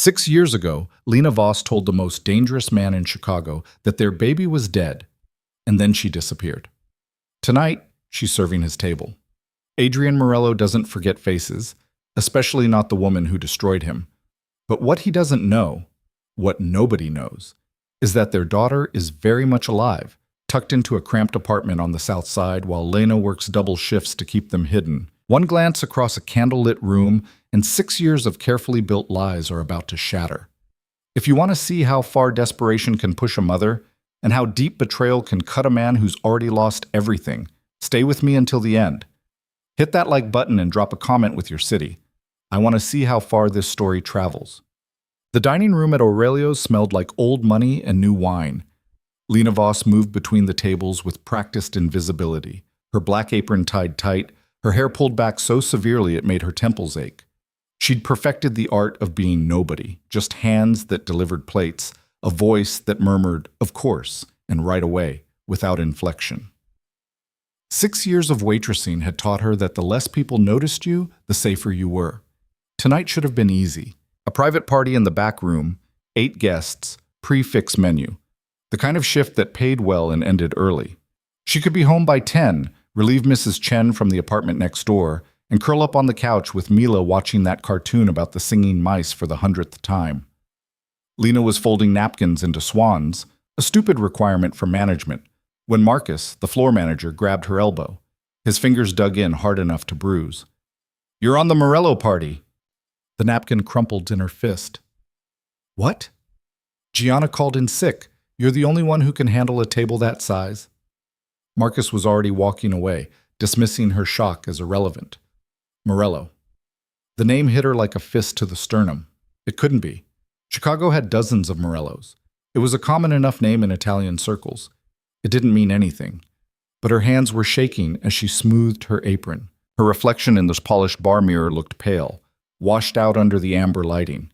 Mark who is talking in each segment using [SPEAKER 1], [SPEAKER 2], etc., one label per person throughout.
[SPEAKER 1] 6 years ago, Lena Voss told the most dangerous man in Chicago that their baby was dead, and then she disappeared. Tonight, she's serving his table. Adrian Morello doesn't forget faces, especially not the woman who destroyed him. But what he doesn't know, what nobody knows, is that their daughter is very much alive, tucked into a cramped apartment on the south side while Lena works double shifts to keep them hidden. One glance across a candlelit room and 6 years of carefully built lies are about to shatter. If you want to see how far desperation can push a mother and how deep betrayal can cut a man who's already lost everything, stay with me until the end. Hit that like button and drop a comment with your city. I want to see how far this story travels. The dining room at Aurelio's smelled like old money and new wine. Lena Voss moved between the tables with practiced invisibility, her black apron tied tight, her hair pulled back so severely it made her temples ache. She'd perfected the art of being nobody, just hands that delivered plates, a voice that murmured, "Of course," and right away, without inflection. 6 years of waitressing had taught her that the less people noticed you, the safer you were. Tonight should have been easy. A private party in the back room, 8 guests, prix-fixe menu. The kind of shift that paid well and ended early. She could be home by 10, relieve Mrs. Chen from the apartment next door, and curl up on the couch with Mila watching that cartoon about the singing mice for the 100th time. Lena was folding napkins into swans, a stupid requirement for management, when Marcus, the floor manager, grabbed her elbow. His fingers dug in hard enough to bruise. "You're on the Morello party." The napkin crumpled in her fist. "What?" "Gianna called in sick. You're the only one who can handle a table that size." Marcus was already walking away, dismissing her shock as irrelevant. Morello. The name hit her like a fist to the sternum. It couldn't be. Chicago had dozens of Morellos. It was a common enough name in Italian circles. It didn't mean anything. But her hands were shaking as she smoothed her apron. Her reflection in this polished bar mirror looked pale, washed out under the amber lighting.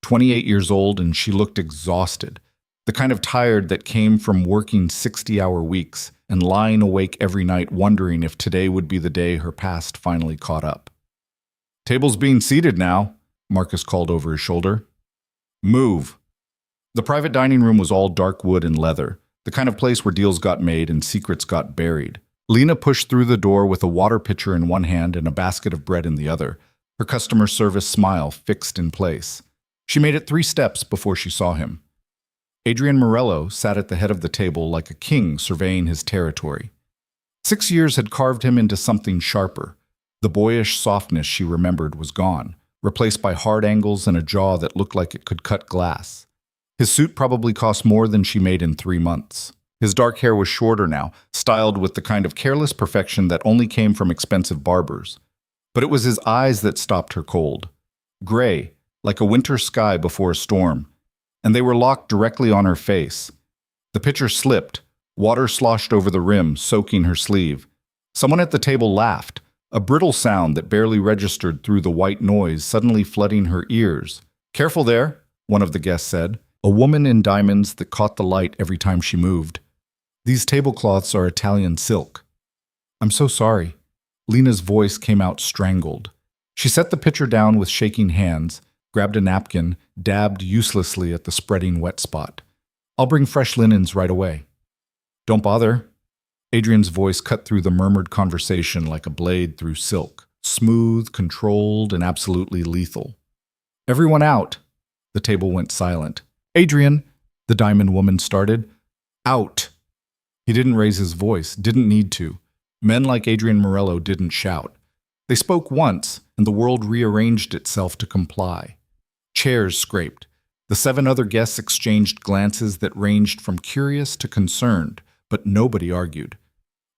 [SPEAKER 1] 28 years old, and she looked exhausted. The kind of tired that came from working 60-hour weeks and lying awake every night wondering if today would be the day her past finally caught up. "Table's being seated now," Marcus called over his shoulder. "Move." The private dining room was all dark wood and leather, the kind of place where deals got made and secrets got buried. Lena pushed through the door with a water pitcher in one hand and a basket of bread in the other, her customer service smile fixed in place. She made it 3 steps before she saw him. Adrian Morello sat at the head of the table like a king surveying his territory. 6 years had carved him into something sharper. The boyish softness she remembered was gone, replaced by hard angles and a jaw that looked like it could cut glass. His suit probably cost more than she made in 3 months. His dark hair was shorter now, styled with the kind of careless perfection that only came from expensive barbers. But it was his eyes that stopped her cold. Gray, like a winter sky before a storm. And they were locked directly on her face. The pitcher slipped, water sloshed over the rim, soaking her sleeve. Someone at the table laughed, a brittle sound that barely registered through the white noise suddenly flooding her ears. "Careful there," one of the guests said, a woman in diamonds that caught the light every time she moved. "These tablecloths are Italian silk." "I'm so sorry." Lena's voice came out strangled. She set the pitcher down with shaking hands, grabbed a napkin, dabbed uselessly at the spreading wet spot. "I'll bring fresh linens right away." "Don't bother." Adrian's voice cut through the murmured conversation like a blade through silk, smooth, controlled, and absolutely lethal. "Everyone out." The table went silent. "Adrian," the diamond woman started. "Out." He didn't raise his voice, didn't need to. Men like Adrian Morello didn't shout. They spoke once, and the world rearranged itself to comply. Chairs scraped. The 7 other guests exchanged glances that ranged from curious to concerned, but nobody argued.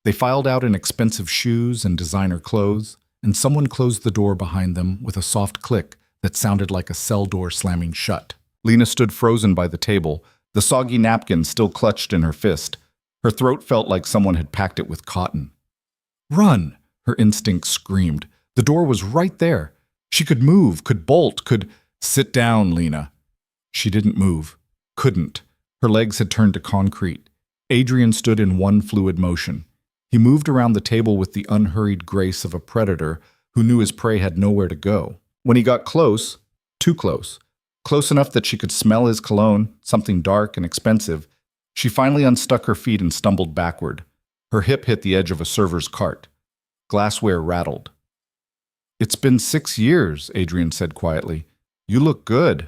[SPEAKER 1] They filed out in expensive shoes and designer clothes, and someone closed the door behind them with a soft click that sounded like a cell door slamming shut. Lena stood frozen by the table, the soggy napkin still clutched in her fist. Her throat felt like someone had packed it with cotton. "Run!" her instinct screamed. The door was right there. She could move, could bolt, could... "Sit down, Lena." She didn't move. Couldn't. Her legs had turned to concrete. Adrian stood in one fluid motion. He moved around the table with the unhurried grace of a predator who knew his prey had nowhere to go. When he got close, too close, Close enough that she could smell his cologne, something dark and expensive. She finally unstuck her feet and stumbled backward. Her hip hit the edge of a server's cart. Glassware rattled. "It's been 6 years," Adrian said quietly. "You look good."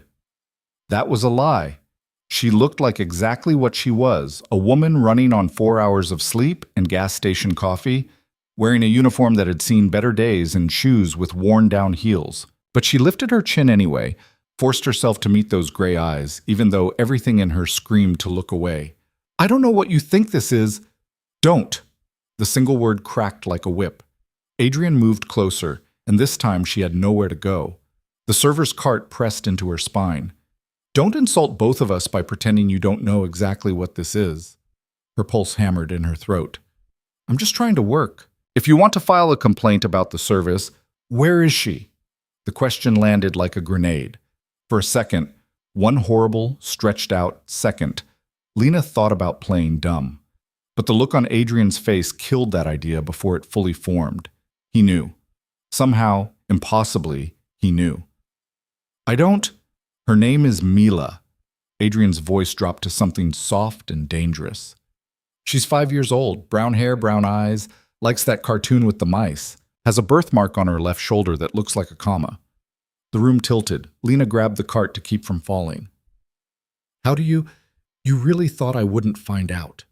[SPEAKER 1] That was a lie. She looked like exactly what she was, a woman running on 4 hours of sleep and gas station coffee, wearing a uniform that had seen better days and shoes with worn-down heels. But she lifted her chin anyway, forced herself to meet those gray eyes, even though everything in her screamed to look away. "I don't know what you think this is." "Don't." The single word cracked like a whip. Adrian moved closer, and this time she had nowhere to go. The server's cart pressed into her spine. "Don't insult both of us by pretending you don't know exactly what this is." Her pulse hammered in her throat. "I'm just trying to work. If you want to file a complaint about the service, where is she?" The question landed like a grenade. For a second, one horrible, stretched out second, Lena thought about playing dumb. But the look on Adrian's face killed that idea before it fully formed. He knew. Somehow, impossibly, he knew. "I don't—" "Her name is Mila." Adrian's voice dropped to something soft and dangerous. "She's 5 years old, brown hair, brown eyes, likes that cartoon with the mice, has a birthmark on her left shoulder that looks like a comma." The room tilted. Lena grabbed the cart to keep from falling. "How do you really thought I wouldn't find out?"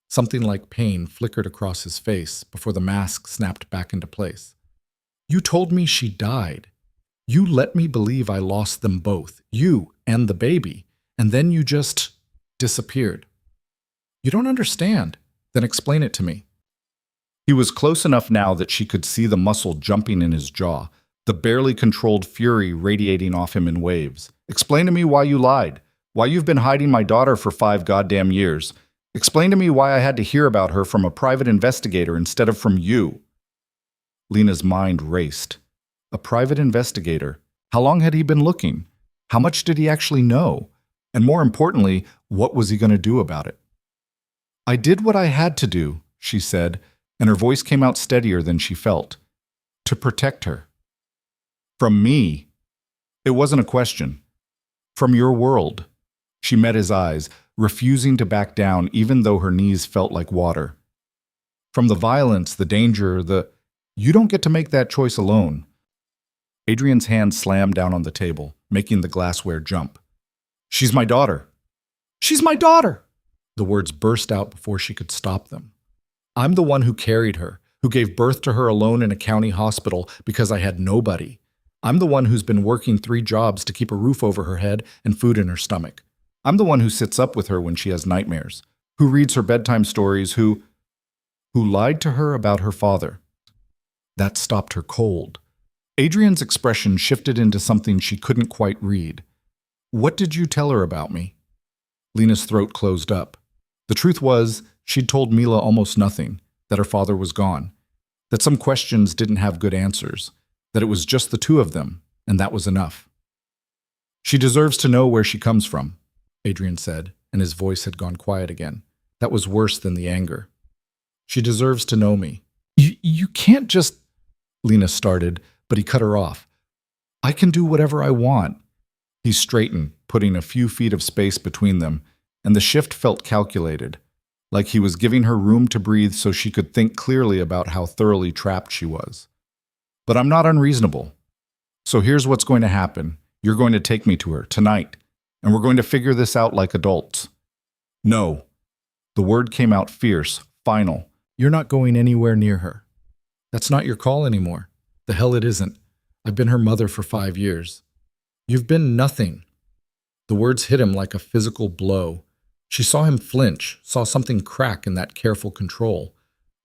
[SPEAKER 1] Something like pain flickered across his face before the mask snapped back into place. "You told me she died. You let me believe I lost them both, you and the baby, and then you just disappeared." "You don't understand." "Then explain it to me." He was close enough now that she could see the muscle jumping in his jaw, the barely controlled fury radiating off him in waves. "Explain to me why you lied, why you've been hiding my daughter for 5 goddamn years. Explain to me why I had to hear about her from a private investigator instead of from you." Lena's mind raced. A private investigator? How long had he been looking? How much did he actually know? And more importantly, what was he going to do about it? "I did what I had to do," she said, and her voice came out steadier than she felt. "To protect her." "From me." It wasn't a question. "From your world." She met his eyes, refusing to back down even though her knees felt like water. "From the violence, the danger, You don't get to make that choice alone." Adrian's hand slammed down on the table, making the glassware jump. "She's my daughter." "She's my daughter!" The words burst out before she could stop them. "I'm the one who carried her, who gave birth to her alone in a county hospital because I had nobody. I'm the one who's been working 3 jobs to keep a roof over her head and food in her stomach. I'm the one who sits up with her when she has nightmares, who reads her bedtime stories, who lied to her about her father." That stopped her cold. Adrian's expression shifted into something she couldn't quite read. "What did you tell her about me?" Lena's throat closed up. The truth was, she'd told Mila almost nothing, that her father was gone, that some questions didn't have good answers, that it was just the two of them, and that was enough. "She deserves to know where she comes from," Adrian said, and his voice had gone quiet again. That was worse than the anger. "She deserves to know me." You can't just—" Lena started, but he cut her off. "I can do whatever I want." He straightened, putting a few feet of space between them, and the shift felt calculated, like he was giving her room to breathe so she could think clearly about how thoroughly trapped she was. "But I'm not unreasonable. So here's what's going to happen. You're going to take me to her, tonight, and we're going to figure this out like adults." "No." The word came out fierce, final. "You're not going anywhere near her. That's not your call anymore. The hell it isn't. I've been her mother for 5 years. You've been nothing." The words hit him like a physical blow. She saw him flinch, saw something crack in that careful control.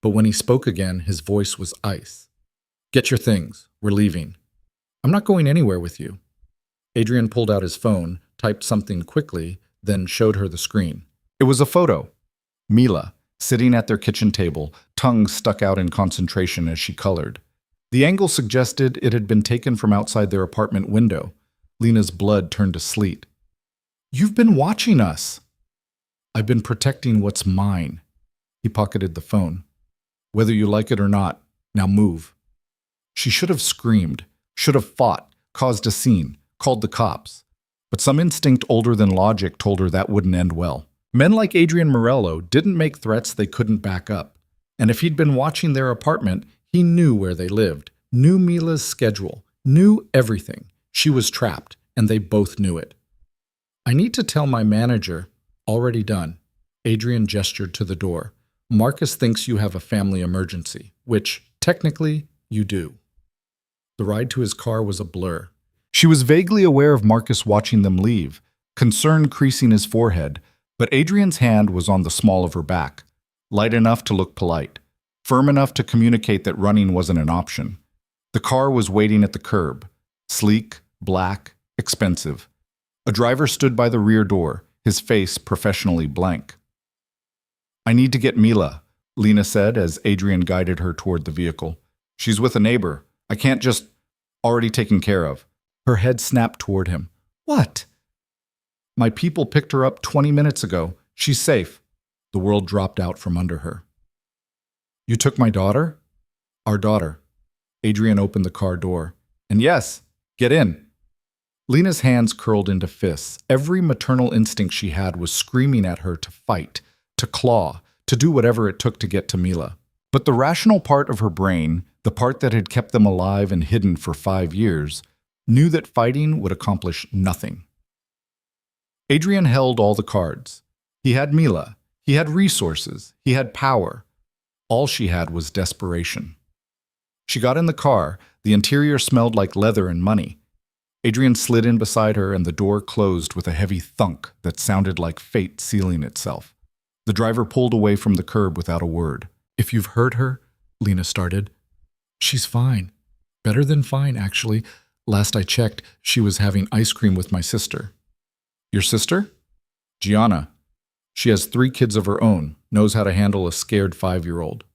[SPEAKER 1] But when he spoke again, his voice was ice. "Get your things. We're leaving." "I'm not going anywhere with you." Adrian pulled out his phone, typed something quickly, then showed her the screen. It was a photo. Mila, sitting at their kitchen table, tongue stuck out in concentration as she colored. The angle suggested it had been taken from outside their apartment window. Lena's blood turned to sleet. "You've been watching us." "I've been protecting what's mine." He pocketed the phone. "Whether you like it or not, now move." She should have screamed, should have fought, caused a scene, called the cops. But some instinct older than logic told her that wouldn't end well. Men like Adrian Morello didn't make threats they couldn't back up. And if he'd been watching their apartment, he knew where they lived, knew Mila's schedule, knew everything. She was trapped, and they both knew it. I need to tell my manager. Already done. Adrian gestured to the door. Marcus thinks you have a family emergency, which, technically, you do. The ride to his car was a blur. She was vaguely aware of Marcus watching them leave, concern creasing his forehead, but Adrian's hand was on the small of her back, light enough to look polite, firm enough to communicate that running wasn't an option. The car was waiting at the curb, sleek, black, expensive. A driver stood by the rear door, his face professionally blank. I need to get Mila, Lena said as Adrian guided her toward the vehicle. She's with a neighbor. I can't just... Already taken care of. Her head snapped toward him. What? My people picked her up 20 minutes ago. She's safe. The world dropped out from under her. You took my daughter? Our daughter. Adrian opened the car door. And yes, get in. Lena's hands curled into fists. Every maternal instinct she had was screaming at her to fight, to claw, to do whatever it took to get to Mila. But the rational part of her brain, the part that had kept them alive and hidden for 5 years, knew that fighting would accomplish nothing. Adrian held all the cards. He had Mila. He had resources. He had power. All she had was desperation. She got in the car. The interior smelled like leather and money. Adrian slid in beside her and the door closed with a heavy thunk that sounded like fate sealing itself. The driver pulled away from the curb without a word. If you've heard her, Lena started. She's fine. Better than fine, actually. Last I checked, she was having ice cream with my sister. Your sister? Gianna. She has 3 kids of her own, knows how to handle a scared 5-year-old.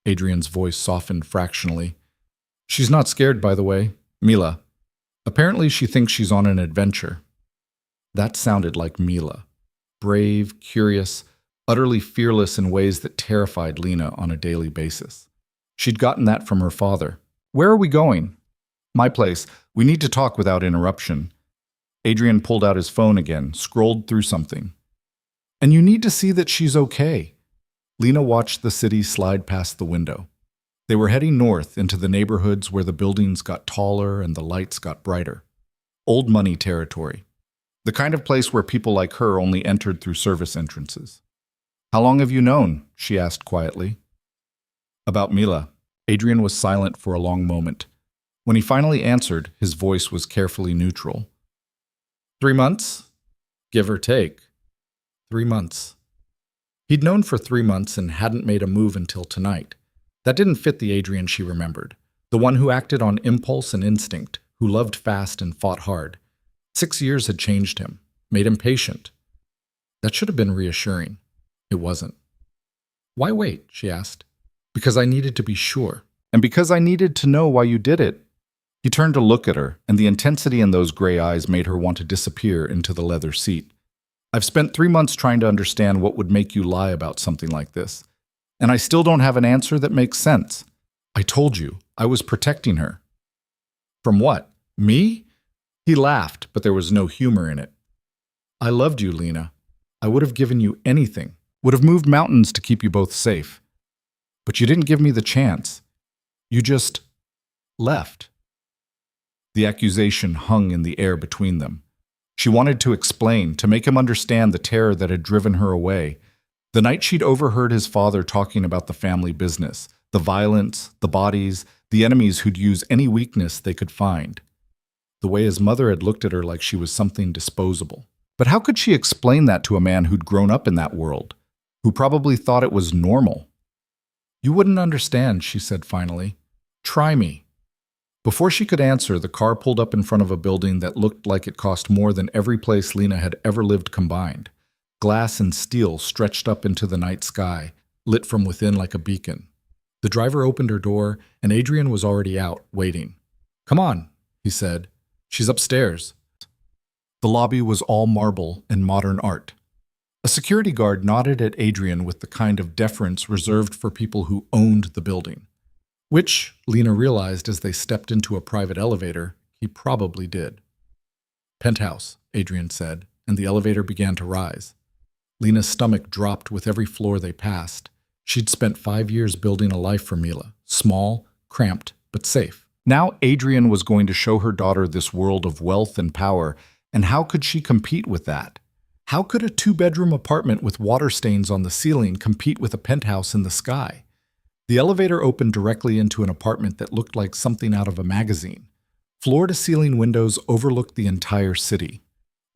[SPEAKER 1] Adrian's voice softened fractionally. She's not scared, by the way. Mila. Apparently she thinks she's on an adventure. That sounded like Mila. Brave, curious, utterly fearless in ways that terrified Lena on a daily basis. She'd gotten that from her father. Where are we going? My place. We need to talk without interruption. Adrian pulled out his phone again, scrolled through something. And you need to see that she's okay. Lena watched the city slide past the window. They were heading north into the neighborhoods where the buildings got taller and the lights got brighter. Old money territory. The kind of place where people like her only entered through service entrances. How long have you known? She asked quietly. About Mila. Adrian was silent for a long moment. When he finally answered, his voice was carefully neutral. 3 months? Give or take. 3 months. He'd known for 3 months and hadn't made a move until tonight. That didn't fit the Adrian she remembered. The one who acted on impulse and instinct, who loved fast and fought hard. 6 years had changed him, made him patient. That should have been reassuring. It wasn't. Why wait? She asked. Because I needed to be sure. And because I needed to know why you did it. He turned to look at her, and the intensity in those gray eyes made her want to disappear into the leather seat. I've spent 3 months trying to understand what would make you lie about something like this. And I still don't have an answer that makes sense. I told you, I was protecting her. From what? Me? He laughed, but there was no humor in it. I loved you, Lena. I would have given you anything, would have moved mountains to keep you both safe. But you didn't give me the chance. You just left. The accusation hung in the air between them. She wanted to explain, to make him understand the terror that had driven her away. The night she'd overheard his father talking about the family business, the violence, the bodies, the enemies who'd use any weakness they could find. The way his mother had looked at her like she was something disposable. But how could she explain that to a man who'd grown up in that world, who probably thought it was normal? You wouldn't understand, she said finally. Try me. Before she could answer, the car pulled up in front of a building that looked like it cost more than every place Lena had ever lived combined. Glass and steel stretched up into the night sky, lit from within like a beacon. The driver opened her door, and Adrian was already out, waiting. Come on, he said. She's upstairs. The lobby was all marble and modern art. A security guard nodded at Adrian with the kind of deference reserved for people who owned the building. Which, Lena realized as they stepped into a private elevator, he probably did. Penthouse, Adrian said, and the elevator began to rise. Lena's stomach dropped with every floor they passed. She'd spent 5 years building a life for Mila, small, cramped, but safe. Now Adrian was going to show her daughter this world of wealth and power, and how could she compete with that? How could a 2-bedroom apartment with water stains on the ceiling compete with a penthouse in the sky? The elevator opened directly into an apartment that looked like something out of a magazine. Floor-to-ceiling windows overlooked the entire city.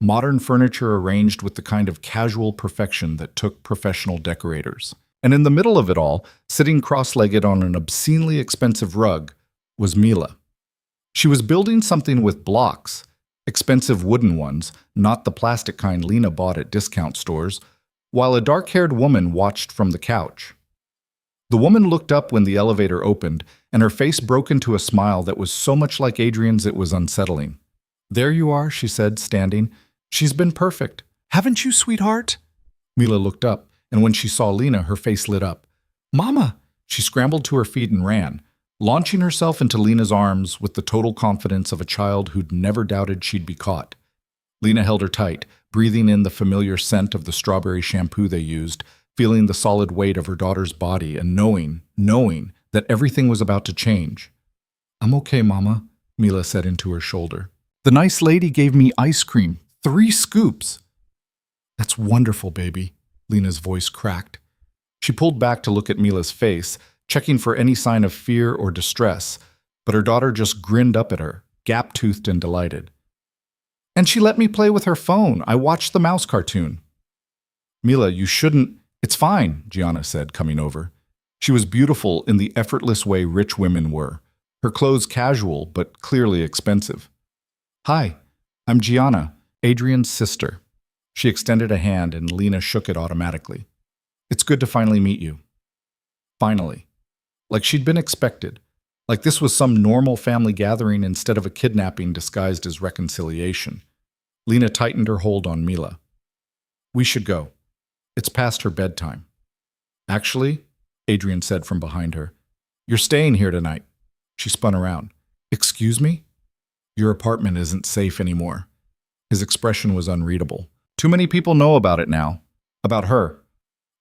[SPEAKER 1] Modern furniture arranged with the kind of casual perfection that took professional decorators. And in the middle of it all, sitting cross-legged on an obscenely expensive rug, was Mila. She was building something with blocks, expensive wooden ones, not the plastic kind Lena bought at discount stores, while a dark-haired woman watched from the couch. The woman looked up when the elevator opened, and her face broke into a smile that was so much like Adrian's it was unsettling. "There you are," she said, standing. "She's been perfect. Haven't you, sweetheart?" Mila looked up, and when she saw Lena, her face lit up. "Mama!" She scrambled to her feet and ran, launching herself into Lena's arms with the total confidence of a child who'd never doubted she'd be caught. Lena held her tight, breathing in the familiar scent of the strawberry shampoo they used, feeling the solid weight of her daughter's body and knowing that everything was about to change. "I'm okay, Mama," Mila said into her shoulder. "The nice lady gave me ice cream, 3 scoops." "That's wonderful, baby," Lena's voice cracked. She pulled back to look at Mila's face, checking for any sign of fear or distress, but her daughter just grinned up at her, gap-toothed and delighted. "And she let me play with her phone. I watched the mouse cartoon." "Mila, you shouldn't—" "It's fine," Gianna said, coming over. She was beautiful in the effortless way rich women were, her clothes casual but clearly expensive. "Hi, I'm Gianna, Adrian's sister." She extended a hand and Lena shook it automatically. "It's good to finally meet you." Finally. Like she'd been expected. Like this was some normal family gathering instead of a kidnapping disguised as reconciliation. Lena tightened her hold on Mila. "We should go. It's past her bedtime." "Actually," Adrian said from behind her, "you're staying here tonight." She spun around. "Excuse me?" "Your apartment isn't safe anymore." His expression was unreadable. "Too many people know about it now. About her.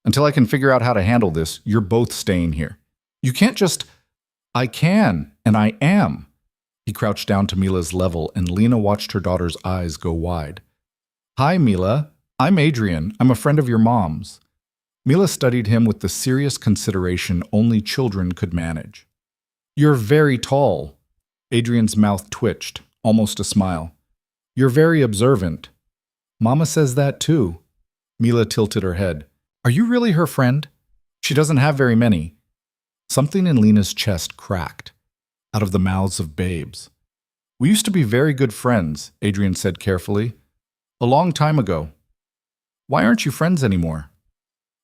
[SPEAKER 1] Until I can figure out how to handle this, you're both staying here. You can't just—" "I can, and I am." He crouched down to Mila's level, and Lena watched her daughter's eyes go wide. "Hi, Mila. I'm Adrian. I'm a friend of your mom's." Mila studied him with the serious consideration only children could manage. "You're very tall." Adrian's mouth twitched, almost a smile. "You're very observant." "Mama says that too." Mila tilted her head. "Are you really her friend?" "She doesn't have very many." Something in Lena's chest cracked, out of the mouths of babes. "We used to be very good friends," Adrian said carefully. "A long time ago." "Why aren't you friends anymore?"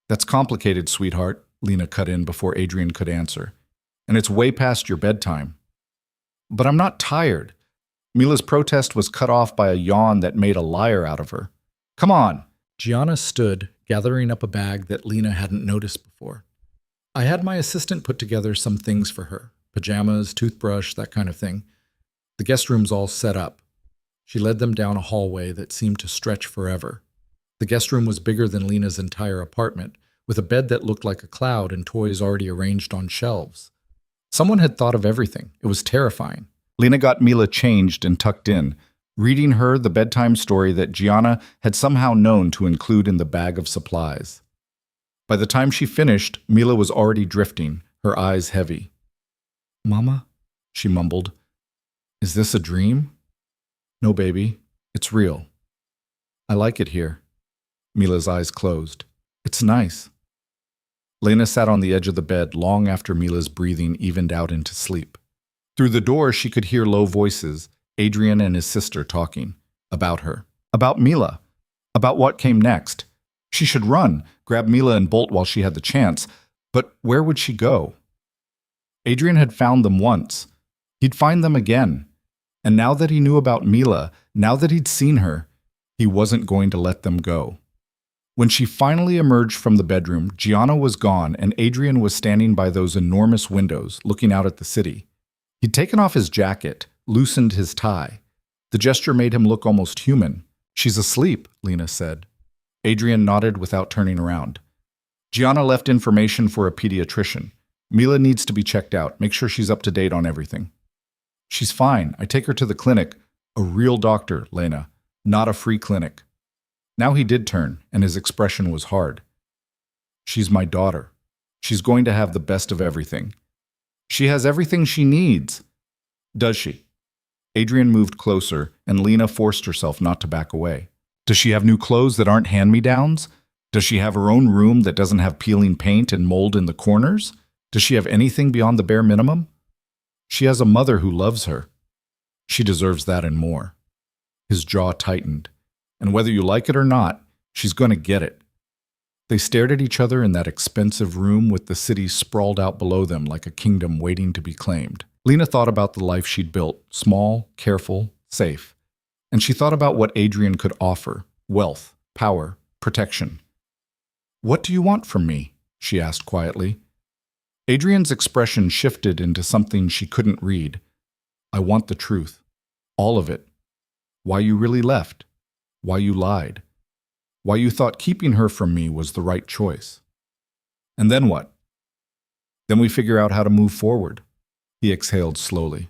[SPEAKER 1] "That's complicated, sweetheart," Lena cut in before Adrian could answer. "And it's way past your bedtime." "But I'm not tired." Mila's protest was cut off by a yawn that made a liar out of her. "Come on." Gianna stood, gathering up a bag that Lena hadn't noticed before. "I had my assistant put together some things for her. Pajamas, toothbrush, that kind of thing. The guest room's all set up." She led them down a hallway that seemed to stretch forever. The guest room was bigger than Lena's entire apartment, with a bed that looked like a cloud and toys already arranged on shelves. Someone had thought of everything. It was terrifying. Lena got Mila changed and tucked in, reading her the bedtime story that Gianna had somehow known to include in the bag of supplies. By the time she finished, Mila was already drifting, her eyes heavy. "Mama," she mumbled, "is this a dream?" "No, baby. It's real. I like it here." Mila's eyes closed. "It's nice." Lena sat on the edge of the bed long after Mila's breathing evened out into sleep. Through the door, she could hear low voices, Adrian and his sister talking. About her. About Mila. About what came next. She should run, grab Mila and bolt while she had the chance. But where would she go? Adrian had found them once. He'd find them again. And now that he knew about Mila, now that he'd seen her, he wasn't going to let them go. When she finally emerged from the bedroom, Gianna was gone and Adrian was standing by those enormous windows, looking out at the city. He'd taken off his jacket, loosened his tie. The gesture made him look almost human. She's asleep, Lena said. Adrian nodded without turning around. Gianna left information for a pediatrician. Mila needs to be checked out. Make sure she's up to date on everything. She's fine. I take her to the clinic. A real doctor, Lena, not a free clinic. Now he did turn, and his expression was hard. She's my daughter. She's going to have the best of everything. She has everything she needs. Does she? Adrian moved closer, and Lena forced herself not to back away. Does she have new clothes that aren't hand-me-downs? Does she have her own room that doesn't have peeling paint and mold in the corners? Does she have anything beyond the bare minimum? She has a mother who loves her. She deserves that and more. His jaw tightened. And whether you like it or not, she's going to get it. They stared at each other in that expensive room with the city sprawled out below them like a kingdom waiting to be claimed. Lena thought about the life she'd built, small, careful, safe. And she thought about what Adrian could offer, wealth, power, protection. What do you want from me? She asked quietly. Adrian's expression shifted into something she couldn't read. I want the truth. All of it. Why you really left. Why you lied. Why you thought keeping her from me was the right choice. And then what? Then we figure out how to move forward. He exhaled slowly.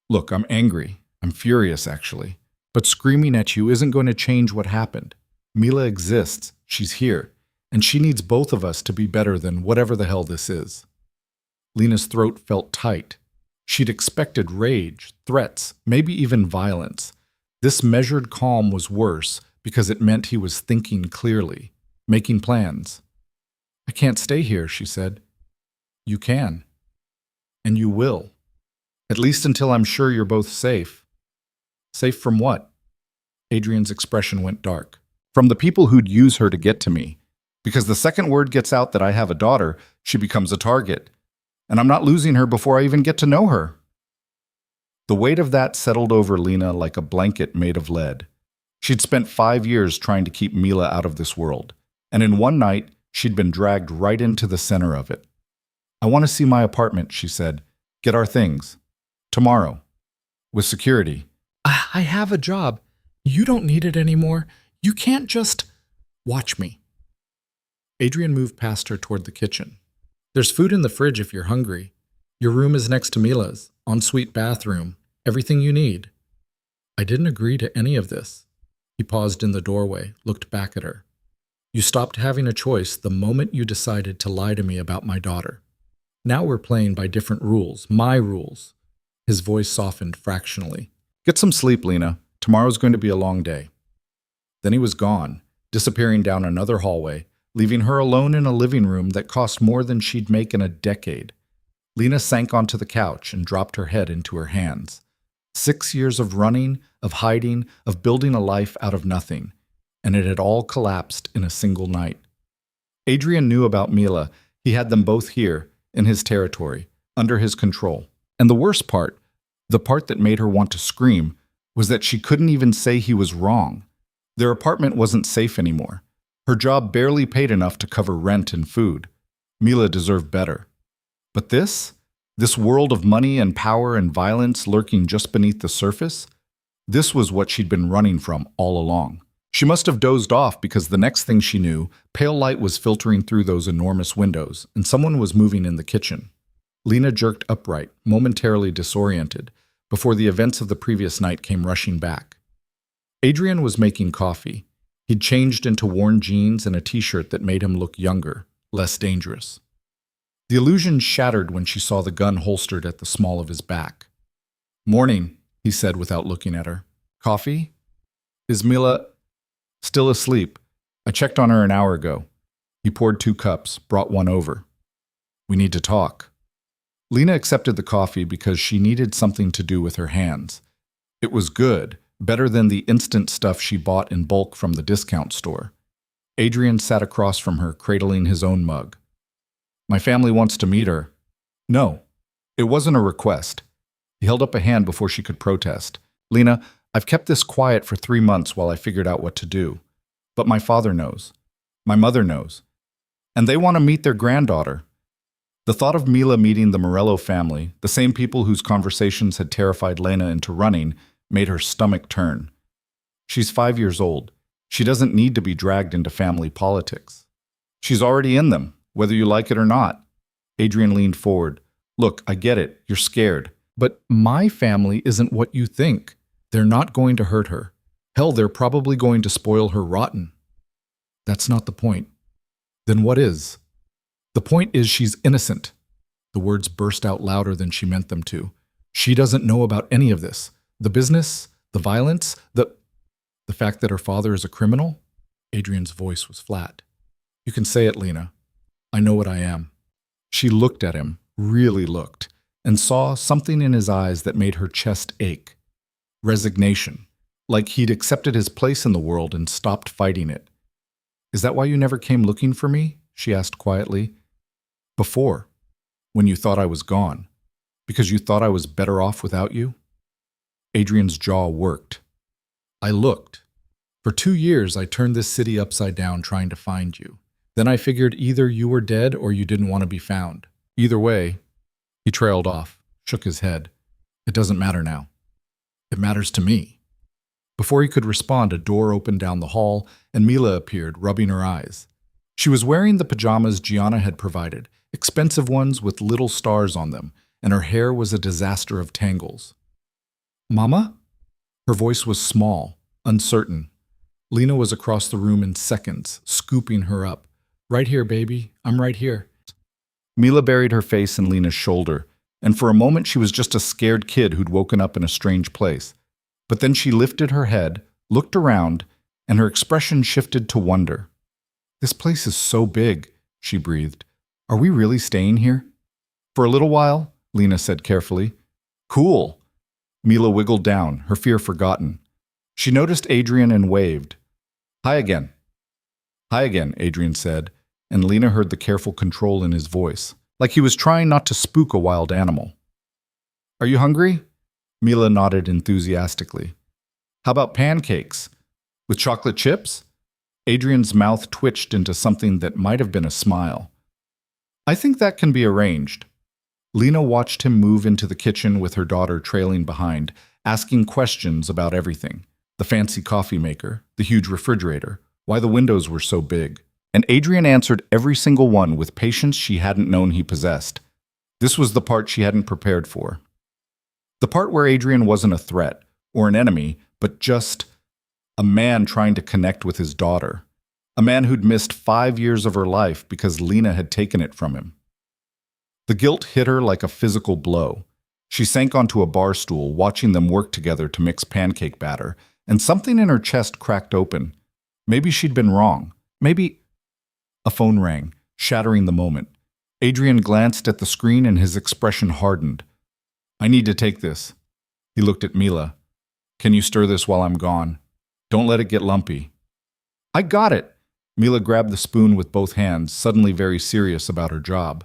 [SPEAKER 1] Look, I'm angry. I'm furious, actually. But screaming at you isn't going to change what happened. Mila exists. She's here. And she needs both of us to be better than whatever the hell this is. Lena's throat felt tight. She'd expected rage, threats, maybe even violence. This measured calm was worse because it meant he was thinking clearly, making plans. I can't stay here, she said. You can. And you will. At least until I'm sure you're both safe. Safe from what? Adrian's expression went dark. From the people who'd use her to get to me. Because the second word gets out that I have a daughter, she becomes a target. And I'm not losing her before I even get to know her. The weight of that settled over Lena like a blanket made of lead. She'd spent 5 years trying to keep Mila out of this world. And in one night, she'd been dragged right into the center of it. I want to see my apartment, she said. Get our things. Tomorrow. With security. I have a job. You don't need it anymore. You can't just watch me. Adrian moved past her toward the kitchen. There's food in the fridge if you're hungry. Your room is next to Mila's, ensuite bathroom, everything you need. I didn't agree to any of this. He paused in the doorway, looked back at her. You stopped having a choice the moment you decided to lie to me about my daughter. Now we're playing by different rules, my rules. His voice softened fractionally. Get some sleep, Lena. Tomorrow's going to be a long day. Then he was gone, disappearing down another hallway, leaving her alone in a living room that cost more than she'd make in a decade. Lena sank onto the couch and dropped her head into her hands. 6 years of running, of hiding, of building a life out of nothing, and it had all collapsed in a single night. Adrian knew about Mila. He had them both here, in his territory, under his control. And the worst part, the part that made her want to scream, was that she couldn't even say he was wrong. Their apartment wasn't safe anymore. Her job barely paid enough to cover rent and food. Mila deserved better. But this world of money and power and violence lurking just beneath the surface, this was what she'd been running from all along. She must have dozed off because the next thing she knew, pale light was filtering through those enormous windows, and someone was moving in the kitchen. Lena jerked upright, momentarily disoriented, before the events of the previous night came rushing back. Adrian was making coffee. He'd changed into worn jeans and a t-shirt that made him look younger, less dangerous. The illusion shattered when she saw the gun holstered at the small of his back. Morning, he said without looking at her. Coffee? Is Mila still asleep? I checked on her an hour ago. He poured 2 cups, brought one over. We need to talk. Lena accepted the coffee because she needed something to do with her hands. It was good, better than the instant stuff she bought in bulk from the discount store. Adrian sat across from her, cradling his own mug. My family wants to meet her. No, it wasn't a request. He held up a hand before she could protest. Lena, I've kept this quiet for 3 months while I figured out what to do. But my father knows. My mother knows. And they want to meet their granddaughter. The thought of Mila meeting the Morello family, the same people whose conversations had terrified Lena into running, made her stomach turn. She's 5 years old. She doesn't need to be dragged into family politics. She's already in them, whether you like it or not. Adrian leaned forward. Look, I get it. You're scared. But my family isn't what you think. They're not going to hurt her. Hell, they're probably going to spoil her rotten. That's not the point. Then what is? The point is she's innocent. The words burst out louder than she meant them to. She doesn't know about any of this. The business, the violence, the fact that her father is a criminal? Adrian's voice was flat. You can say it, Lena. I know what I am. She looked at him, really looked, and saw something in his eyes that made her chest ache. Resignation, like he'd accepted his place in the world and stopped fighting it. Is that why you never came looking for me? She asked quietly. Before, when you thought I was gone, because you thought I was better off without you? Adrian's jaw worked. I looked. For 2 years, I turned this city upside down trying to find you. Then I figured either you were dead or you didn't want to be found. Either way, he trailed off, shook his head. It doesn't matter now. It matters to me. Before he could respond, a door opened down the hall, and Mila appeared, rubbing her eyes. She was wearing the pajamas Gianna had provided, expensive ones with little stars on them, and her hair was a disaster of tangles. Mama? Her voice was small, uncertain. Lena was across the room in seconds, scooping her up. Right here, baby. I'm right here. Mila buried her face in Lena's shoulder, and for a moment she was just a scared kid who'd woken up in a strange place. But then she lifted her head, looked around, and her expression shifted to wonder. This place is so big, she breathed. Are we really staying here? For a little while, Lena said carefully. Cool. Mila wiggled down, her fear forgotten. She noticed Adrian and waved. Hi again. Hi again, Adrian said, and Lena heard the careful control in his voice, like he was trying not to spook a wild animal. Are you hungry? Mila nodded enthusiastically. How about pancakes? With chocolate chips? Adrian's mouth twitched into something that might have been a smile. I think that can be arranged. Lena watched him move into the kitchen with her daughter trailing behind, asking questions about everything. The fancy coffee maker, the huge refrigerator, why the windows were so big. And Adrian answered every single one with patience she hadn't known he possessed. This was the part she hadn't prepared for. The part where Adrian wasn't a threat or an enemy, but just a man trying to connect with his daughter. A man who'd missed 5 years of her life because Lena had taken it from him. The guilt hit her like a physical blow. She sank onto a bar stool, watching them work together to mix pancake batter, and something in her chest cracked open. Maybe she'd been wrong. Maybe... A phone rang, shattering the moment. Adrian glanced at the screen and his expression hardened. I need to take this. He looked at Mila. Can you stir this while I'm gone? Don't let it get lumpy. I got it. Mila grabbed the spoon with both hands, suddenly very serious about her job.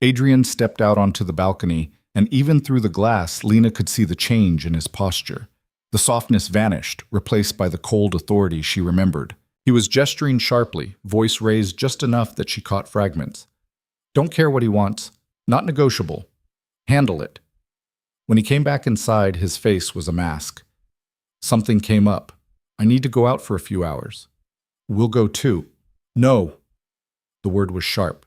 [SPEAKER 1] Adrian stepped out onto the balcony, and even through the glass, Lena could see the change in his posture. The softness vanished, replaced by the cold authority she remembered. He was gesturing sharply, voice raised just enough that she caught fragments. Don't care what he wants. Not negotiable. Handle it. When he came back inside, his face was a mask. Something came up. I need to go out for a few hours. We'll go too. No. The word was sharp.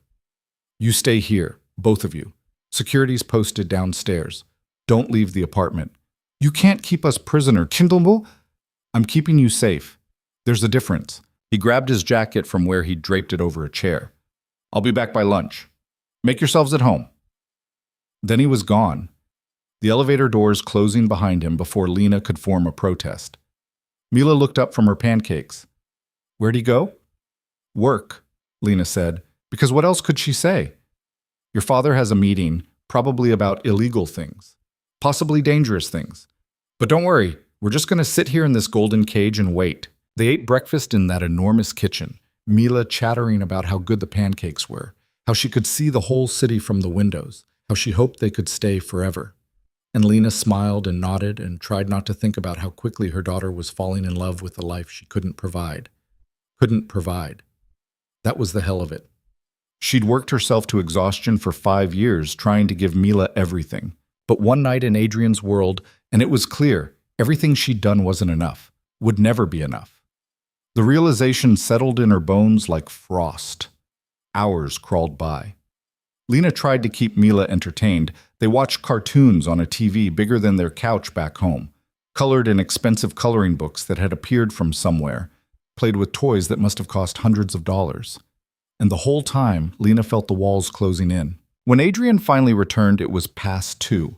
[SPEAKER 1] You stay here, both of you. Security's posted downstairs. Don't leave the apartment. You can't keep us prisoner, Kindlemo. I'm keeping you safe. There's a difference. He grabbed his jacket from where he'd draped it over a chair. I'll be back by lunch. Make yourselves at home. Then he was gone, the elevator doors closing behind him before Lena could form a protest. Mila looked up from her pancakes. Where'd he go? Work, Lena said, because what else could she say? Your father has a meeting, probably about illegal things, possibly dangerous things. But don't worry, we're just going to sit here in this golden cage and wait. They ate breakfast in that enormous kitchen, Mila chattering about how good the pancakes were, how she could see the whole city from the windows, how she hoped they could stay forever. And Lena smiled and nodded and tried not to think about how quickly her daughter was falling in love with the life she couldn't provide. Couldn't provide. That was the hell of it. She'd worked herself to exhaustion for 5 years trying to give Mila everything. But one night in Adrian's world, and it was clear, Everything she'd done wasn't enough, would never be enough. The realization settled in her bones like frost. Hours crawled by. Lena tried to keep Mila entertained. They watched cartoons on a TV bigger than their couch back home, colored in expensive coloring books that had appeared from somewhere, played with toys that must have cost hundreds of dollars. And the whole time, Lena felt the walls closing in. When Adrian finally returned, it was past 2.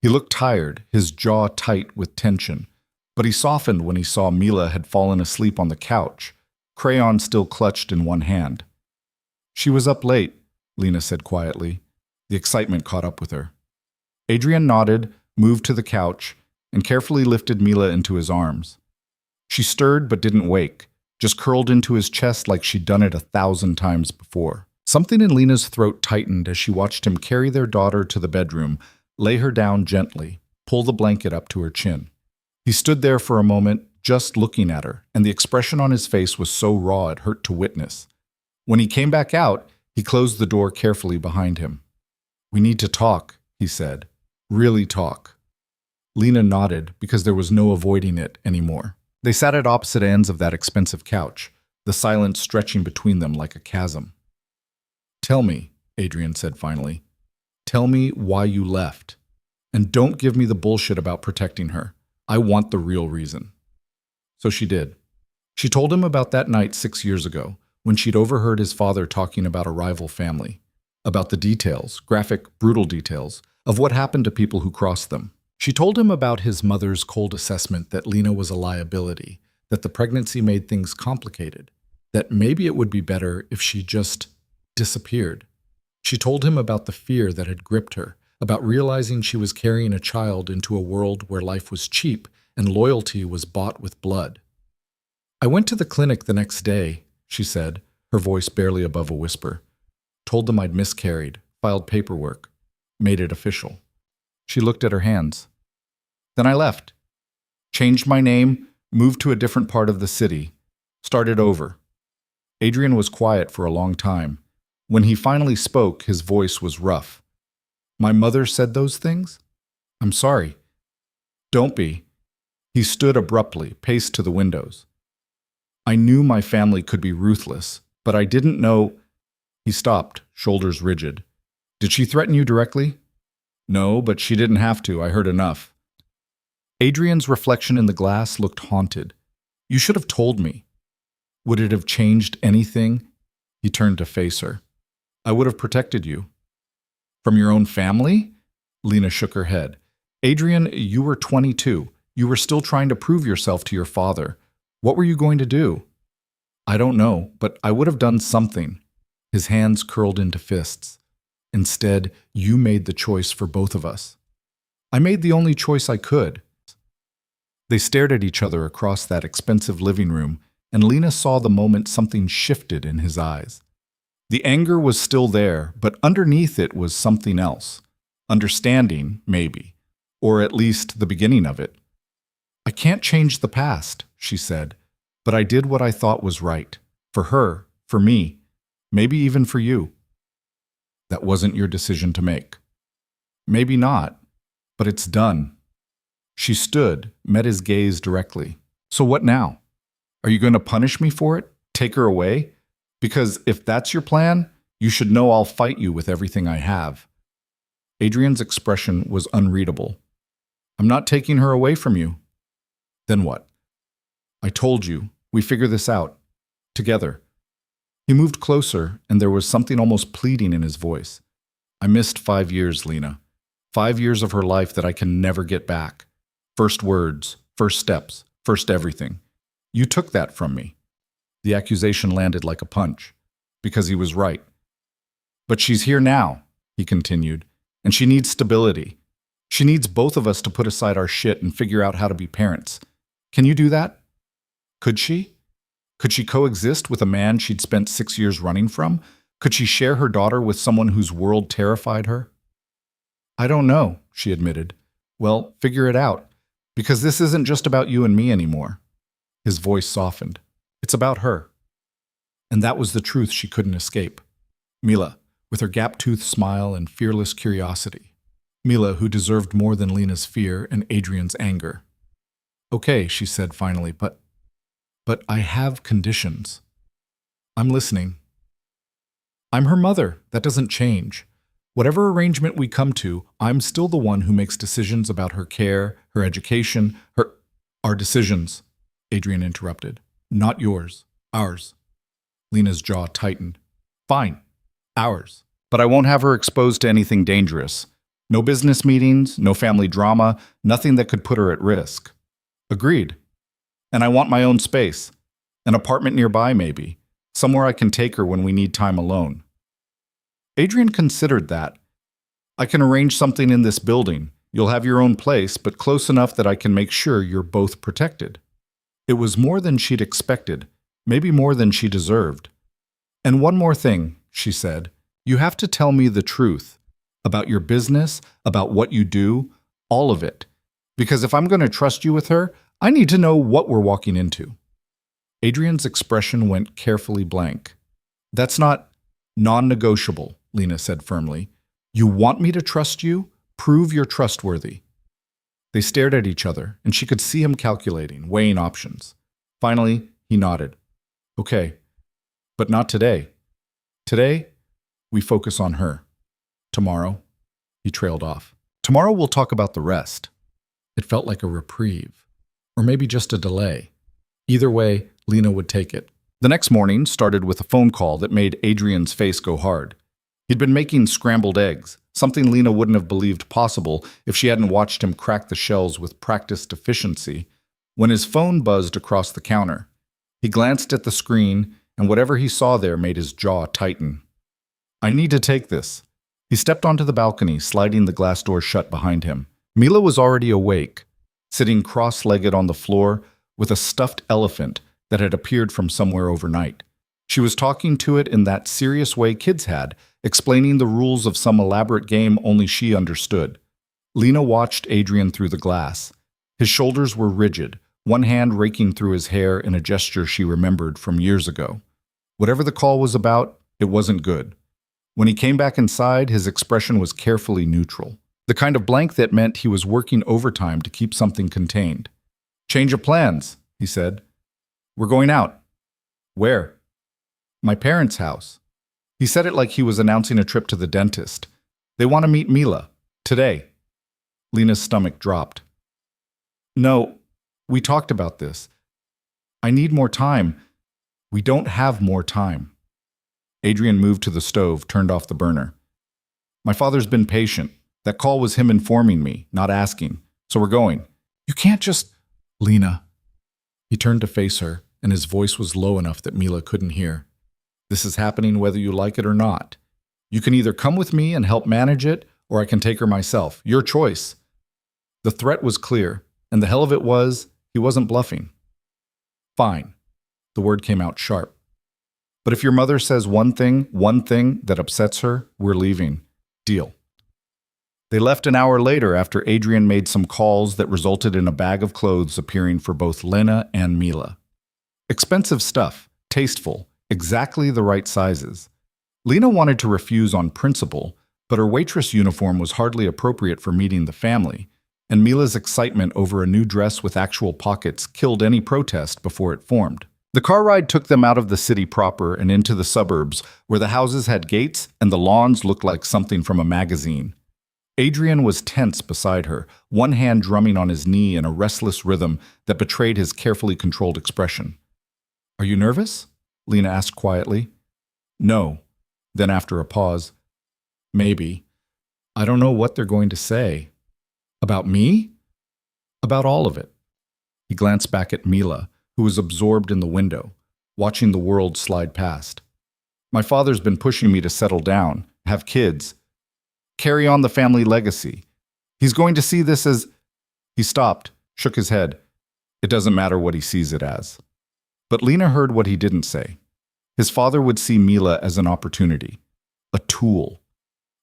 [SPEAKER 1] He looked tired, his jaw tight with tension, but he softened when he saw Mila had fallen asleep on the couch, crayon still clutched in one hand. She was up late, Lena said quietly. The excitement caught up with her. Adrian nodded, moved to the couch, and carefully lifted Mila into his arms. She stirred but didn't wake, just curled into his chest like she'd done it 1,000 times before. Something in Lena's throat tightened as she watched him carry their daughter to the bedroom, lay her down gently, pull the blanket up to her chin. He stood there for a moment, just looking at her, and the expression on his face was so raw it hurt to witness. When he came back out, he closed the door carefully behind him. "We need to talk," he said. "Really talk." Lena nodded because there was no avoiding it anymore. They sat at opposite ends of that expensive couch, the silence stretching between them like a chasm. "Tell me," Adrian said finally. "Tell me why you left. And don't give me the bullshit about protecting her. I want the real reason." So she did. She told him about that night 6 years ago, when she'd overheard his father talking about a rival family, about the details, graphic, brutal details, of what happened to people who crossed them. She told him about his mother's cold assessment that Lena was a liability, that the pregnancy made things complicated, that maybe it would be better if she just disappeared. She told him about the fear that had gripped her, about realizing she was carrying a child into a world where life was cheap and loyalty was bought with blood. "I went to the clinic the next day," she said, her voice barely above a whisper. "Told them I'd miscarried, filed paperwork, made it official." She looked at her hands. "Then I left. Changed my name, moved to a different part of the city, started over." Adrian was quiet for a long time. When he finally spoke, his voice was rough. "My mother said those things? I'm sorry." "Don't be." He stood abruptly, paced to the windows. "I knew my family could be ruthless, but I didn't know—" He stopped, shoulders rigid. "Did she threaten you directly?" "No, but she didn't have to. I heard enough." Adrian's reflection in the glass looked haunted. "You should have told me." "Would it have changed anything?" He turned to face her. "I would have protected you." "From your own family?" Lena shook her head. "Adrian, you were 22. You were still trying to prove yourself to your father. What were you going to do?" "I don't know, but I would have done something." His hands curled into fists. "Instead, you made the choice for both of us." "I made the only choice I could." They stared at each other across that expensive living room, and Lena saw the moment something shifted in his eyes. The anger was still there, but underneath it was something else. Understanding, maybe, or at least the beginning of it. "I can't change the past," she said, "but I did what I thought was right. For her, for me, maybe even for you." "That wasn't your decision to make." "Maybe not, but it's done." She stood, met his gaze directly. "So what now? Are you going to punish me for it? Take her away? Because if that's your plan, you should know I'll fight you with everything I have." Adrian's expression was unreadable. "I'm not taking her away from you." "Then what?" "I told you. We figure this out. Together." He moved closer, and there was something almost pleading in his voice. "I missed 5 years, Lena. 5 years of her life that I can never get back. First words, first steps, first everything. You took that from me." The accusation landed like a punch, because he was right. "But she's here now," he continued, "and she needs stability. She needs both of us to put aside our shit and figure out how to be parents. Can you do that? Could she? Could she coexist with a man she'd spent 6 years running from? Could she share her daughter with someone whose world terrified her?" "I don't know," she admitted. "Well, figure it out, because this isn't just about you and me anymore." His voice softened. "It's about her." And that was the truth she couldn't escape. Mila, with her gap-toothed smile and fearless curiosity. Mila, who deserved more than Lena's fear and Adrian's anger. Okay, she said finally, but I have conditions. I'm listening. I'm her mother. That doesn't change. Whatever arrangement we come to, I'm still the one who makes decisions about her care, her education, our decisions, Adrian interrupted. Not yours. Ours. Lena's jaw tightened. Fine. Ours. But I won't have her exposed to anything dangerous. No business meetings, no family drama, nothing that could put her at risk. Agreed. And I want my own space. An apartment nearby, maybe. Somewhere I can take her when we need time alone. Adrian considered that. I can arrange something in this building. You'll have your own place, but close enough that I can make sure you're both protected. It was more than she'd expected, maybe more than she deserved. And one more thing, she said. You have to tell me the truth. About your business, about what you do, all of it. Because if I'm going to trust you with her, I need to know what we're walking into. Adrian's expression went carefully blank. That's not non-negotiable, Lena said firmly. You want me to trust you? Prove you're trustworthy. They stared at each other, and she could see him calculating, weighing options. Finally, he nodded. Okay, but not today. Today, we focus on her. Tomorrow, he trailed off. Tomorrow we'll talk about the rest. It felt like a reprieve, or maybe just a delay. Either way, Lena would take it. The next morning started with a phone call that made Adrian's face go hard. He'd been making scrambled eggs, something Lena wouldn't have believed possible if she hadn't watched him crack the shells with practiced efficiency, when his phone buzzed across the counter. He glanced at the screen, and whatever he saw there made his jaw tighten. I need to take this. He stepped onto the balcony, sliding the glass door shut behind him. Mila was already awake, sitting cross-legged on the floor with a stuffed elephant that had appeared from somewhere overnight. She was talking to it in that serious way kids had, explaining the rules of some elaborate game only she understood. Lena watched Adrian through the glass. His shoulders were rigid, one hand raking through his hair in a gesture she remembered from years ago. Whatever the call was about, it wasn't good. When he came back inside, his expression was carefully neutral. The kind of blank that meant he was working overtime to keep something contained. Change of plans, he said. We're going out. Where? My parents' house. He said it like he was announcing a trip to the dentist. They want to meet Mila. Today. Lena's stomach dropped. No, we talked about this. I need more time. We don't have more time. Adrian moved to the stove, turned off the burner. My father's been patient. That call was him informing me, not asking. So we're going. You can't just... Lena. He turned to face her, and his voice was low enough that Mila couldn't hear. This is happening whether you like it or not. You can either come with me and help manage it, or I can take her myself. Your choice. The threat was clear, and the hell of it was, he wasn't bluffing. Fine. The word came out sharp. But if your mother says one thing that upsets her, we're leaving. Deal. They left an hour later after Adrian made some calls that resulted in a bag of clothes appearing for both Lena and Mila. Expensive stuff, tasteful, exactly the right sizes. Lena wanted to refuse on principle, but her waitress uniform was hardly appropriate for meeting the family, and Mila's excitement over a new dress with actual pockets killed any protest before it formed. The car ride took them out of the city proper and into the suburbs, where the houses had gates and the lawns looked like something from a magazine. Adrian was tense beside her, one hand drumming on his knee in a restless rhythm that betrayed his carefully controlled expression. Are you nervous? Lena asked quietly. No. Then after a pause, maybe. I don't know what they're going to say. About me? About all of it. He glanced back at Mila, who was absorbed in the window, watching the world slide past. My father's been pushing me to settle down, have kids, carry on the family legacy. He's going to see this as... He stopped, shook his head. It doesn't matter what he sees it as. But Lena heard what he didn't say. His father would see Mila as an opportunity, a tool,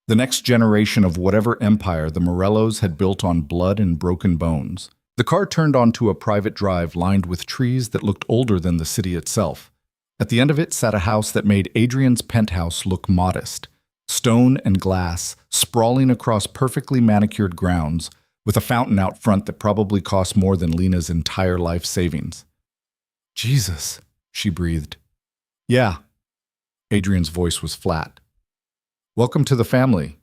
[SPEAKER 1] the next generation of whatever empire the Morellos had built on blood and broken bones. The car turned onto a private drive lined with trees that looked older than the city itself. At the end of it sat a house that made Adrian's penthouse look modest. Stone and glass, sprawling across perfectly manicured grounds, with a fountain out front that probably cost more than Lena's entire life savings. Jesus, she breathed. Yeah. Adrian's voice was flat. Welcome to the family.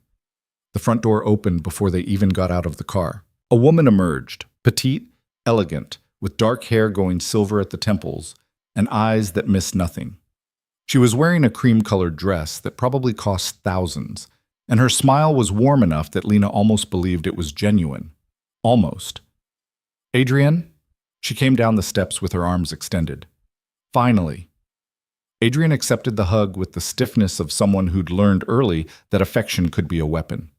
[SPEAKER 1] The front door opened before they even got out of the car. A woman emerged, petite, elegant, with dark hair going silver at the temples and eyes that missed nothing. She was wearing a cream-colored dress that probably cost thousands, and her smile was warm enough that Lena almost believed it was genuine. Almost. Adrian? She came down the steps with her arms extended. Finally. Adrian accepted the hug with the stiffness of someone who'd learned early that affection could be a weapon.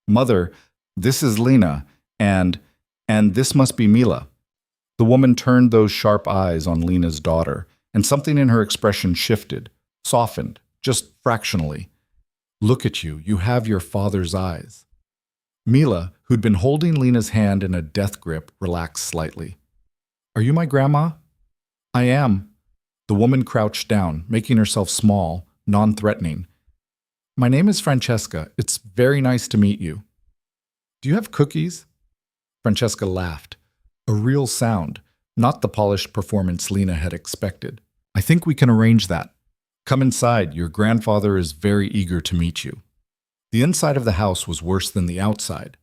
[SPEAKER 1] Mother, this is Lena, and this must be Mila. The woman turned those sharp eyes on Lena's daughter, and something in her expression shifted, softened, just fractionally. Look at you, you have your father's eyes. Mila, who'd been holding Lena's hand in a death grip, relaxed slightly. Are you my grandma? I am. The woman crouched down, making herself small, non-threatening. My name is Francesca. It's very nice to meet you. Do you have cookies? Francesca laughed. A real sound, not the polished performance Lena had expected. I think we can arrange that. Come inside. Your grandfather is very eager to meet you. The inside of the house was worse than the outside.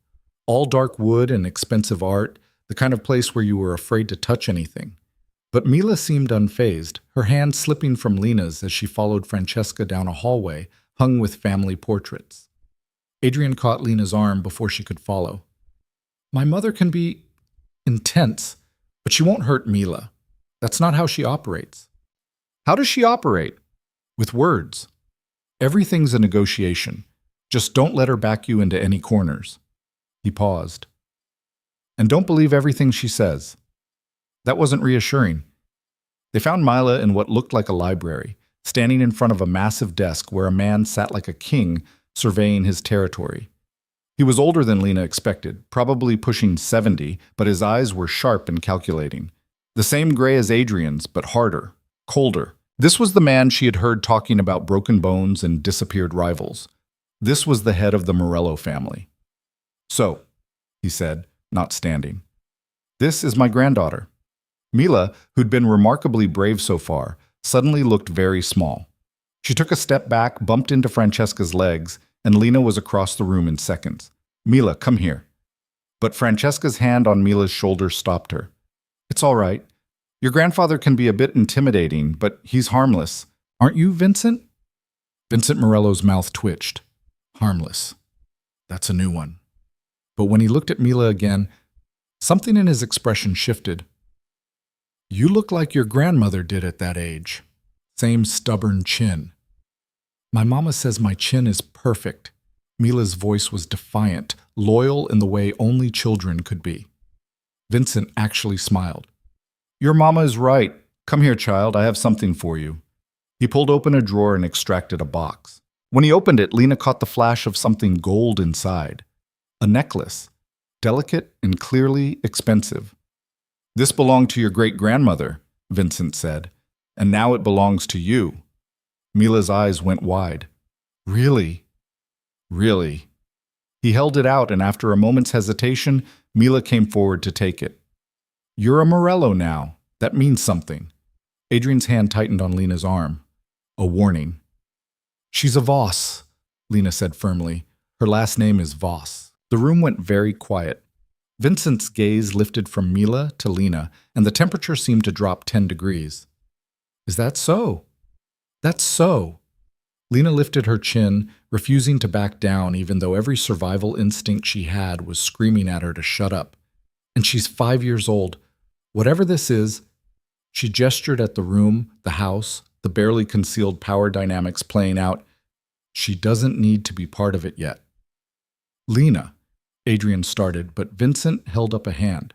[SPEAKER 1] All dark wood and expensive art, the kind of place where you were afraid to touch anything. But Mila seemed unfazed, her hand slipping from Lena's as she followed Francesca down a hallway hung with family portraits. Adrian caught Lena's arm before she could follow. My mother can be intense, but she won't hurt Mila. That's not how she operates. How does she operate? With words. Everything's a negotiation. Just don't let her back you into any corners. He paused. And don't believe everything she says. That wasn't reassuring. They found Mila in what looked like a library, standing in front of a massive desk where a man sat like a king, surveying his territory. He was older than Lena expected, probably pushing 70, but his eyes were sharp and calculating. The same gray as Adrian's, but harder, colder. This was the man she had heard talking about broken bones and disappeared rivals. This was the head of the Morello family. So, he said, not standing. This is my granddaughter. Mila, who'd been remarkably brave so far, suddenly looked very small. She took a step back, bumped into Francesca's legs, and Lena was across the room in seconds. Mila, come here. But Francesca's hand on Mila's shoulder stopped her. It's all right. Your grandfather can be a bit intimidating, but he's harmless. Aren't you, Vincent? Vincent Morello's mouth twitched. Harmless. That's a new one. But when he looked at Mila again, something in his expression shifted. You look like your grandmother did at that age. Same stubborn chin. My mama says my chin is perfect. Mila's voice was defiant, loyal in the way only children could be. Vincent actually smiled. Your mama is right. Come here, child. I have something for you. He pulled open a drawer and extracted a box. When he opened it, Lena caught the flash of something gold inside. A necklace, delicate and clearly expensive. This belonged to your great-grandmother, Vincent said, and now it belongs to you. Mila's eyes went wide. Really? Really? He held it out, and after a moment's hesitation, Mila came forward to take it. You're a Morello now. That means something. Adrian's hand tightened on Lena's arm. A warning. She's a Voss, Lena said firmly. Her last name is Voss. The room went very quiet. Vincent's gaze lifted from Mila to Lena, and the temperature seemed to drop 10 degrees. Is that so? That's so. Lena lifted her chin, refusing to back down even though every survival instinct she had was screaming at her to shut up. And she's 5 years old. Whatever this is, she gestured at the room, the house, the barely concealed power dynamics playing out. She doesn't need to be part of it yet. Lena, Adrian started, but Vincent held up a hand.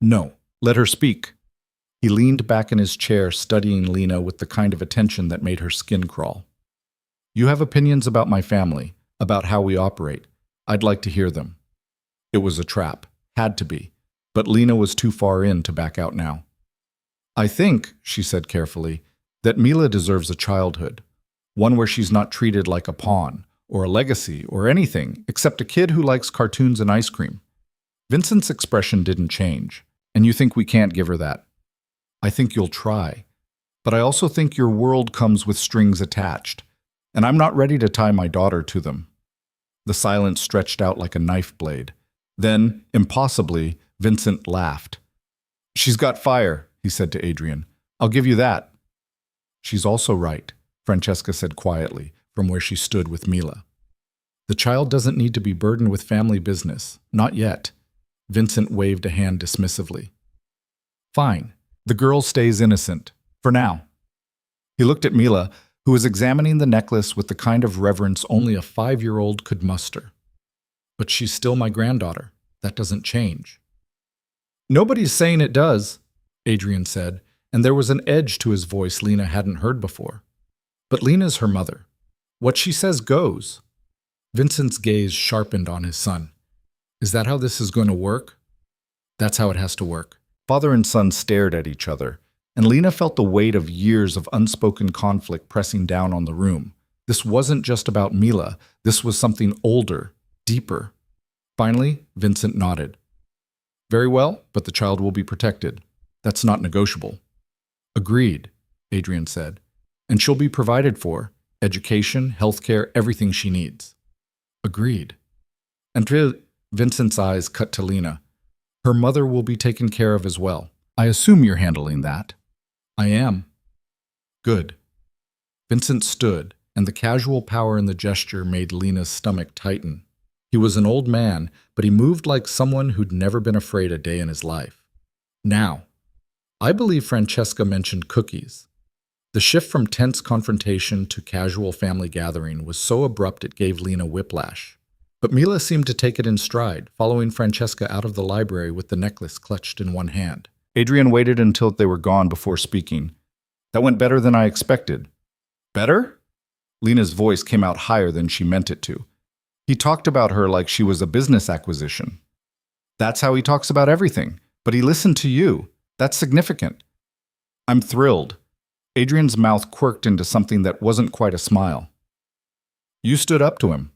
[SPEAKER 1] No, let her speak. He leaned back in his chair, studying Lena with the kind of attention that made her skin crawl. You have opinions about my family, about how we operate. I'd like to hear them. It was a trap. Had to be. But Lena was too far in to back out now. I think, she said carefully, that Mila deserves a childhood. One where she's not treated like a pawn, or a legacy, or anything, except a kid who likes cartoons and ice cream. Vincent's expression didn't change. And you think we can't give her that? I think you'll try. But I also think your world comes with strings attached. And I'm not ready to tie my daughter to them. The silence stretched out like a knife blade. Then, impossibly, Vincent laughed. She's got fire, he said to Adrian. I'll give you that. She's also right, Francesca said quietly, from where she stood with Mila. The child doesn't need to be burdened with family business. Not yet. Vincent waved a hand dismissively. Fine. The girl stays innocent. For now. He looked at Mila, who was examining the necklace with the kind of reverence only a 5-year-old could muster. But she's still my granddaughter. That doesn't change. Nobody's saying it does, Adrian said, and there was an edge to his voice Lena hadn't heard before. But Lena's her mother. What she says goes. Vincent's gaze sharpened on his son. Is that how this is going to work? That's how it has to work. Father and son stared at each other, and Lena felt the weight of years of unspoken conflict pressing down on the room. This wasn't just about Mila. This was something older, deeper. Finally, Vincent nodded. Very well, but the child will be protected. That's not negotiable. Agreed, Adrian said. And she'll be provided for. Education, healthcare, everything she needs. Agreed. And Vincent's eyes cut to Lena. Her mother will be taken care of as well. I assume you're handling that. I am. Good. Vincent stood, and the casual power in the gesture made Lena's stomach tighten. He was an old man, but he moved like someone who'd never been afraid a day in his life. Now, I believe Francesca mentioned cookies. The shift from tense confrontation to casual family gathering was so abrupt it gave Lena whiplash. But Mila seemed to take it in stride, following Francesca out of the library with the necklace clutched in one hand. Adrian waited until they were gone before speaking. That went better than I expected. Better? Lena's voice came out higher than she meant it to. He talked about her like she was a business acquisition. That's how he talks about everything. But he listened to you. That's significant. I'm thrilled. Adrian's mouth quirked into something that wasn't quite a smile. You stood up to him.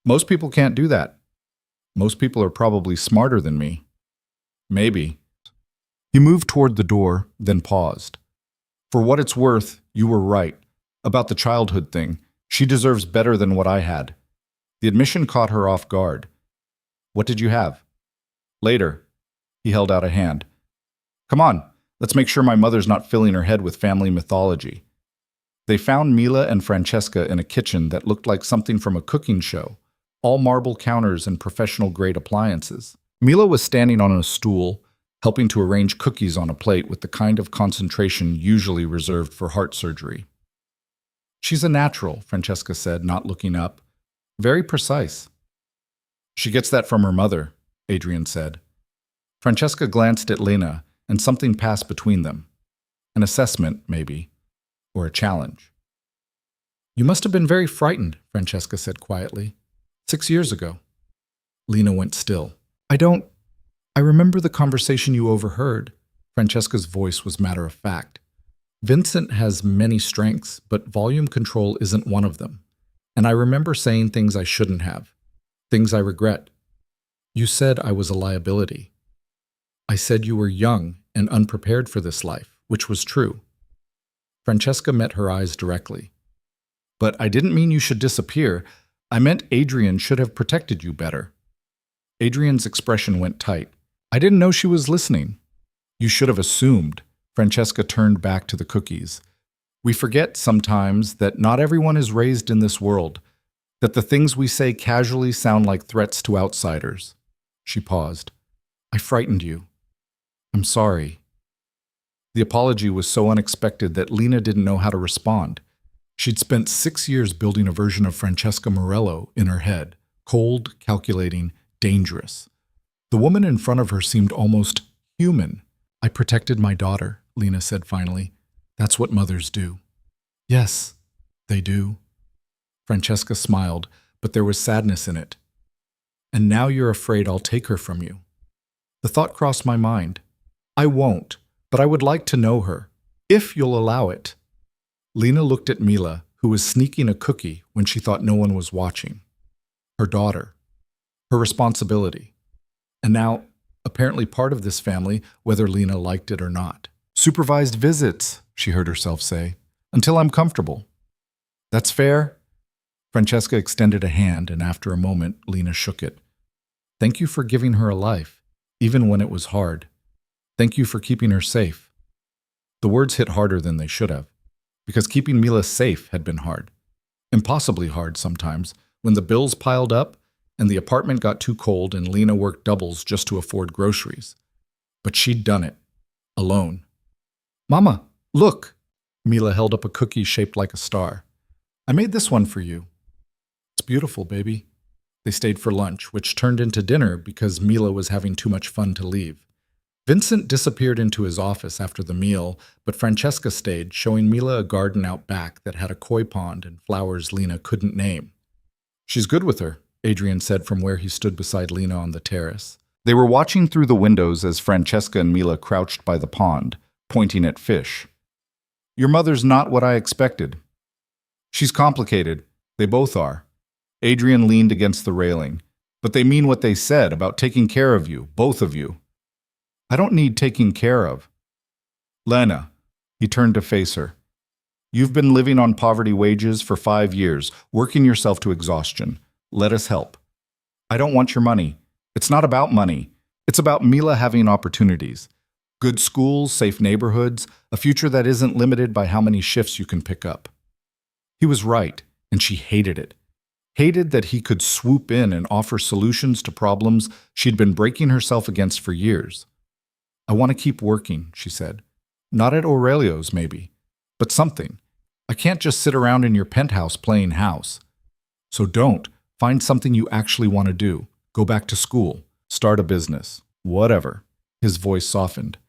[SPEAKER 1] Most people can't do that. Most people are probably smarter than me. Maybe. He moved toward the door, then paused. For what it's worth, you were right. About the childhood thing, she deserves better than what I had. The admission caught her off guard. What did you have? Later. He held out a hand. Come on, let's make sure my mother's not filling her head with family mythology. They found Mila and Francesca in a kitchen that looked like something from a cooking show, all marble counters and professional-grade appliances. Mila was standing on a stool, helping to arrange cookies on a plate with the kind of concentration usually reserved for heart surgery. She's a natural, Francesca said, not looking up. Very precise. She gets that from her mother, Adrian said. Francesca glanced at Lena, and something passed between them. An assessment, maybe, or a challenge. You must have been very frightened, Francesca said quietly. 6 years ago. Lena went still. I remember the conversation you overheard. Francesca's voice was matter of fact. Vincent has many strengths, but volume control isn't one of them. And I remember saying things I shouldn't have. Things I regret. You said I was a liability. I said you were young and unprepared for this life, which was true. Francesca met her eyes directly. But I didn't mean you should disappear. I meant Adrian should have protected you better. Adrian's expression went tight. I didn't know she was listening. You should have assumed. Francesca turned back to the cookies. We forget sometimes that not everyone is raised in this world, that the things we say casually sound like threats to outsiders. She paused. I frightened you. I'm sorry. The apology was so unexpected that Lena didn't know how to respond. She'd spent 6 years building a version of Francesca Morello in her head, cold, calculating, dangerous. The woman in front of her seemed almost human. I protected my daughter, Lena said finally. That's what mothers do. Yes, they do. Francesca smiled, but there was sadness in it. And now you're afraid I'll take her from you. The thought crossed my mind. I won't, but I would like to know her, if you'll allow it. Lena looked at Mila, who was sneaking a cookie when she thought no one was watching. Her daughter. Her responsibility. And now, apparently part of this family, whether Lena liked it or not. Supervised visits, she heard herself say, until I'm comfortable. That's fair. Francesca extended a hand, and after a moment, Lena shook it. Thank you for giving her a life, even when it was hard. Thank you for keeping her safe. The words hit harder than they should have, because keeping Mila safe had been hard. Impossibly hard sometimes, when the bills piled up and the apartment got too cold and Lena worked doubles just to afford groceries. But she'd done it, alone. Mama, look! Mila held up a cookie shaped like a star. I made this one for you. It's beautiful, baby. They stayed for lunch, which turned into dinner because Mila was having too much fun to leave. Vincent disappeared into his office after the meal, but Francesca stayed, showing Mila a garden out back that had a koi pond and flowers Lena couldn't name. She's good with her, Adrian said from where he stood beside Lena on the terrace. They were watching through the windows as Francesca and Mila crouched by the pond, pointing at fish. Your mother's not what I expected. She's complicated. They both are. Adrian leaned against the railing. But they mean what they said about taking care of you, both of you. I don't need taking care of. Lena, he turned to face her. You've been living on poverty wages for 5 years, working yourself to exhaustion. Let us help. I don't want your money. It's not about money. It's about Mila having opportunities. Good schools, safe neighborhoods, a future that isn't limited by how many shifts you can pick up. He was right, and she hated it. Hated that he could swoop in and offer solutions to problems she'd been breaking herself against for years. I want to keep working, she said. Not at Aurelio's, maybe, but something. I can't just sit around in your penthouse playing house. So don't. Find something you actually want to do. Go back to school. Start a business. Whatever. His voice softened.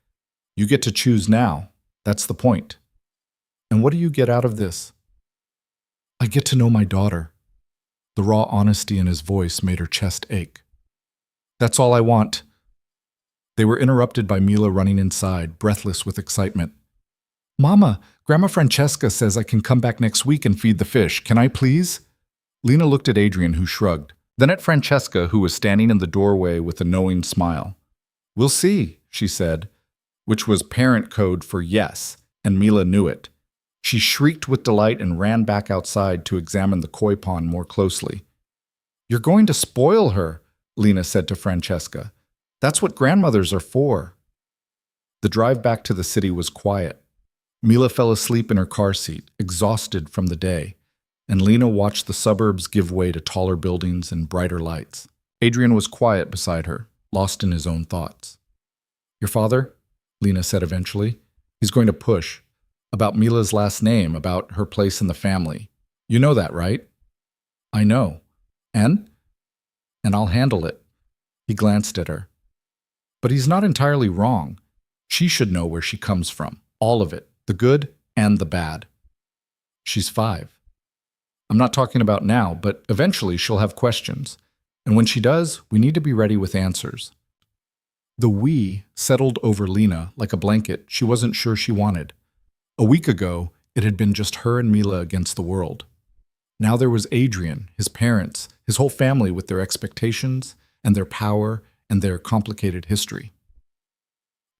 [SPEAKER 1] You get to choose now. That's the point. And what do you get out of this? I get to know my daughter. The raw honesty in his voice made her chest ache. That's all I want. They were interrupted by Mila running inside, breathless with excitement. Mama, Grandma Francesca says I can come back next week and feed the fish. Can I please? Lena looked at Adrian, who shrugged, then at Francesca, who was standing in the doorway with a knowing smile. We'll see, she said, which was parent code for yes, and Mila knew it. She shrieked with delight and ran back outside to examine the koi pond more closely. You're going to spoil her, Lena said to Francesca. That's what grandmothers are for. The drive back to the city was quiet. Mila fell asleep in her car seat, exhausted from the day, and Lena watched the suburbs give way to taller buildings and brighter lights. Adrian was quiet beside her, lost in his own thoughts. Your father? Lena said eventually. He's going to push. About Mila's last name, about her place in the family. You know that, right? I know. And? And I'll handle it. He glanced at her. But he's not entirely wrong. She should know where she comes from. All of it. The good and the bad. She's 5. I'm not talking about now, but eventually she'll have questions. And when she does, we need to be ready with answers. The we settled over Lena like a blanket she wasn't sure she wanted. A week ago, it had been just her and Mila against the world. Now there was Adrian, his parents, his whole family with their expectations and their power and their complicated history.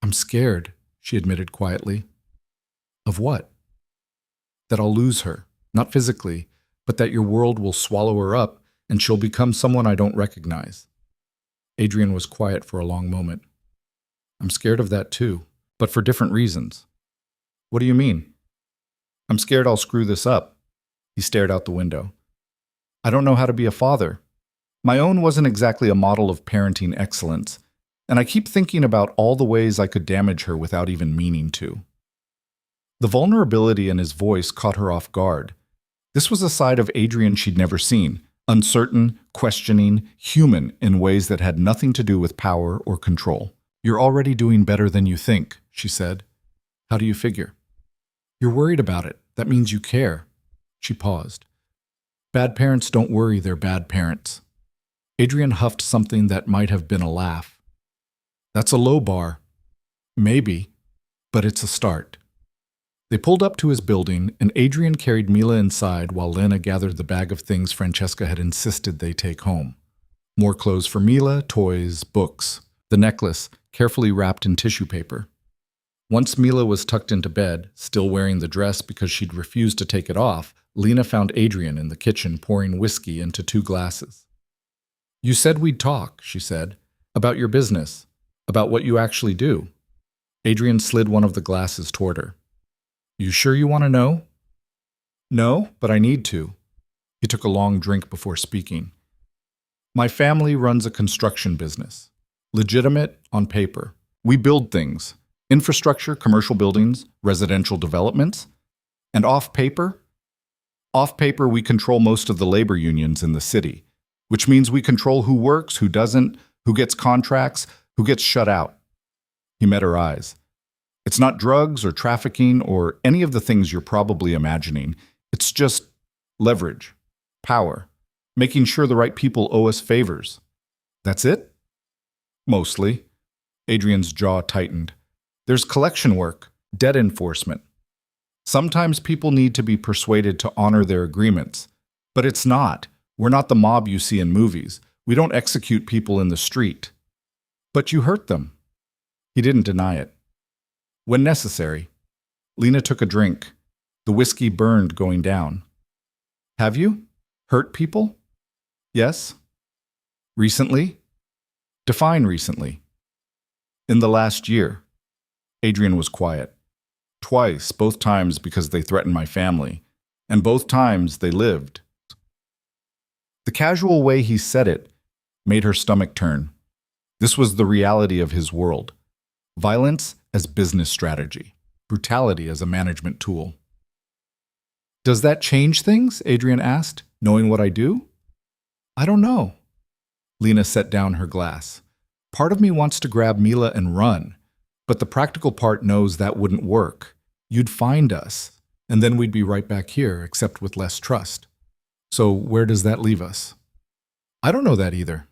[SPEAKER 1] I'm scared, she admitted quietly. Of what? That I'll lose her, not physically, but that your world will swallow her up and she'll become someone I don't recognize. Adrian was quiet for a long moment. I'm scared of that too, but for different reasons. What do you mean? I'm scared I'll screw this up. He stared out the window. I don't know how to be a father. My own wasn't exactly a model of parenting excellence, and I keep thinking about all the ways I could damage her without even meaning to. The vulnerability in his voice caught her off guard. This was a side of Adrian she'd never seen, uncertain, questioning, human in ways that had nothing to do with power or control. You're already doing better than you think, she said. How do you figure? You're worried about it. That means you care. She paused. Bad parents don't worry they're bad parents. Adrian huffed something that might have been a laugh. That's a low bar. Maybe, but it's a start. They pulled up to his building, and Adrian carried Mila inside while Lena gathered the bag of things Francesca had insisted they take home. More clothes for Mila, toys, books. The necklace, carefully wrapped in tissue paper. Once Mila was tucked into bed, still wearing the dress because she'd refused to take it off, Lena found Adrian in the kitchen pouring whiskey into 2 glasses. "You said we'd talk," she said, "about your business, about what you actually do." Adrian slid one of the glasses toward her. "You sure you want to know?" "No, but I need to." He took a long drink before speaking. "My family runs a construction business. Legitimate on paper. We build things. Infrastructure, commercial buildings, residential developments. And off paper, we control most of the labor unions in the city, which means we control who works, who doesn't, who gets contracts, who gets shut out." He met her eyes. "It's not drugs or trafficking or any of the things you're probably imagining. It's just leverage, power, making sure the right people owe us favors." "That's it?" "Mostly." Adrian's jaw tightened. "There's collection work, debt enforcement. Sometimes people need to be persuaded to honor their agreements. But it's not. We're not the mob you see in movies. We don't execute people in the street." "But you hurt them." He didn't deny it. "When necessary." Lena took a drink. The whiskey burned going down. "Have you? Hurt people?" "Yes." "Recently?" "Define recently." "In the last year." Adrian was quiet. "Twice, both times because they threatened my family. And both times they lived." The casual way he said it made her stomach turn. This was the reality of his world. Violence as business strategy. Brutality as a management tool. "Does that change things?" Adrian asked, "knowing what I do?" "I don't know." Lena set down her glass. "Part of me wants to grab Mila and run, but the practical part knows that wouldn't work. You'd find us, and then we'd be right back here, except with less trust. So where does that leave us?" "I don't know that either."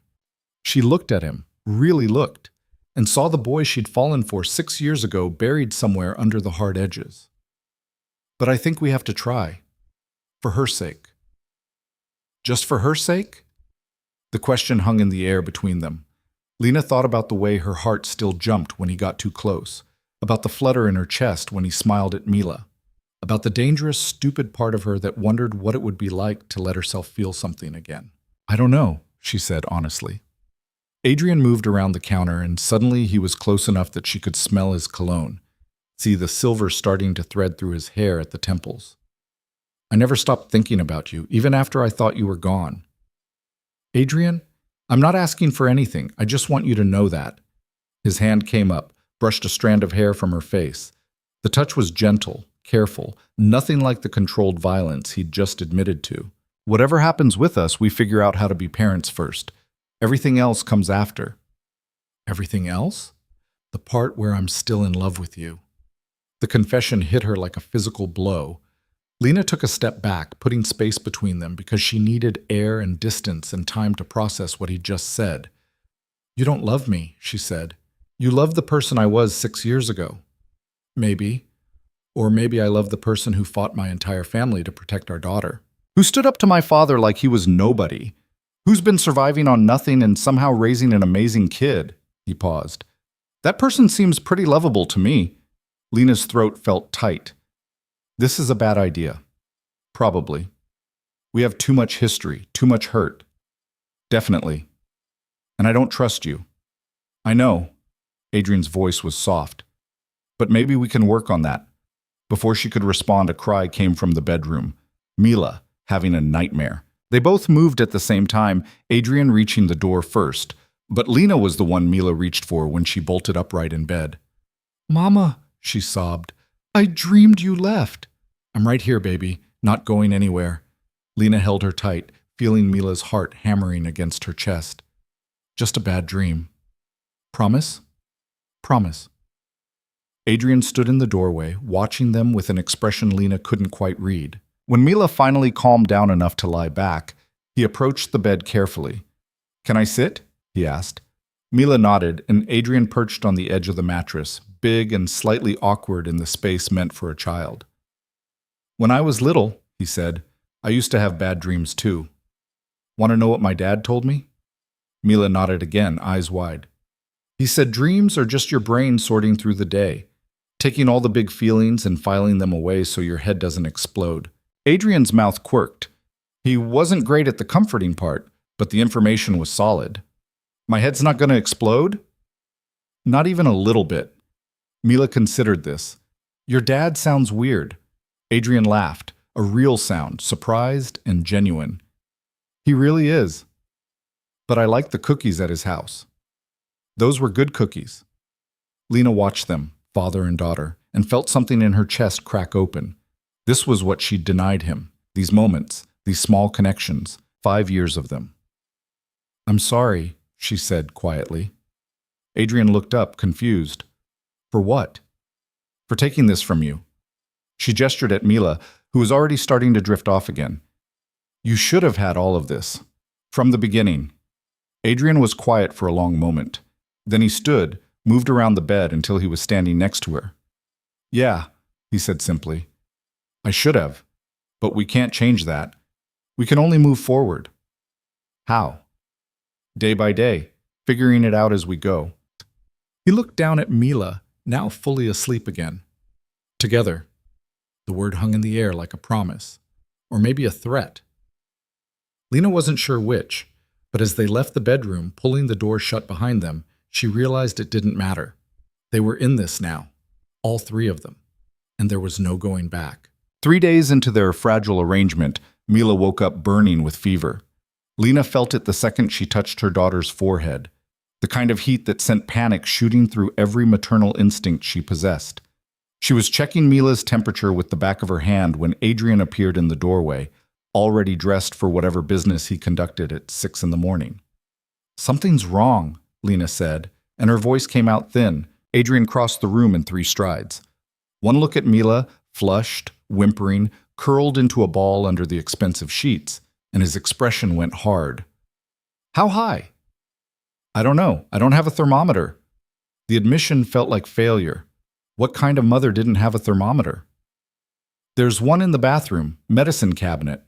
[SPEAKER 1] She looked at him, really looked, and saw the boy she'd fallen for 6 years ago buried somewhere under the hard edges. "But I think we have to try. For her sake." "Just for her sake?" The question hung in the air between them. Lena thought about the way her heart still jumped when he got too close, about the flutter in her chest when he smiled at Mila, about the dangerous, stupid part of her that wondered what it would be like to let herself feel something again. "I don't know," she said honestly. Adrian moved around the counter, and suddenly he was close enough that she could smell his cologne, see the silver starting to thread through his hair at the temples. "I never stopped thinking about you, even after I thought you were gone." "Adrian, I'm not asking for anything. I just want you to know that." His hand came up, brushed a strand of hair from her face. The touch was gentle, careful, nothing like the controlled violence he'd just admitted to. "Whatever happens with us, we figure out how to be parents first. Everything else comes after." "Everything else?" "The part where I'm still in love with you." The confession hit her like a physical blow. Lena took a step back, putting space between them because she needed air and distance and time to process what he'd just said. "You don't love me," she said. "You love the person I was 6 years ago." "Maybe. Or maybe I love the person who fought my entire family to protect our daughter. Who stood up to my father like he was nobody. Who's been surviving on nothing and somehow raising an amazing kid." He paused. "That person seems pretty lovable to me." Lena's throat felt tight. "This is a bad idea." "Probably. We have too much history, too much hurt." "Definitely. And I don't trust you." "I know." Adrian's voice was soft. "But maybe we can work on that." Before she could respond, a cry came from the bedroom. Mila, having a nightmare. They both moved at the same time, Adrian reaching the door first. But Lena was the one Mila reached for when she bolted upright in bed. "Mama," she sobbed. "I dreamed you left." "I'm right here, baby, not going anywhere." Lena held her tight, feeling Mila's heart hammering against her chest. "Just a bad dream." "Promise?" "Promise." Adrian stood in the doorway, watching them with an expression Lena couldn't quite read. When Mila finally calmed down enough to lie back, he approached the bed carefully. "Can I sit?" he asked. Mila nodded, and Adrian perched on the edge of the mattress, big and slightly awkward in the space meant for a child. "When I was little," he said, "I used to have bad dreams too. Want to know what my dad told me?" Mila nodded again, eyes wide. He said dreams are just your brain sorting through the day, taking all the big feelings and filing them away so your head doesn't explode. Adrian's mouth quirked. He wasn't great at the comforting part, but the information was solid. My head's not going to explode? Not even a little bit. Mila considered this. Your dad sounds weird. Adrian laughed, a real sound, surprised and genuine. He really is. But I like the cookies at his house. Those were good cookies. Lena watched them, father and daughter, and felt something in her chest crack open. This was what she'd denied him, these moments, these small connections, 5 years of them. I'm sorry, she said quietly. Adrian looked up, confused. For what? For taking this from you. She gestured at Mila, who was already starting to drift off again. You should have had all of this. From the beginning. Adrian was quiet for a long moment. Then he stood, moved around the bed until he was standing next to her. Yeah, he said simply. I should have. But we can't change that. We can only move forward. How? Day by day, figuring it out as we go. He looked down at Mila, now fully asleep again. Together. The word hung in the air like a promise, or maybe a threat. Lena wasn't sure which, but as they left the bedroom, pulling the door shut behind them, she realized it didn't matter. They were in this now, all 3 of them, and there was no going back. 3 days into their fragile arrangement, Mila woke up burning with fever. Lena felt it the second she touched her daughter's forehead, the kind of heat that sent panic shooting through every maternal instinct she possessed. She was checking Mila's temperature with the back of her hand when Adrian appeared in the doorway, already dressed for whatever business he conducted at 6 a.m. Something's wrong, Lena said, and her voice came out thin. Adrian crossed the room in 3 strides. One look at Mila, flushed, whimpering, curled into a ball under the expensive sheets, and his expression went hard. How high? I don't know. I don't have a thermometer. The admission felt like failure. What kind of mother didn't have a thermometer? There's one in the bathroom, medicine cabinet.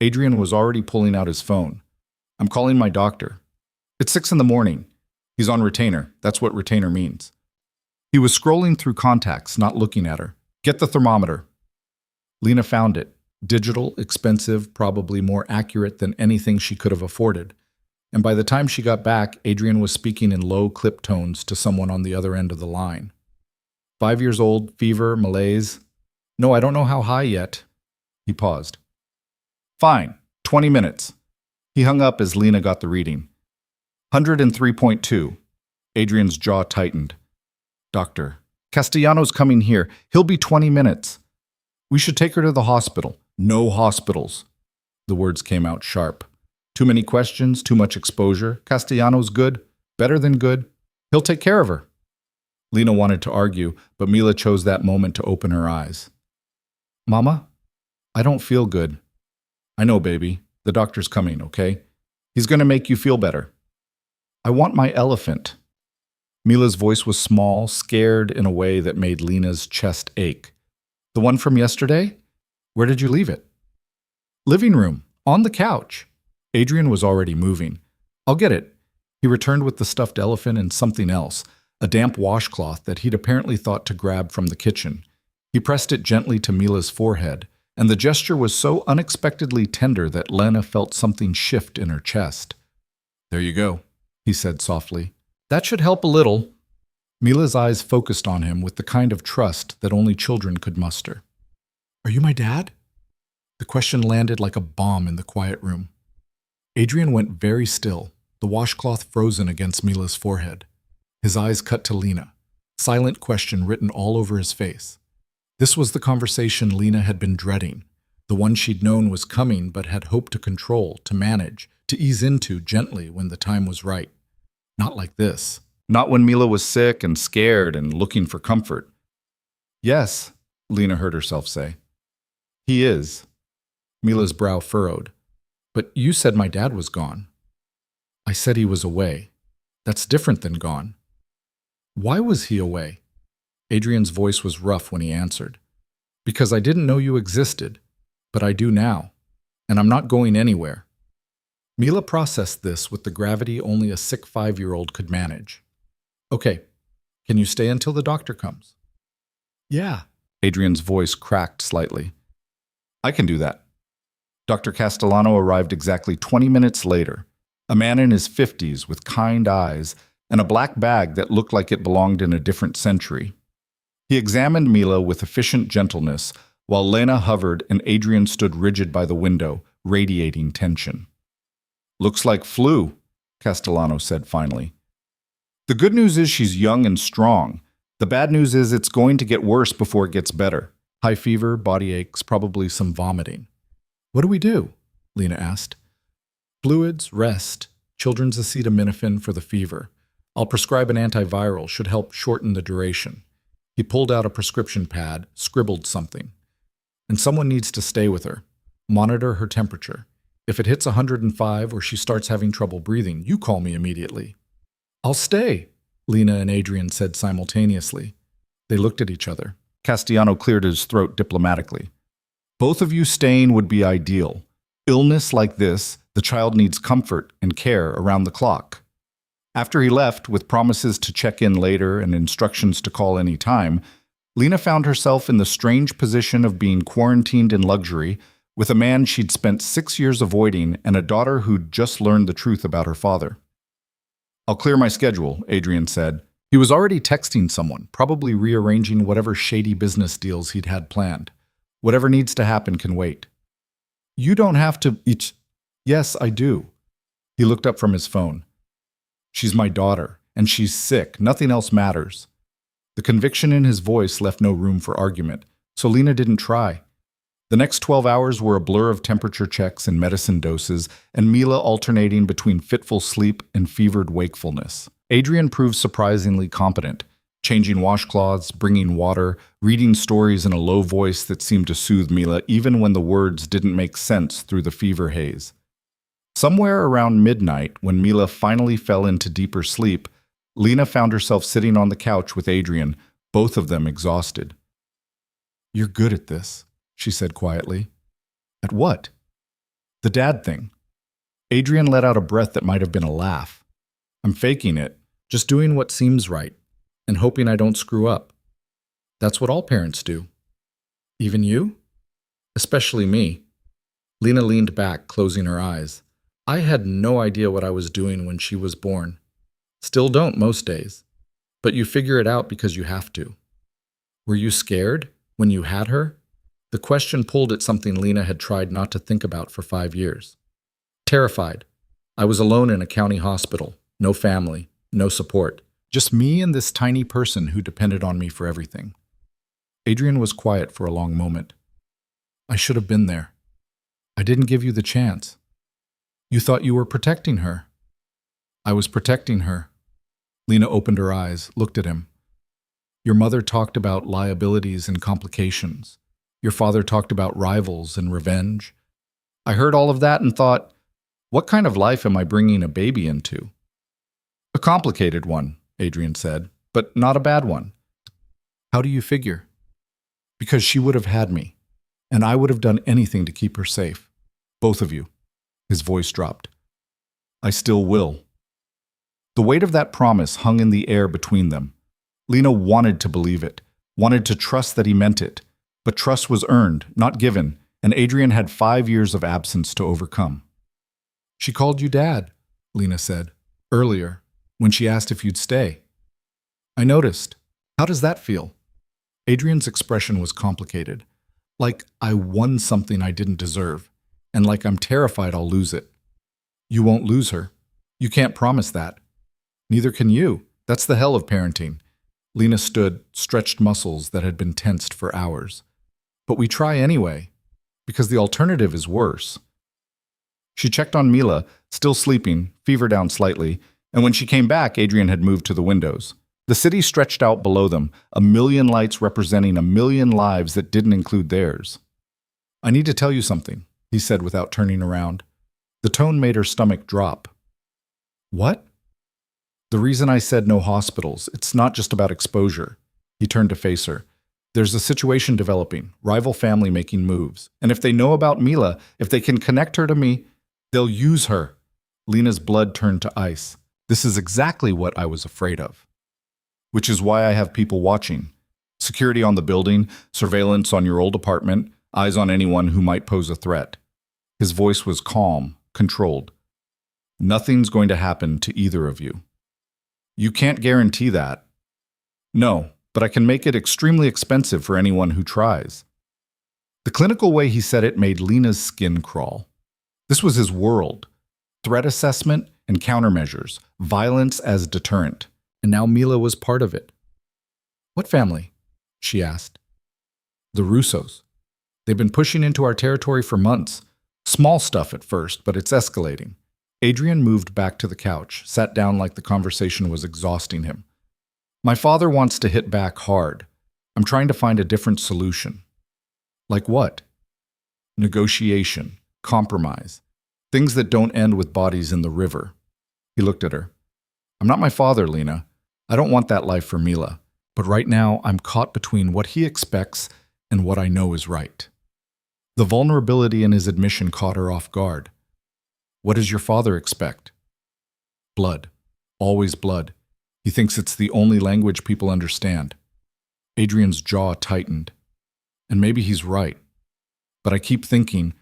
[SPEAKER 1] Adrian was already pulling out his phone. I'm calling my doctor. It's 6 a.m. He's on retainer. That's what retainer means. He was scrolling through contacts, not looking at her. Get the thermometer. Lena found it. Digital, expensive, probably more accurate than anything she could have afforded. And by the time she got back, Adrian was speaking in low clip tones to someone on the other end of the line. 5 years old, fever, malaise. No, I don't know how high yet. He paused. Fine, 20 minutes. He hung up as Lena got the reading. 103.2. Adrian's jaw tightened. Doctor, Castellano's coming here. He'll be 20 minutes. We should take her to the hospital. No hospitals. The words came out sharp. Too many questions, too much exposure. Castellano's good, better than good. He'll take care of her. Lena wanted to argue, but Mila chose that moment to open her eyes. Mama, I don't feel good. I know, baby. The doctor's coming, okay? He's going to make you feel better. I want my elephant. Mila's voice was small, scared in a way that made Lena's chest ache. The one from yesterday? Where did you leave it? Living room, on the couch. Adrian was already moving. I'll get it. He returned with the stuffed elephant and something else, a damp washcloth that he'd apparently thought to grab from the kitchen. He pressed it gently to Mila's forehead, and the gesture was so unexpectedly tender that Lena felt something shift in her chest. There you go, he said softly. That should help a little. Mila's eyes focused on him with the kind of trust that only children could muster. Are you my dad? The question landed like a bomb in the quiet room. Adrian went very still, the washcloth frozen against Mila's forehead. His eyes cut to Lena, silent question written all over his face. This was the conversation Lena had been dreading, the one she'd known was coming but had hoped to control, to manage, to ease into gently when the time was right. Not like this. Not when Mila was sick and scared and looking for comfort. Yes, Lena heard herself say. He is. Mila's brow furrowed. But you said my dad was gone. I said he was away. That's different than gone. Why was he away? Adrian's voice was rough when he answered. Because I didn't know you existed, but I do now, and I'm not going anywhere. Mila processed this with the gravity only a sick 5-year-old could manage. Okay, can you stay until the doctor comes? Yeah. Adrian's voice cracked slightly. I can do that. Dr. Castellano arrived exactly 20 minutes later, a man in his 50s with kind eyes and a black bag that looked like it belonged in a different century. He examined Mila with efficient gentleness, while Lena hovered and Adrian stood rigid by the window, radiating tension. Looks like flu, Castellano said finally. The good news is she's young and strong. The bad news is it's going to get worse before it gets better. High fever, body aches, probably some vomiting. What do we do? Lena asked. Fluids, rest, children's acetaminophen for the fever. I'll prescribe an antiviral, should help shorten the duration. He pulled out a prescription pad, scribbled something. And someone needs to stay with her. Monitor her temperature. If it hits 105 or she starts having trouble breathing, you call me immediately. I'll stay, Lena and Adrian said simultaneously. They looked at each other. Castellano cleared his throat diplomatically. Both of you staying would be ideal. Illness like this, the child needs comfort and care around the clock. After he left, with promises to check in later and instructions to call any time, Lena found herself in the strange position of being quarantined in luxury with a man she'd spent 6 years avoiding and a daughter who'd just learned the truth about her father. I'll clear my schedule, Adrian said. He was already texting someone, probably rearranging whatever shady business deals he'd had planned. Whatever needs to happen can wait. You don't have to eat. Yes, I do. He looked up from his phone. She's my daughter, and she's sick. Nothing else matters. The conviction in his voice left no room for argument, so Lena didn't try. The next 12 hours were a blur of temperature checks and medicine doses, and Mila alternating between fitful sleep and fevered wakefulness. Adrian proved surprisingly competent, changing washcloths, bringing water, reading stories in a low voice that seemed to soothe Mila even when the words didn't make sense through the fever haze. Somewhere around midnight, when Mila finally fell into deeper sleep, Lena found herself sitting on the couch with Adrian, both of them exhausted. You're good at this, she said quietly. At what? The dad thing. Adrian let out a breath that might have been a laugh. I'm faking it, just doing what seems right, and hoping I don't screw up. That's what all parents do. Even you? Especially me. Lena leaned back, closing her eyes. I had no idea what I was doing when she was born. Still don't most days. But you figure it out because you have to. Were you scared when you had her? The question pulled at something Lena had tried not to think about for 5 years. Terrified. I was alone in a county hospital. No family. No support. Just me and this tiny person who depended on me for everything. Adrian was quiet for a long moment. I should have been there. I didn't give you the chance. You thought you were protecting her. I was protecting her. Lena opened her eyes, looked at him. Your mother talked about liabilities and complications. Your father talked about rivals and revenge. I heard all of that and thought, what kind of life am I bringing a baby into? A complicated one, Adrian said, but not a bad one. How do you figure? Because she would have had me, and I would have done anything to keep her safe. Both of you. His voice dropped. I still will. The weight of that promise hung in the air between them. Lena wanted to believe it, wanted to trust that he meant it, but trust was earned, not given, and Adrian had 5 years of absence to overcome. She called you Dad, Lena said, earlier, when she asked if you'd stay. I noticed. How does that feel? Adrian's expression was complicated, like I won something I didn't deserve, and like I'm terrified I'll lose it. You won't lose her. You can't promise that. Neither can you. That's the hell of parenting. Lena stood, stretched muscles that had been tensed for hours. But we try anyway, because the alternative is worse. She checked on Mila, still sleeping, fever down slightly, and when she came back, Adrian had moved to the windows. The city stretched out below them, a million lights representing a million lives that didn't include theirs. I need to tell you something, he said without turning around. The tone made her stomach drop. What? The reason I said no hospitals, it's not just about exposure. He turned to face her. There's a situation developing, rival family making moves. And if they know about Mila, if they can connect her to me, they'll use her. Lena's blood turned to ice. This is exactly what I was afraid of. Which is why I have people watching. Security on the building, surveillance on your old apartment, eyes on anyone who might pose a threat. His voice was calm, controlled. Nothing's going to happen to either of you. You can't guarantee that. No, but I can make it extremely expensive for anyone who tries. The clinical way he said it made Lena's skin crawl. This was his world. Threat assessment and countermeasures, violence as deterrent. And now Mila was part of it. What family? She asked. The Russos. They've been pushing into our territory for months. Small stuff at first, but it's escalating. Adrian moved back to the couch, sat down like the conversation was exhausting him. My father wants to hit back hard. I'm trying to find a different solution. Like what? Negotiation, compromise, things that don't end with bodies in the river. He looked at her. I'm not my father, Lena. I don't want that life for Mila. But right now, I'm caught between what he expects and what I know is right. The vulnerability in his admission caught her off guard. What does your father expect? Blood. Always blood. He thinks it's the only language people understand. Adrian's jaw tightened. And maybe he's right. But I keep thinking,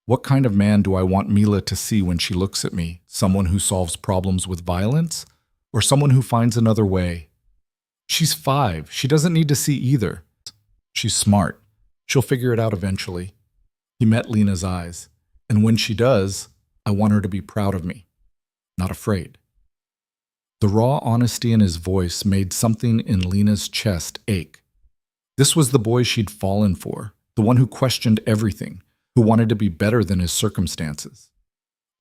[SPEAKER 1] what kind of man do I want Mila to see when she looks at me? Someone who solves problems with violence? Or someone who finds another way? She's 5. She doesn't need to see either. She's smart. She'll figure it out eventually. He met Lena's eyes. And when she does, I want her to be proud of me, not afraid. The raw honesty in his voice made something in Lena's chest ache. This was the boy she'd fallen for, the one who questioned everything, who wanted to be better than his circumstances.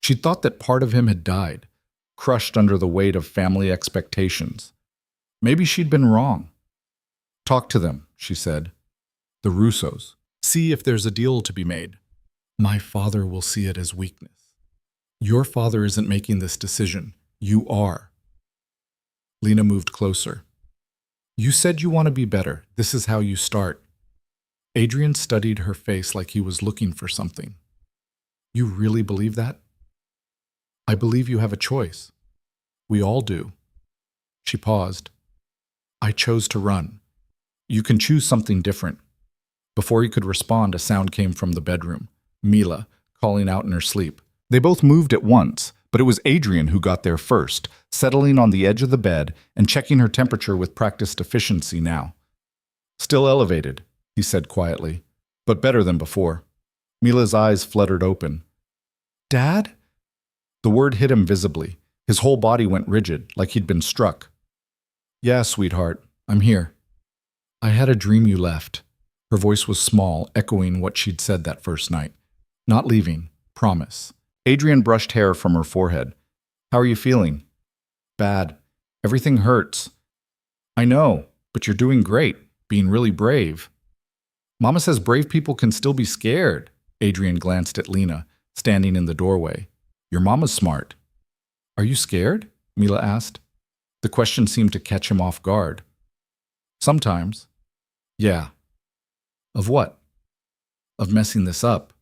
[SPEAKER 1] She'd thought that part of him had died, crushed under the weight of family expectations. Maybe she'd been wrong. Talk to them, she said. The Russos. See if there's a deal to be made. My father will see it as weakness. Your father isn't making this decision. You are. Lena moved closer. You said you want to be better. This is how you start. Adrian studied her face like he was looking for something. You really believe that? I believe you have a choice. We all do. She paused. I chose to run. You can choose something different. Before he could respond, a sound came from the bedroom. Mila, calling out in her sleep. They both moved at once, but it was Adrian who got there first, settling on the edge of the bed and checking her temperature with practiced efficiency now. Still elevated, he said quietly, but better than before. Mila's eyes fluttered open. Dad? The word hit him visibly. His whole body went rigid, like he'd been struck. Yeah, sweetheart, I'm here. I had a dream you left. Her voice was small, echoing what she'd said that first night. Not leaving, promise. Adrian brushed hair from her forehead. How are you feeling? Bad. Everything hurts. I know, but you're doing great, being really brave. Mama says brave people can still be scared. Adrian glanced at Lena, standing in the doorway. Your mama's smart. Are you scared? Mila asked. The question seemed to catch him off guard. Sometimes. Yeah. Of what? Of messing this up.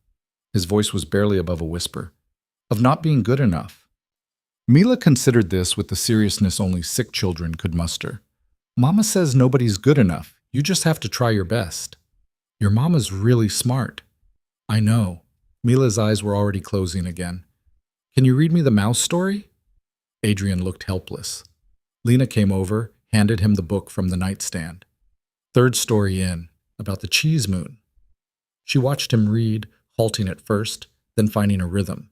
[SPEAKER 1] His voice was barely above a whisper. Of not being good enough. Mila considered this with the seriousness only sick children could muster. Mama says nobody's good enough. You just have to try your best. Your mama's really smart. I know. Mila's eyes were already closing again. Can you read me the mouse story? Adrian looked helpless. Lena came over, handed him the book from the nightstand. Third story in, about the cheese moon. She watched him read, halting at first, then finding a rhythm,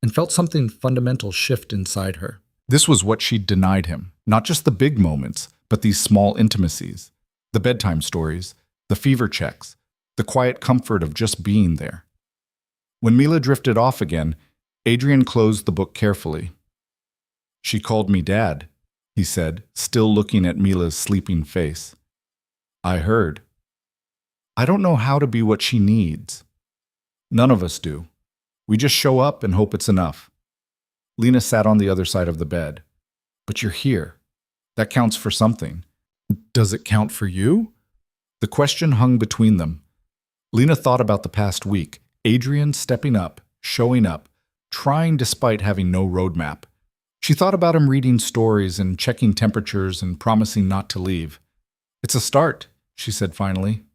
[SPEAKER 1] and felt something fundamental shift inside her. This was what she'd denied him, not just the big moments, but these small intimacies, the bedtime stories, the fever checks, the quiet comfort of just being there. When Mila drifted off again, Adrian closed the book carefully. She called me Dad, he said, still looking at Mila's sleeping face. I heard. I don't know how to be what she needs. None of us do. We just show up and hope it's enough. Lena sat on the other side of the bed. But you're here. That counts for something. Does it count for you? The question hung between them. Lena thought about the past week, Adrian stepping up, showing up, trying despite having no roadmap. She thought about him reading stories and checking temperatures and promising not to leave. "It's a start," she said finally.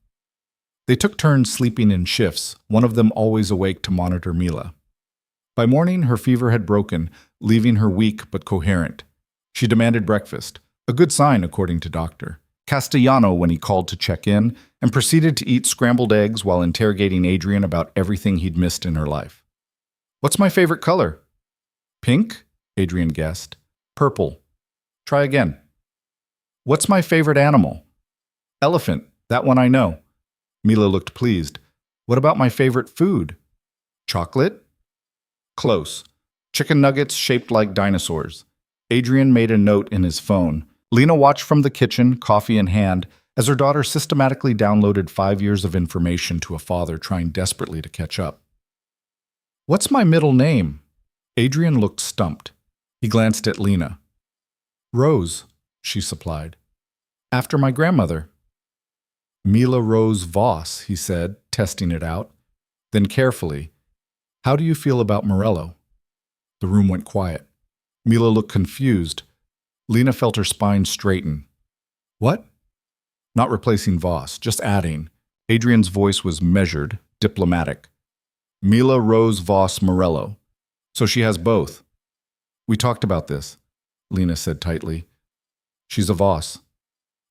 [SPEAKER 1] They took turns sleeping in shifts, one of them always awake to monitor Mila. By morning, her fever had broken, leaving her weak but coherent. She demanded breakfast, a good sign according to Dr. Castellano when he called to check in, and proceeded to eat scrambled eggs while interrogating Adrian about everything he'd missed in her life. "What's my favorite color?" "Pink?" Adrian guessed. "Purple." "Try again." "What's my favorite animal?" "Elephant. That one I know." Mila looked pleased. "What about my favorite food?" "Chocolate?" "Close. Chicken nuggets shaped like dinosaurs." Adrian made a note in his phone. Lena watched from the kitchen, coffee in hand, as her daughter systematically downloaded 5 years of information to a father trying desperately to catch up. "What's my middle name?" Adrian looked stumped. He glanced at Lena. "Rose," she supplied. "After my grandmother." "Mila Rose Voss," he said, testing it out. Then carefully, "How do you feel about Morello?" The room went quiet. Mila looked confused. Lena felt her spine straighten. "What?" "Not replacing Voss, just adding." Adrian's voice was measured, diplomatic. "Mila Rose Voss Morello. So she has both." "We talked about this," Lena said tightly. "She's a Voss.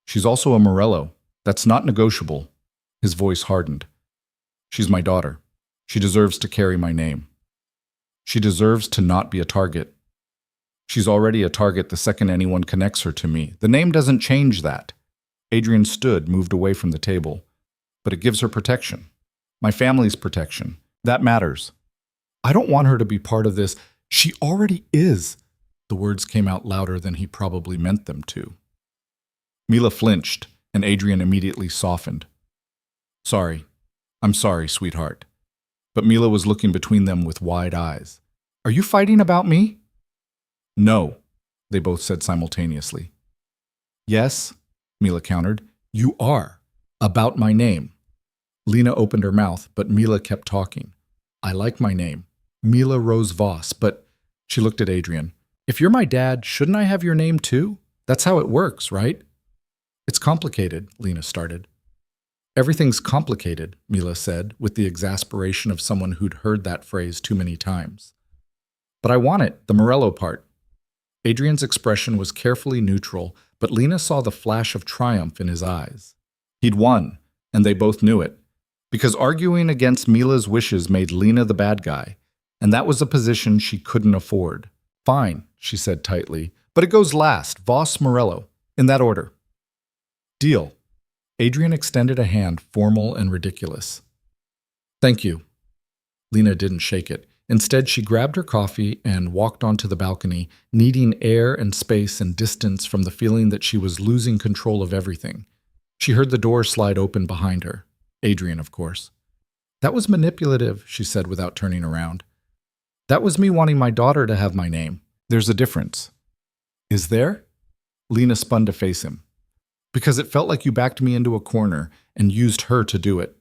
[SPEAKER 1] She's also a Morello. That's not negotiable." His voice hardened. "She's my daughter. She deserves to carry my name. She deserves to not be a target. She's already a target the second anyone connects her to me. The name doesn't change that." Adrian stood, moved away from the table. "But it gives her protection. My family's protection. That matters. I don't want her to be part of this. She already is." The words came out louder than he probably meant them to. Mila flinched, and Adrian immediately softened. "Sorry. I'm sorry, sweetheart." But Mila was looking between them with wide eyes. "Are you fighting about me?" "No," they both said simultaneously. "Yes," Mila countered. "You are. About my name." Lena opened her mouth, but Mila kept talking. "I like my name. Mila Rose Voss, but..." She looked at Adrian. "If you're my dad, shouldn't I have your name too? That's how it works, right?" "It's complicated," Lena started. "Everything's complicated," Mila said, with the exasperation of someone who'd heard that phrase too many times. "But I want it, the Morello part." Adrian's expression was carefully neutral, but Lena saw the flash of triumph in his eyes. He'd won, and they both knew it. Because arguing against Mila's wishes made Lena the bad guy, and that was a position she couldn't afford. "Fine," she said tightly, "but it goes last, Voss Morello, in that order." "Deal." Adrian extended a hand, formal and ridiculous. "Thank you." Lena didn't shake it. Instead, she grabbed her coffee and walked onto the balcony, needing air and space and distance from the feeling that she was losing control of everything. She heard the door slide open behind her. Adrian, of course. "That was manipulative," she said without turning around. "That was me wanting my daughter to have my name. There's a difference." "Is there?" Lena spun to face him. "Because it felt like you backed me into a corner and used her to do it.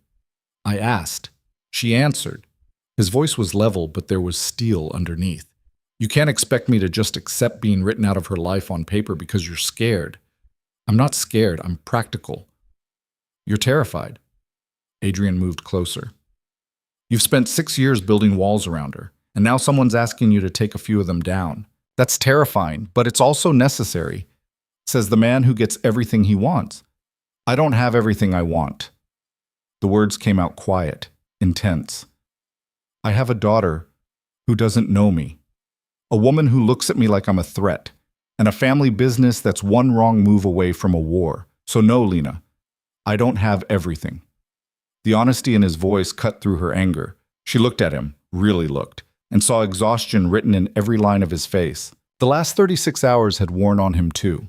[SPEAKER 1] I asked. She answered." His voice was level, but there was steel underneath. "You can't expect me to just accept being written out of her life on paper because you're scared." "I'm not scared. I'm practical." "You're terrified." Adrian moved closer. "You've spent 6 years building walls around her, and now someone's asking you to take a few of them down. That's terrifying, but it's also necessary," says the man who gets everything he wants. "I don't have everything I want." The words came out quiet, intense. "I have a daughter who doesn't know me, a woman who looks at me like I'm a threat, and a family business that's one wrong move away from a war. So no, Lena, I don't have everything." The honesty in his voice cut through her anger. She looked at him, really looked, and saw exhaustion written in every line of his face. The last 36 hours had worn on him too.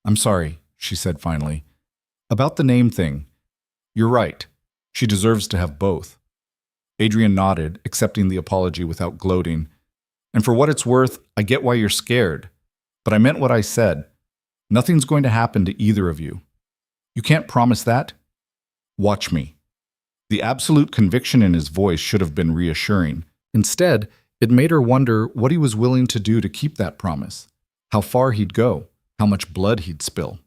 [SPEAKER 1] "I'm sorry," she said finally. "About the name thing. You're right. She deserves to have both." Adrian nodded, accepting the apology without gloating. "And for what it's worth, I get why you're scared. But I meant what I said. Nothing's going to happen to either of you." "You can't promise that?" "Watch me." The absolute conviction in his voice should have been reassuring. Instead, It made her wonder what he was willing to do to keep that promise, how far he'd go, how much blood he'd spill.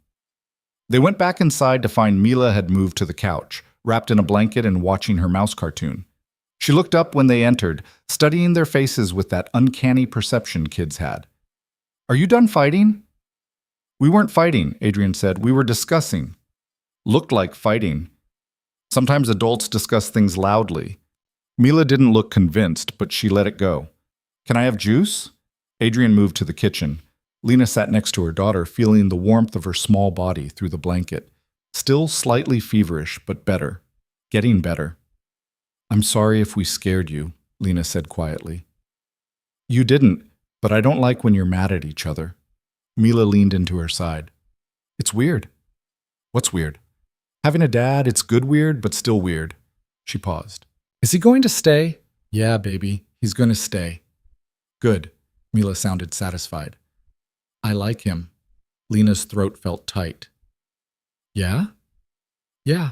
[SPEAKER 1] They went back inside to find Mila had moved to the couch, wrapped in a blanket and watching her mouse cartoon. She looked up when they entered, studying their faces with that uncanny perception kids had. "Are you done fighting?" "We weren't fighting," Adrian said. "We were discussing." Looked like fighting. Sometimes adults discuss things loudly. Mila didn't look convinced, but she let it go. "Can I have juice?" Adrian moved to the kitchen. Lena sat next to her daughter, feeling the warmth of her small body through the blanket. Still slightly feverish, but better. Getting better. "I'm sorry if we scared you," Lena said quietly. "You didn't, but I don't like when you're mad at each other." Mila leaned into her side. "It's weird." "What's weird?" "Having a dad, it's good weird, but still weird." She paused. "Is he going to stay?" "Yeah, baby, he's going to stay." "Good." Mila sounded satisfied. "I like him." Lena's throat felt tight. "Yeah?" "Yeah.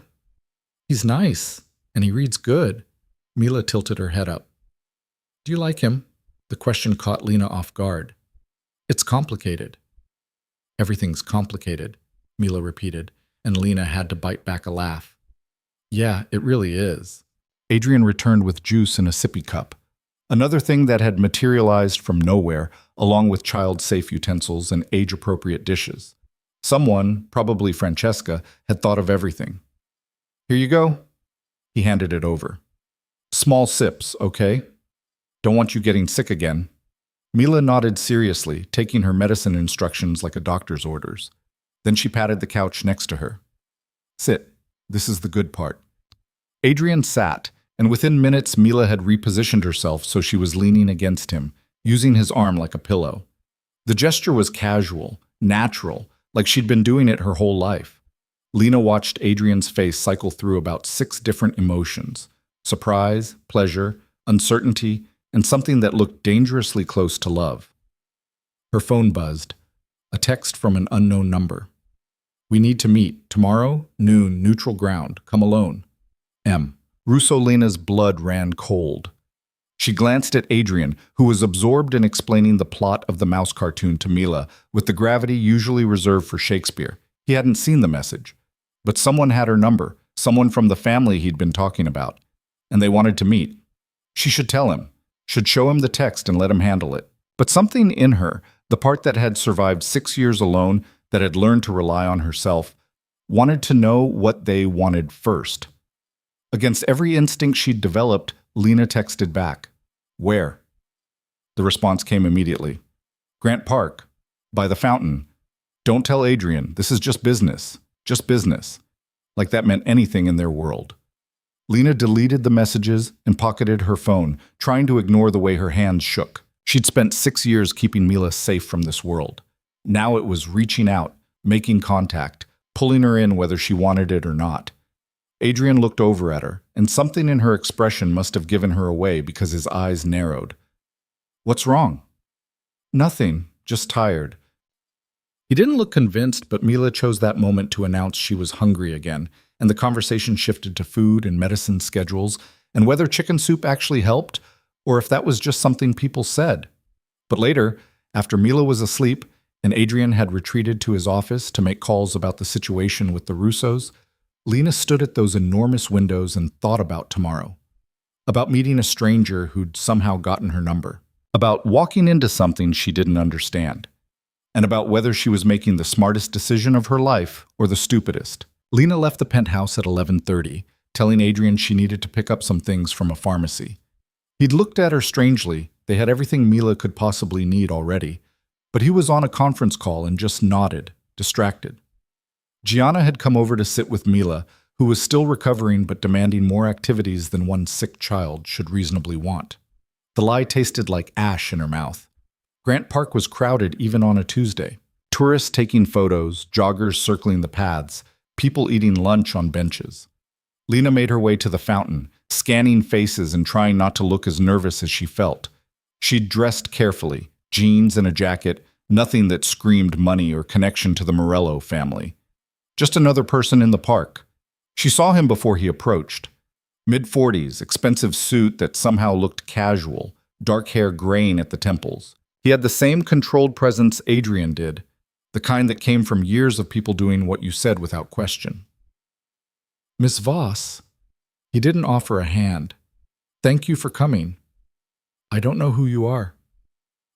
[SPEAKER 1] He's nice, and he reads good." Mila tilted her head up. "Do you like him?" The question caught Lena off guard. "It's complicated." "Everything's complicated," Mila repeated, and Lena had to bite back a laugh. "Yeah, it really is." Adrian returned with juice in a sippy cup. Another thing that had materialized from nowhere, along with child-safe utensils and age-appropriate dishes. Someone, probably Francesca, had thought of everything. "Here you go." He handed it over. "Small sips, okay? Don't want you getting sick again." Mila nodded seriously, taking her medicine instructions like a doctor's orders. Then she patted the couch next to her. "Sit. This is the good part." Adrian sat, and within minutes Mila had repositioned herself so she was leaning against him, using his arm like a pillow. The gesture was casual, natural, like she'd been doing it her whole life. Lena watched Adrian's face cycle through about 6 different emotions: surprise, pleasure, uncertainty, and something that looked dangerously close to love. Her phone buzzed. A text from an unknown number. "We need to meet. Tomorrow, noon, neutral ground. Come alone. M." Russolina's blood ran cold. She glanced at Adrian, who was absorbed in explaining the plot of the mouse cartoon to Mila, with the gravity usually reserved for Shakespeare. He hadn't seen the message. But someone had her number, someone from the family he'd been talking about, and they wanted to meet. She should tell him, should show him the text and let him handle it. But something in her, the part that had survived 6 years alone, that had learned to rely on herself, wanted to know what they wanted first. Against every instinct she'd developed, Lena texted back. "Where?" The response came immediately. "Grant Park. By the fountain. Don't tell Adrian. This is just business. Just business." Like that meant anything in their world. Lena deleted the messages and pocketed her phone, trying to ignore the way her hands shook. She'd spent 6 years keeping Mila safe from this world. Now it was reaching out, making contact, pulling her in whether she wanted it or not. Adrian looked over at her, and something in her expression must have given her away because his eyes narrowed. "What's wrong?" "Nothing, just tired." He didn't look convinced, but Mila chose that moment to announce she was hungry again, and the conversation shifted to food and medicine schedules, and whether chicken soup actually helped, or if that was just something people said. But later, after Mila was asleep, and Adrian had retreated to his office to make calls about the situation with the Russos, Lena stood at those enormous windows and thought about tomorrow. About meeting a stranger who'd somehow gotten her number. About walking into something she didn't understand. And about whether she was making the smartest decision of her life or the stupidest. Lena left the penthouse at 11:30, telling Adrian she needed to pick up some things from a pharmacy. He'd looked at her strangely. They had everything Mila could possibly need already. But he was on a conference call and just nodded, distracted. Gianna had come over to sit with Mila, who was still recovering but demanding more activities than one sick child should reasonably want. The lie tasted like ash in her mouth. Grant Park was crowded even on a Tuesday. Tourists taking photos, joggers circling the paths, people eating lunch on benches. Lena made her way to the fountain, scanning faces and trying not to look as nervous as she felt. She'd dressed carefully, jeans and a jacket, nothing that screamed money or connection to the Morello family. Just another person in the park. She saw him before he approached. Mid-40s, expensive suit that somehow looked casual, dark hair graying at the temples. He had the same controlled presence Adrian did, the kind that came from years of people doing what you said without question. Miss Voss, he didn't offer a hand. Thank you for coming. I don't know who you are.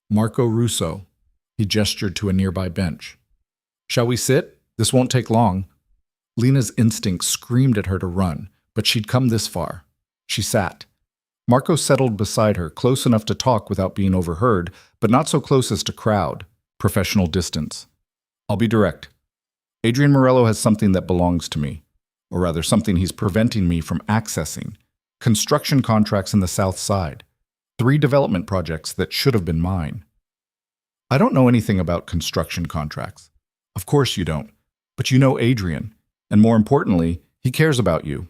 [SPEAKER 1] Marco Russo. He gestured to a nearby bench. Shall we sit? This won't take long. Lena's instinct screamed at her to run, but she'd come this far. She sat. Marco settled beside her, close enough to talk without being overheard, but not so close as to crowd. Professional distance. I'll be direct. Adrian Morello has something that belongs to me, or rather something he's preventing me from accessing. Construction contracts in the South Side. 3 development projects that should have been mine. I don't know anything about construction contracts. Of course you don't, but you know Adrian, and more importantly, he cares about you.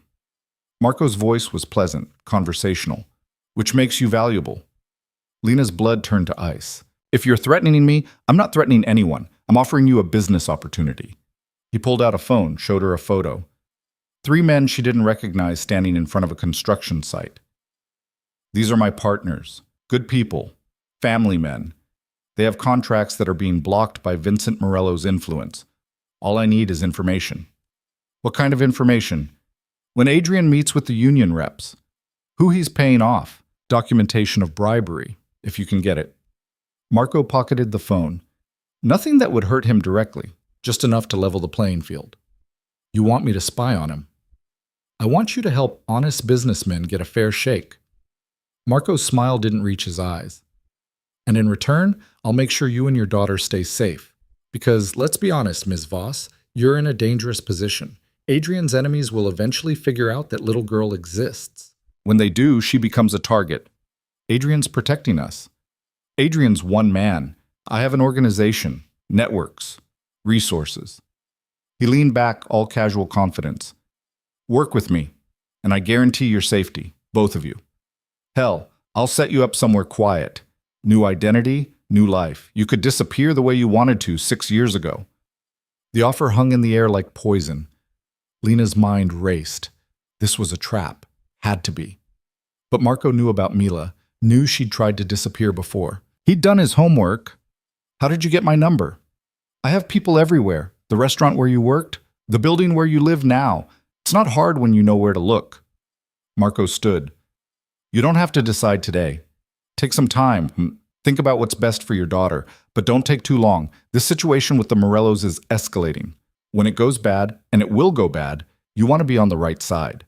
[SPEAKER 1] Marco's voice was pleasant, conversational, which makes you valuable. Lena's blood turned to ice. If you're threatening me, I'm not threatening anyone. I'm offering you a business opportunity. He pulled out a phone, showed her a photo. 3 men she didn't recognize standing in front of a construction site. These are my partners, good people, family men. They have contracts that are being blocked by Vincent Morello's influence. All I need is information. What kind of information? When Adrian meets with the union reps, who he's paying off, documentation of bribery, if you can get it. Marco pocketed the phone. Nothing that would hurt him directly, just enough to level the playing field. You want me to spy on him? I want you to help honest businessmen get a fair shake. Marco's smile didn't reach his eyes. And in return, I'll make sure you and your daughter stay safe. Because, let's be honest, Ms. Voss, you're in a dangerous position. Adrian's enemies will eventually figure out that little girl exists. When they do, she becomes a target. Adrian's protecting us. Adrian's one man. I have an organization, networks, resources. He leaned back, all casual confidence. Work with me, and I guarantee your safety, both of you. Hell, I'll set you up somewhere quiet. New identity, new life. You could disappear the way you wanted to 6 years ago. The offer hung in the air like poison. Lena's mind raced. This was a trap. Had to be. But Marco knew about Mila, knew she'd tried to disappear before. He'd done his homework. How did you get my number? I have people everywhere. The restaurant where you worked, the building where you live now. It's not hard when you know where to look. Marco stood. You don't have to decide today. Take some time. Think about what's best for your daughter, but don't take too long. This situation with the Morellos is escalating. When it goes bad, and it will go bad, you want to be on the right side.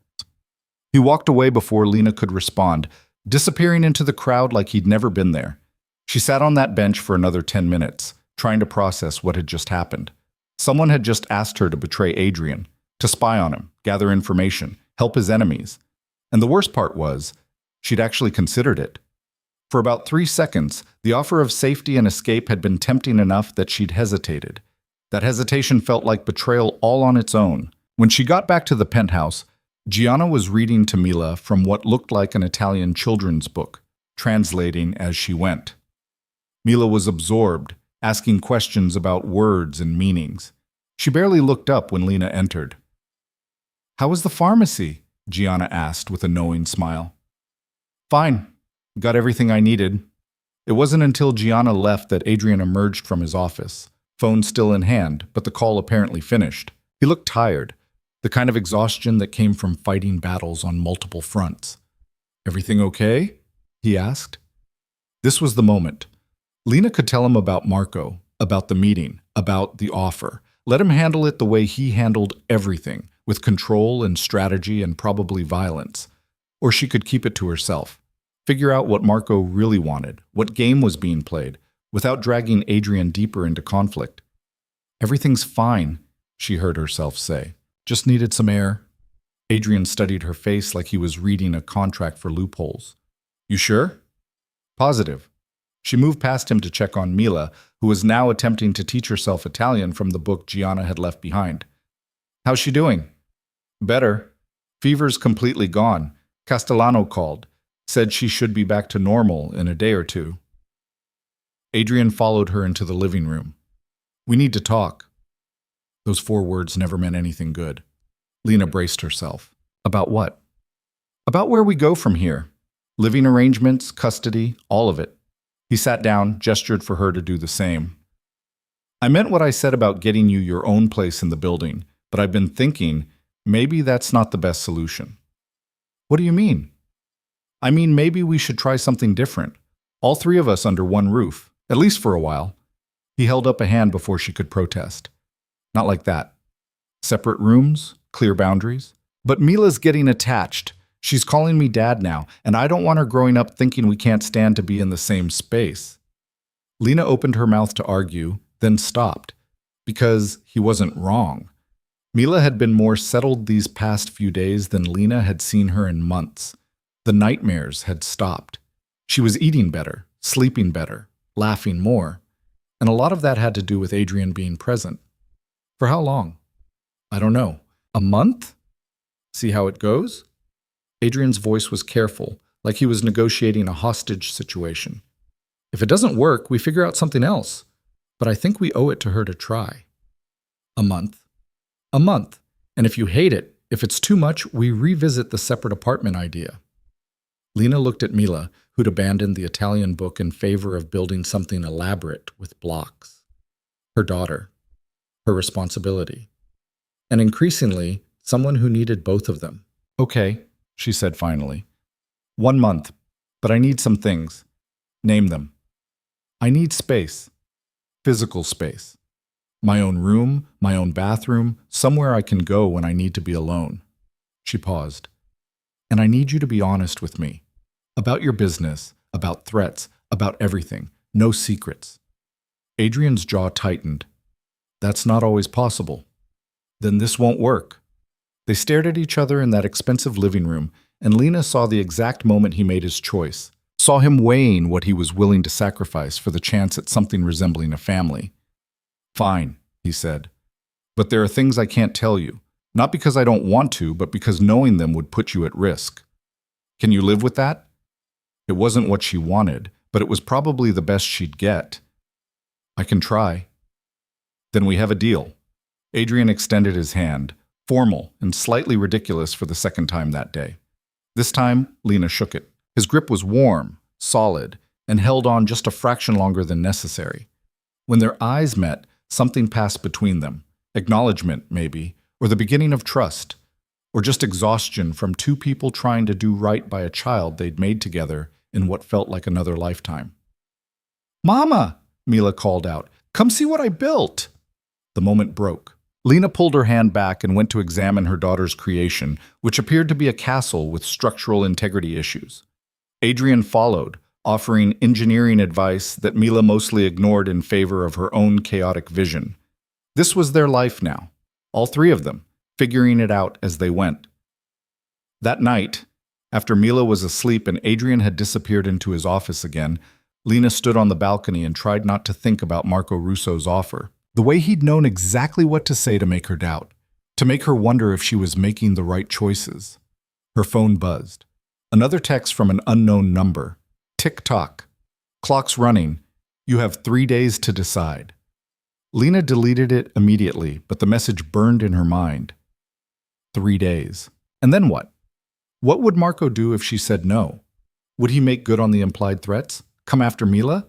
[SPEAKER 1] He walked away before Lena could respond, disappearing into the crowd like he'd never been there. She sat on that bench for another 10 minutes, trying to process what had just happened. Someone had just asked her to betray Adrian, to spy on him, gather information, help his enemies. And the worst part was, she'd actually considered it. For about 3 seconds, the offer of safety and escape had been tempting enough that she'd hesitated. That hesitation felt like betrayal all on its own. When she got back to the penthouse, Gianna was reading to Mila from what looked like an Italian children's book, translating as she went. Mila was absorbed, asking questions about words and meanings. She barely looked up when Lena entered. How was the pharmacy? Gianna asked with a knowing smile. Fine. Got everything I needed. It wasn't until Gianna left that Adrian emerged from his office, phone still in hand, but the call apparently finished. He looked tired, the kind of exhaustion that came from fighting battles on multiple fronts. Everything okay? He asked. This was the moment. Lena could tell him about Marco, about the meeting, about the offer. Let him handle it the way he handled everything, with control and strategy and probably violence. Or she could keep it to herself. Figure out what Marco really wanted, what game was being played, without dragging Adrian deeper into conflict. Everything's fine, she heard herself say. Just needed some air. Adrian studied her face like he was reading a contract for loopholes. You sure? Positive. She moved past him to check on Mila, who was now attempting to teach herself Italian from the book Gianna had left behind. How's she doing? Better. Fever's completely gone. Castellano called. Said she should be back to normal in a day or two. Adrian followed her into the living room. We need to talk. Those 4 words never meant anything good. Lena braced herself. About what? About where we go from here. Living arrangements, custody, all of it. He sat down, gestured for her to do the same. I meant what I said about getting you your own place in the building, but I've been thinking maybe that's not the best solution. What do you mean? I mean, maybe we should try something different. All three of us under one roof, at least for a while. He held up a hand before she could protest. Not like that. Separate rooms, clear boundaries. But Mila's getting attached. She's calling me dad now, and I don't want her growing up thinking we can't stand to be in the same space. Lena opened her mouth to argue, then stopped, because he wasn't wrong. Mila had been more settled these past few days than Lena had seen her in months. The nightmares had stopped. She was eating better, sleeping better, laughing more, and a lot of that had to do with Adrian being present. For how long? I don't know. A month? See how it goes? Adrian's voice was careful, like he was negotiating a hostage situation. If it doesn't work, we figure out something else. But I think we owe it to her to try. A month. A month. And if you hate it, if it's too much, we revisit the separate apartment idea. Lena looked at Mila, who'd abandoned the Italian book in favor of building something elaborate with blocks. Her daughter. Her responsibility. And increasingly, someone who needed both of them. Okay, she said finally. 1 month, but I need some things. Name them. I need space. Physical space. My own room, my own bathroom, somewhere I can go when I need to be alone. She paused. And I need you to be honest with me. About your business, about threats, about everything. No secrets. Adrian's jaw tightened. That's not always possible. Then this won't work. They stared at each other in that expensive living room, and Lena saw the exact moment he made his choice. Saw him weighing what he was willing to sacrifice for the chance at something resembling a family. Fine, he said. But there are things I can't tell you. Not because I don't want to, but because knowing them would put you at risk. Can you live with that? It wasn't what she wanted, but it was probably the best she'd get. I can try. Then we have a deal. Adrian extended his hand, formal and slightly ridiculous for the second time that day. This time, Lena shook it. His grip was warm, solid, and held on just a fraction longer than necessary. When their eyes met, something passed between them. Acknowledgement, maybe, or the beginning of trust, or just exhaustion from two people trying to do right by a child they'd made together in what felt like another lifetime. "Mama!" Mila called out. "Come see what I built!" The moment broke. Lena pulled her hand back and went to examine her daughter's creation, which appeared to be a castle with structural integrity issues. Adrian followed, offering engineering advice that Mila mostly ignored in favor of her own chaotic vision. This was their life now, all three of them, figuring it out as they went. That night, after Mila was asleep and Adrian had disappeared into his office again, Lena stood on the balcony and tried not to think about Marco Russo's offer. The way he'd known exactly what to say to make her doubt, to make her wonder if she was making the right choices. Her phone buzzed. Another text from an unknown number. Tick-tock. Clock's running. You have 3 days to decide. Lena deleted it immediately, but the message burned in her mind. 3 days. And then what? What would Marco do if she said no? Would he make good on the implied threats? Come after Mila?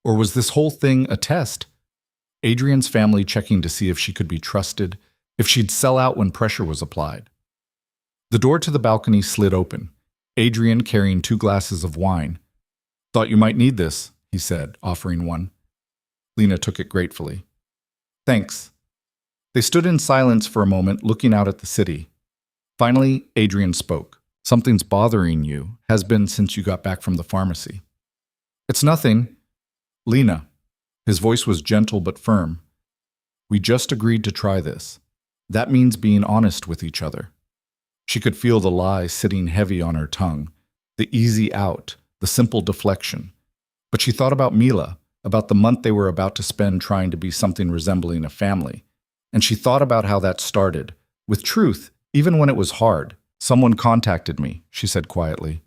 [SPEAKER 1] Or was this whole thing a test? Adrian's family checking to see if she could be trusted, if she'd sell out when pressure was applied. The door to the balcony slid open. Adrian carrying 2 glasses of wine. "Thought you might need this," he said, offering one. Lena took it gratefully. "Thanks." They stood in silence for a moment, looking out at the city. Finally, Adrian spoke. "Something's bothering you, has been since you got back from the pharmacy." "It's nothing." "Lena." His voice was gentle but firm. "We just agreed to try this. That means being honest with each other." She could feel the lie sitting heavy on her tongue, the easy out, the simple deflection. But she thought about Mila, about the month they were about to spend trying to be something resembling a family. And she thought about how that started, with truth, even when it was hard. "Someone contacted me," she said quietly.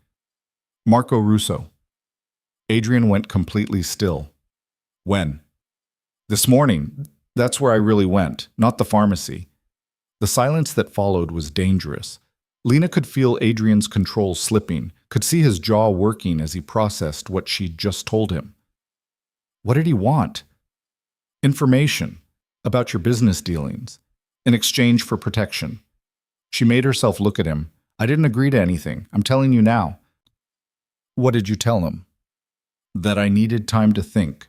[SPEAKER 1] "Marco Russo." Adrian went completely still. "When?" "This morning. That's where I really went, not the pharmacy." The silence that followed was dangerous. Lena could feel Adrian's control slipping, could see his jaw working as he processed what she'd just told him. What did he want? Information about your business dealings, in exchange for protection. She made herself look at him. I didn't agree to anything. I'm telling you now. What did you tell him? That I needed time to think.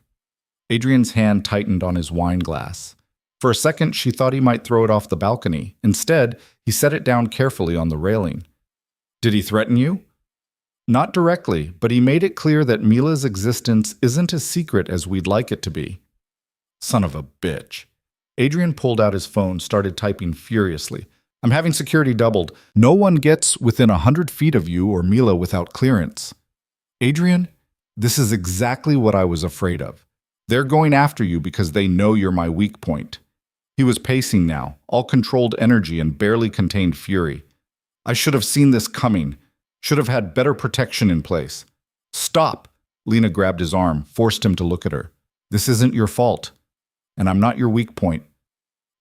[SPEAKER 1] Adrian's hand tightened on his wine glass. For a second, she thought he might throw it off the balcony. Instead, he set it down carefully on the railing. Did he threaten you? Not directly, but he made it clear that Mila's existence isn't as secret as we'd like it to be. Son of a bitch. Adrian pulled out his phone, started typing furiously. I'm having security doubled. No one gets within 100 feet of you or Mila without clearance. Adrian, this is exactly what I was afraid of. They're going after you because they know you're my weak point. He was pacing now, all controlled energy and barely contained fury. I should have seen this coming. Should have had better protection in place. Stop! Lena grabbed his arm, forced him to look at her. This isn't your fault. And I'm not your weak point.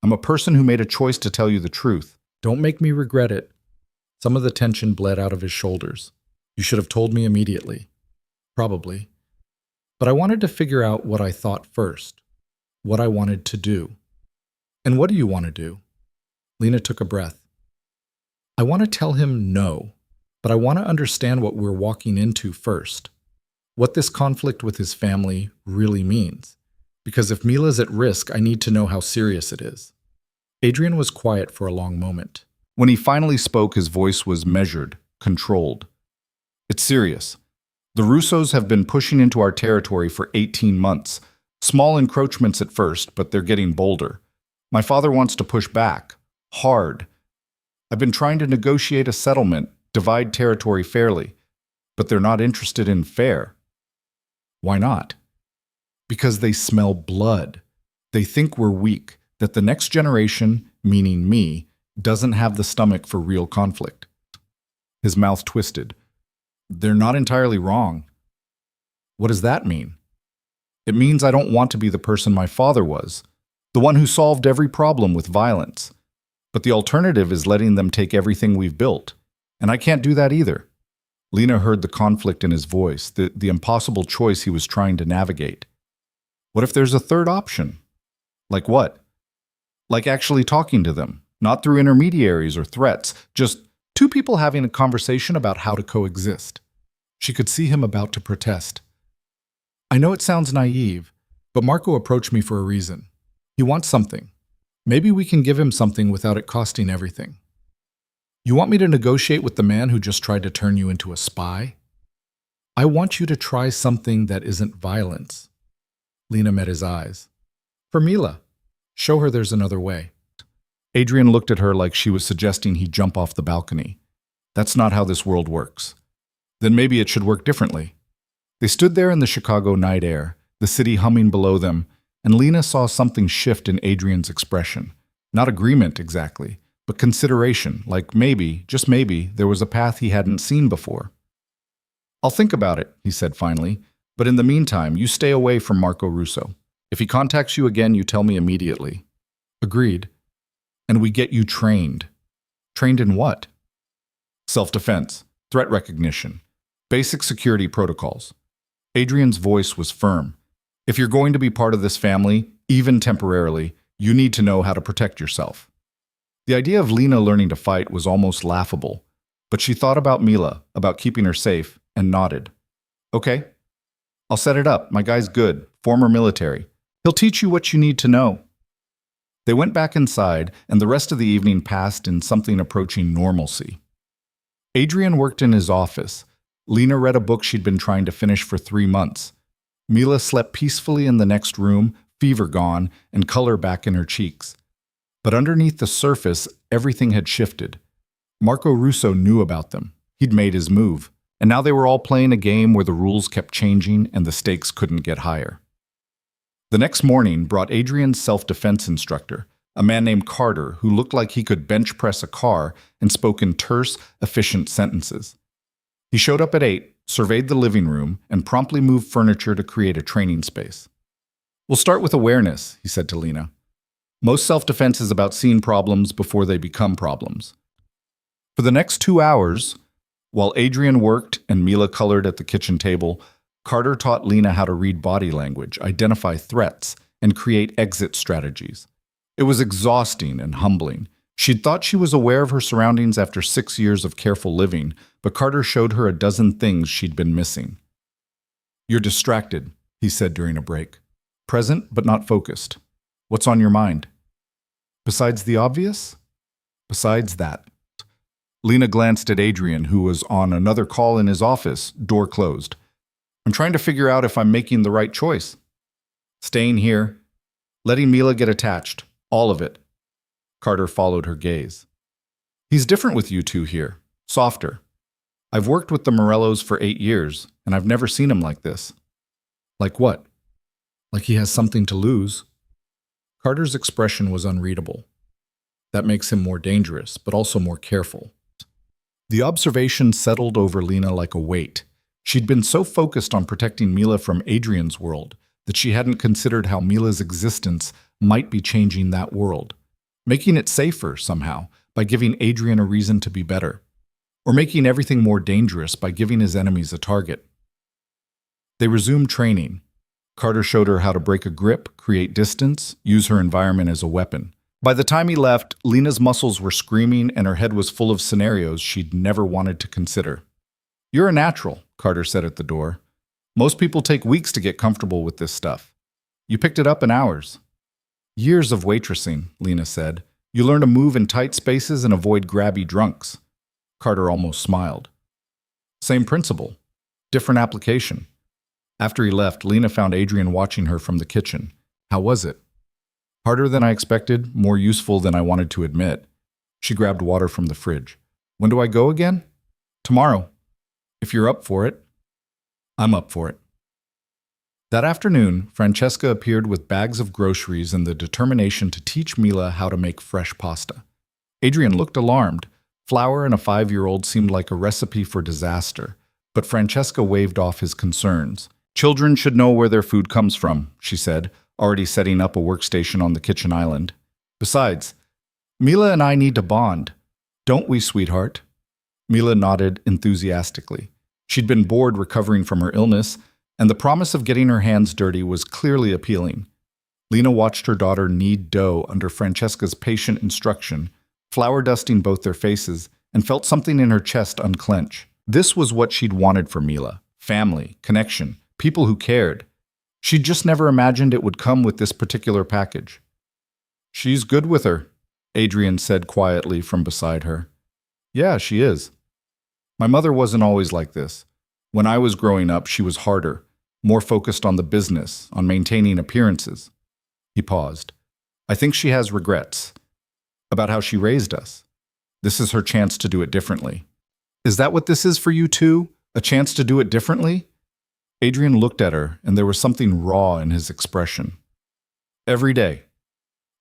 [SPEAKER 1] I'm a person who made a choice to tell you the truth. Don't make me regret it. Some of the tension bled out of his shoulders. You should have told me immediately. Probably. But I wanted to figure out what I thought first. What I wanted to do. And what do you want to do? Lena took a breath. I want to tell him no, but I want to understand what we're walking into first. What this conflict with his family really means. Because if Mila's at risk, I need to know how serious it is. Adrian was quiet for a long moment. When he finally spoke, his voice was measured, controlled. It's serious. The Russos have been pushing into our territory for 18 months. Small encroachments at first, but they're getting bolder. My father wants to push back. Hard. I've been trying to negotiate a settlement, divide territory fairly. But they're not interested in fair. Why not? Because they smell blood. They think we're weak, that the next generation, meaning me, doesn't have the stomach for real conflict. His mouth twisted. They're not entirely wrong. What does that mean? It means I don't want to be the person my father was, the one who solved every problem with violence. But the alternative is letting them take everything we've built. And I can't do that either. Lena heard the conflict in his voice, the impossible choice he was trying to navigate. What if there's a third option? Like what? Like actually talking to them, not through intermediaries or threats, just two people having a conversation about how to coexist. She could see him about to protest. I know it sounds naive, but Marco approached me for a reason. He wants something. Maybe we can give him something without it costing everything. You want me to negotiate with the man who just tried to turn you into a spy? I want you to try something that isn't violence. Lena met his eyes. For Mila, show her there's another way. Adrian looked at her like she was suggesting he jump off the balcony. That's not how this world works. Then maybe it should work differently. They stood there in the Chicago night air, the city humming below them, and Lena saw something shift in Adrian's expression. Not agreement exactly, but consideration, like maybe, just maybe, there was a path he hadn't seen before. I'll think about it, he said finally, but in the meantime, you stay away from Marco Russo. If he contacts you again, you tell me immediately. Agreed. And we get you trained. Trained in what? Self-defense, threat recognition, basic security protocols. Adrian's voice was firm. If you're going to be part of this family, even temporarily, you need to know how to protect yourself. The idea of Lena learning to fight was almost laughable, but she thought about Mila, about keeping her safe, and nodded. Okay, I'll set it up. My guy's good, former military. He'll teach you what you need to know. They went back inside, and the rest of the evening passed in something approaching normalcy. Adrian worked in his office. Lena read a book she'd been trying to finish for 3 months. Mila slept peacefully in the next room, fever gone, and color back in her cheeks. But underneath the surface, everything had shifted. Marco Russo knew about them. He'd made his move. And now they were all playing a game where the rules kept changing and the stakes couldn't get higher. The next morning brought Adrian's self-defense instructor, a man named Carter who looked like he could bench press a car and spoke in terse, efficient sentences. He showed up at 8, surveyed the living room, and promptly moved furniture to create a training space. We'll start with awareness, he said to Lena. Most self-defense is about seeing problems before they become problems. For the next 2 hours, While Adrian worked and Mila colored at the kitchen table, Carter taught Lena how to read body language, identify threats, and create exit strategies. It was exhausting and humbling. She'd thought she was aware of her surroundings after 6 years of careful living, but Carter showed her a dozen things she'd been missing. "You're distracted," he said during a break. "Present, but not focused. What's on your mind?" "Besides the obvious?" "Besides that." Lena glanced at Adrian, who was on another call in his office, door closed. "I'm trying to figure out if I'm making the right choice. Staying here, letting Mila get attached, all of it." Carter followed her gaze. "He's different with you two here, softer. I've worked with the Morellos for 8 years, and I've never seen him like this." "Like what?" "Like he has something to lose." Carter's expression was unreadable. That makes him more dangerous, but also more careful. The observation settled over Lena like a weight. She'd been so focused on protecting Mila from Adrian's world that she hadn't considered how Mila's existence might be changing that world, making it safer somehow by giving Adrian a reason to be better, or making everything more dangerous by giving his enemies a target. They resumed training. Carter showed her how to break a grip, create distance, use her environment as a weapon. By the time he left, Lena's muscles were screaming and her head was full of scenarios she'd never wanted to consider. "You're a natural," Carter said at the door. "Most people take weeks to get comfortable with this stuff. You picked it up in hours." "Years of waitressing," Lena said. "You learn to move in tight spaces and avoid grabby drunks." Carter almost smiled. "Same principle, different application." After he left, Lena found Adrian watching her from the kitchen. "How was it?" "Harder than I expected, more useful than I wanted to admit." She grabbed water from the fridge. "When do I go again?" "Tomorrow. If you're up for it." "I'm up for it." That afternoon, Francesca appeared with bags of groceries and the determination to teach Mila how to make fresh pasta. Adrian looked alarmed. Flour and a 5-year-old seemed like a recipe for disaster, but Francesca waved off his concerns. "Children should know where their food comes from," she said, already setting up a workstation on the kitchen island. "Besides, Mila and I need to bond. Don't we, sweetheart?" Mila nodded enthusiastically. She'd been bored recovering from her illness, and the promise of getting her hands dirty was clearly appealing. Lena watched her daughter knead dough under Francesca's patient instruction, flour dusting both their faces, and felt something in her chest unclench. This was what she'd wanted for Mila: family, connection, people who cared. She'd just never imagined it would come with this particular package. "She's good with her," Adrian said quietly from beside her. "Yeah, she is. My mother wasn't always like this. When I was growing up, she was harder, more focused on the business, on maintaining appearances." He paused. "I think she has regrets about how she raised us. This is her chance to do it differently." "Is that what this is for you too? A chance to do it differently?" Adrian looked at her, and there was something raw in his expression. "Every day.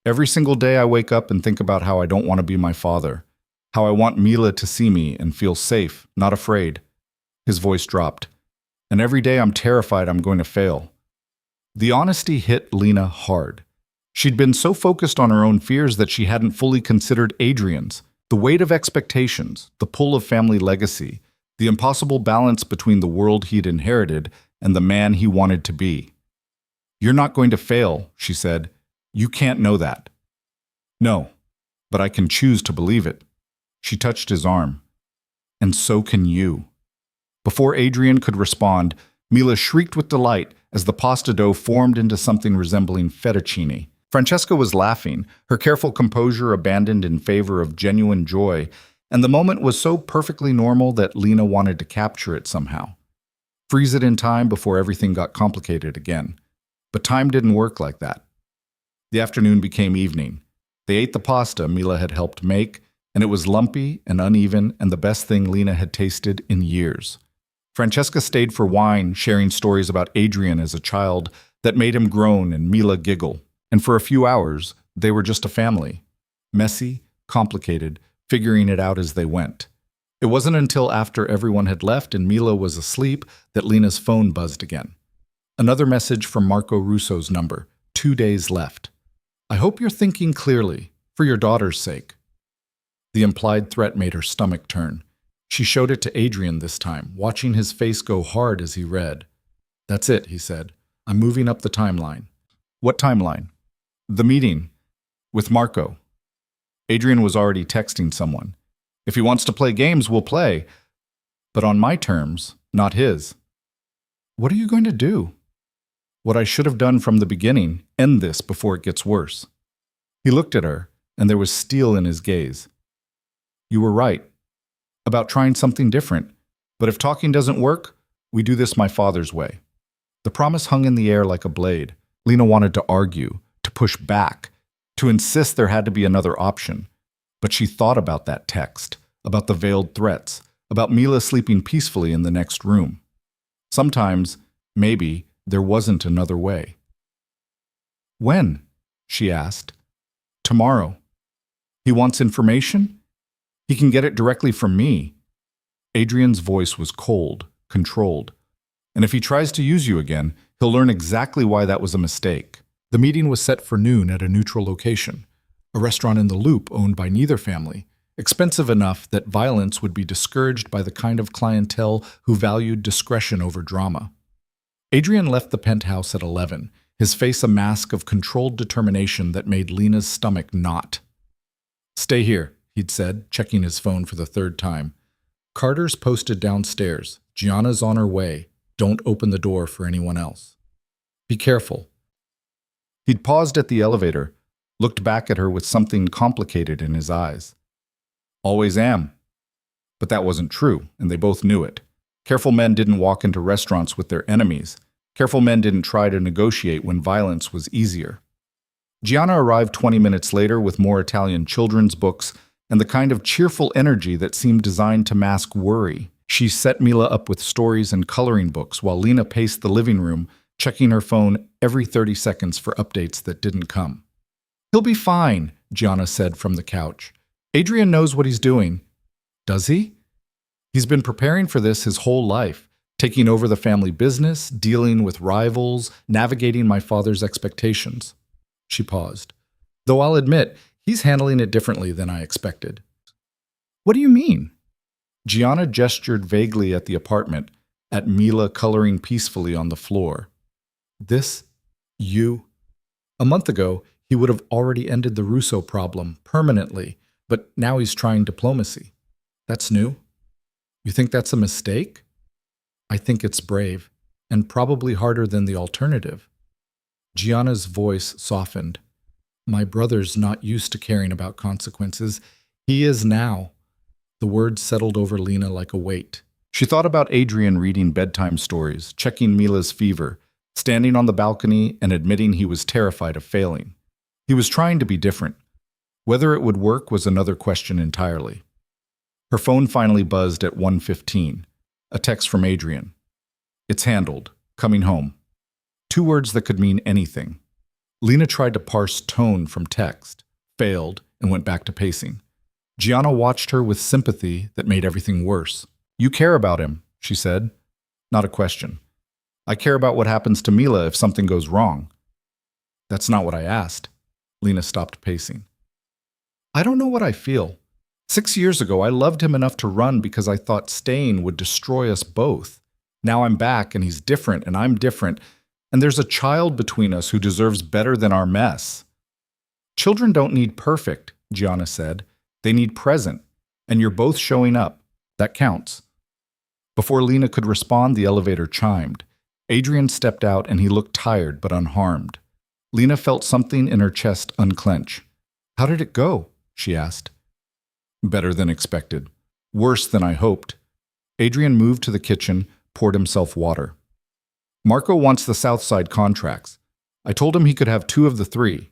[SPEAKER 1] Every single day I wake up and think about how I don't want to be my father, how I want Mila to see me and feel safe, not afraid." His voice dropped. "And every day I'm terrified I'm going to fail." The honesty hit Lena hard. She'd been so focused on her own fears that she hadn't fully considered Adrian's. The weight of expectations, the pull of family legacy, the impossible balance between the world he'd inherited and the man he wanted to be. "You're not going to fail," she said. "You can't know that." "No, but I can choose to believe it." She touched his arm. "And so can you." Before Adrian could respond, Mila shrieked with delight as the pasta dough formed into something resembling fettuccine. Francesca was laughing, her careful composure abandoned in favor of genuine joy, and the moment was so perfectly normal that Lena wanted to capture it somehow. Freeze it in time before everything got complicated again. But time didn't work like that. The afternoon became evening. They ate the pasta Mila had helped make, and it was lumpy and uneven and the best thing Lena had tasted in years. Francesca stayed for wine, sharing stories about Adrian as a child that made him groan and Mila giggle. And for a few hours, they were just a family. Messy, complicated, figuring it out as they went. It wasn't until after everyone had left and Mila was asleep that Lena's phone buzzed again. Another message from Marco Russo's number. 2 days left. "I hope you're thinking clearly, for your daughter's sake." The implied threat made her stomach turn. She showed it to Adrian this time, watching his face go hard as he read. "That's it," he said. "I'm moving up the timeline." "What timeline?" "The meeting. With Marco." Adrian was already texting someone. "If he wants to play games, we'll play. But on my terms, not his." "What are you going to do?" "What I should have done from the beginning, end this before it gets worse." He looked at her, and there was steel in his gaze. "You were right. About trying something different. But if talking doesn't work, we do this my father's way." The promise hung in the air like a blade. Lena wanted to argue, to push back, to insist there had to be another option. But she thought about that text, about the veiled threats, about Mila sleeping peacefully in the next room. Sometimes, maybe, there wasn't another way. "When?" she asked. "Tomorrow." "He wants information?" "He can get it directly from me." Adrian's voice was cold, controlled. "And if he tries to use you again, he'll learn exactly why that was a mistake." The meeting was set for noon at a neutral location, a restaurant in the Loop owned by neither family, expensive enough that violence would be discouraged by the kind of clientele who valued discretion over drama. Adrian left the penthouse at 11, his face a mask of controlled determination that made Lena's stomach knot. "Stay here," he'd said, checking his phone for the third time. "Carter's posted downstairs. Gianna's on her way. Don't open the door for anyone else. Be careful." He'd paused at the elevator, looked back at her with something complicated in his eyes. "Always am." But that wasn't true, and they both knew it. Careful men didn't walk into restaurants with their enemies. Careful men didn't try to negotiate when violence was easier. Gianna arrived 20 minutes later with more Italian children's books and the kind of cheerful energy that seemed designed to mask worry. She set Mila up with stories and coloring books while Lena paced the living room, checking her phone every 30 seconds for updates that didn't come. "He'll be fine," Gianna said from the couch. "Adrian knows what he's doing." "Does he?" "He's been preparing for this his whole life, taking over the family business, dealing with rivals, navigating my father's expectations." She paused. "Though I'll admit, he's handling it differently than I expected." "What do you mean?" Gianna gestured vaguely at the apartment, at Mila coloring peacefully on the floor. You. A month ago, he would have already ended the Russo problem permanently, but now he's trying diplomacy. That's new. You think that's a mistake? I think it's brave, and probably harder than the alternative. Gianna's voice softened. My brother's not used to caring about consequences. He is now. The words settled over Lena like a weight. She thought about Adrian reading bedtime stories, checking Mila's fever, standing on the balcony and admitting he was terrified of failing. He was trying to be different. Whether it would work was another question entirely. Her phone finally buzzed at 1:15. A text from Adrian. "It's handled. Coming home." 2 words that could mean anything. Lena tried to parse tone from text, failed, and went back to pacing. Gianna watched her with sympathy that made everything worse. "You care about him," she said. Not a question. "I care about what happens to Mila if something goes wrong." "That's not what I asked." Lena stopped pacing. "I don't know what I feel. 6 years ago, I loved him enough to run because I thought staying would destroy us both. Now I'm back and he's different and I'm different, and there's a child between us who deserves better than our mess." "Children don't need perfect," Gianna said. "They need present, and you're both showing up. That counts." Before Lena could respond, the elevator chimed. Adrian stepped out and he looked tired but unharmed. Lena felt something in her chest unclench. "How did it go?" she asked. "Better than expected. Worse than I hoped." Adrian moved to the kitchen, poured himself water. "Marco wants the Southside contracts. I told him he could have 2 of the 3.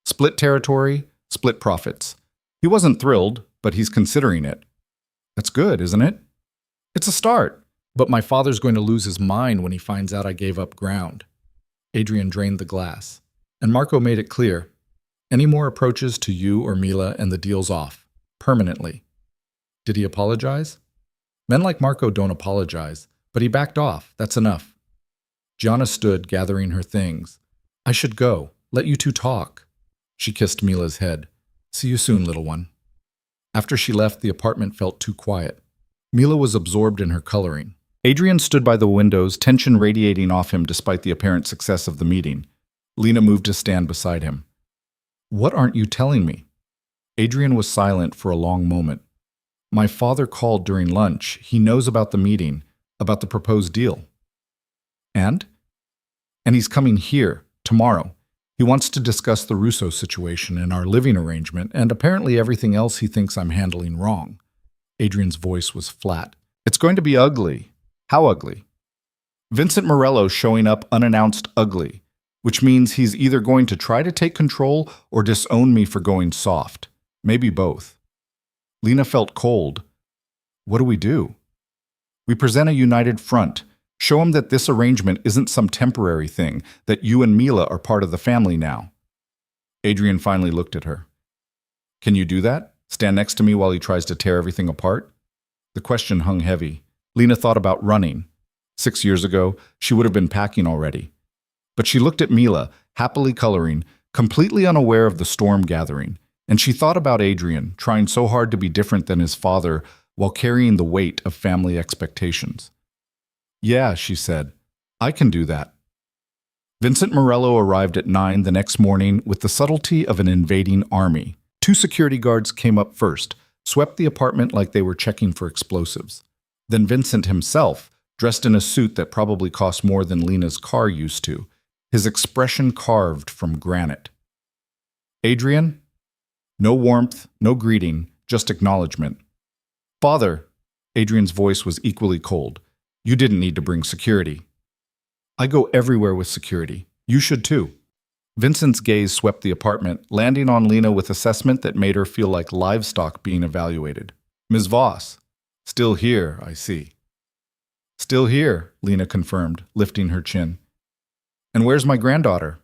[SPEAKER 1] Split territory, split profits. He wasn't thrilled, but he's considering it." "That's good, isn't it?" "It's a start. But my father's going to lose his mind when he finds out I gave up ground." Adrian drained the glass. "And Marco made it clear. Any more approaches to you or Mila and the deal's off. Permanently." "Did he apologize?" "Men like Marco don't apologize, but he backed off. That's enough." Gianna stood, gathering her things. "I should go. Let you 2 talk." She kissed Mila's head. "See you soon, little one." After she left, the apartment felt too quiet. Mila was absorbed in her coloring. Adrian stood by the windows, tension radiating off him despite the apparent success of the meeting. Lena moved to stand beside him. "What aren't you telling me?" Adrian was silent for a long moment. "My father called during lunch. He knows about the meeting, about the proposed deal." "And?" "And he's coming here, tomorrow. He wants to discuss the Russo situation and our living arrangement, and apparently everything else he thinks I'm handling wrong." Adrian's voice was flat. "It's going to be ugly." "How ugly?" "Vincent Morello showing up unannounced ugly, which means he's either going to try to take control or disown me for going soft. Maybe both." Lena felt cold. "What do we do?" "We present a united front. Show him that this arrangement isn't some temporary thing, that you and Mila are part of the family now." Adrian finally looked at her. "Can you do that? Stand next to me while he tries to tear everything apart?" The question hung heavy. Lena thought about running. 6 years ago, she would have been packing already. But she looked at Mila, happily coloring, completely unaware of the storm gathering, and she thought about Adrian, trying so hard to be different than his father while carrying the weight of family expectations. "Yeah," she said, "I can do that." Vincent Morello arrived at 9 the next morning with the subtlety of an invading army. 2 security guards came up first, swept the apartment like they were checking for explosives. Then Vincent himself, dressed in a suit that probably cost more than Lena's car used to, his expression carved from granite. "Adrian?" No warmth, no greeting, just acknowledgement. "Father," Adrian's voice was equally cold, "you didn't need to bring security." "I go everywhere with security. You should too." Vincent's gaze swept the apartment, landing on Lena with assessment that made her feel like livestock being evaluated. "Ms. Voss, still here, I see." "Still here," Lena confirmed, lifting her chin. "And where's my granddaughter?"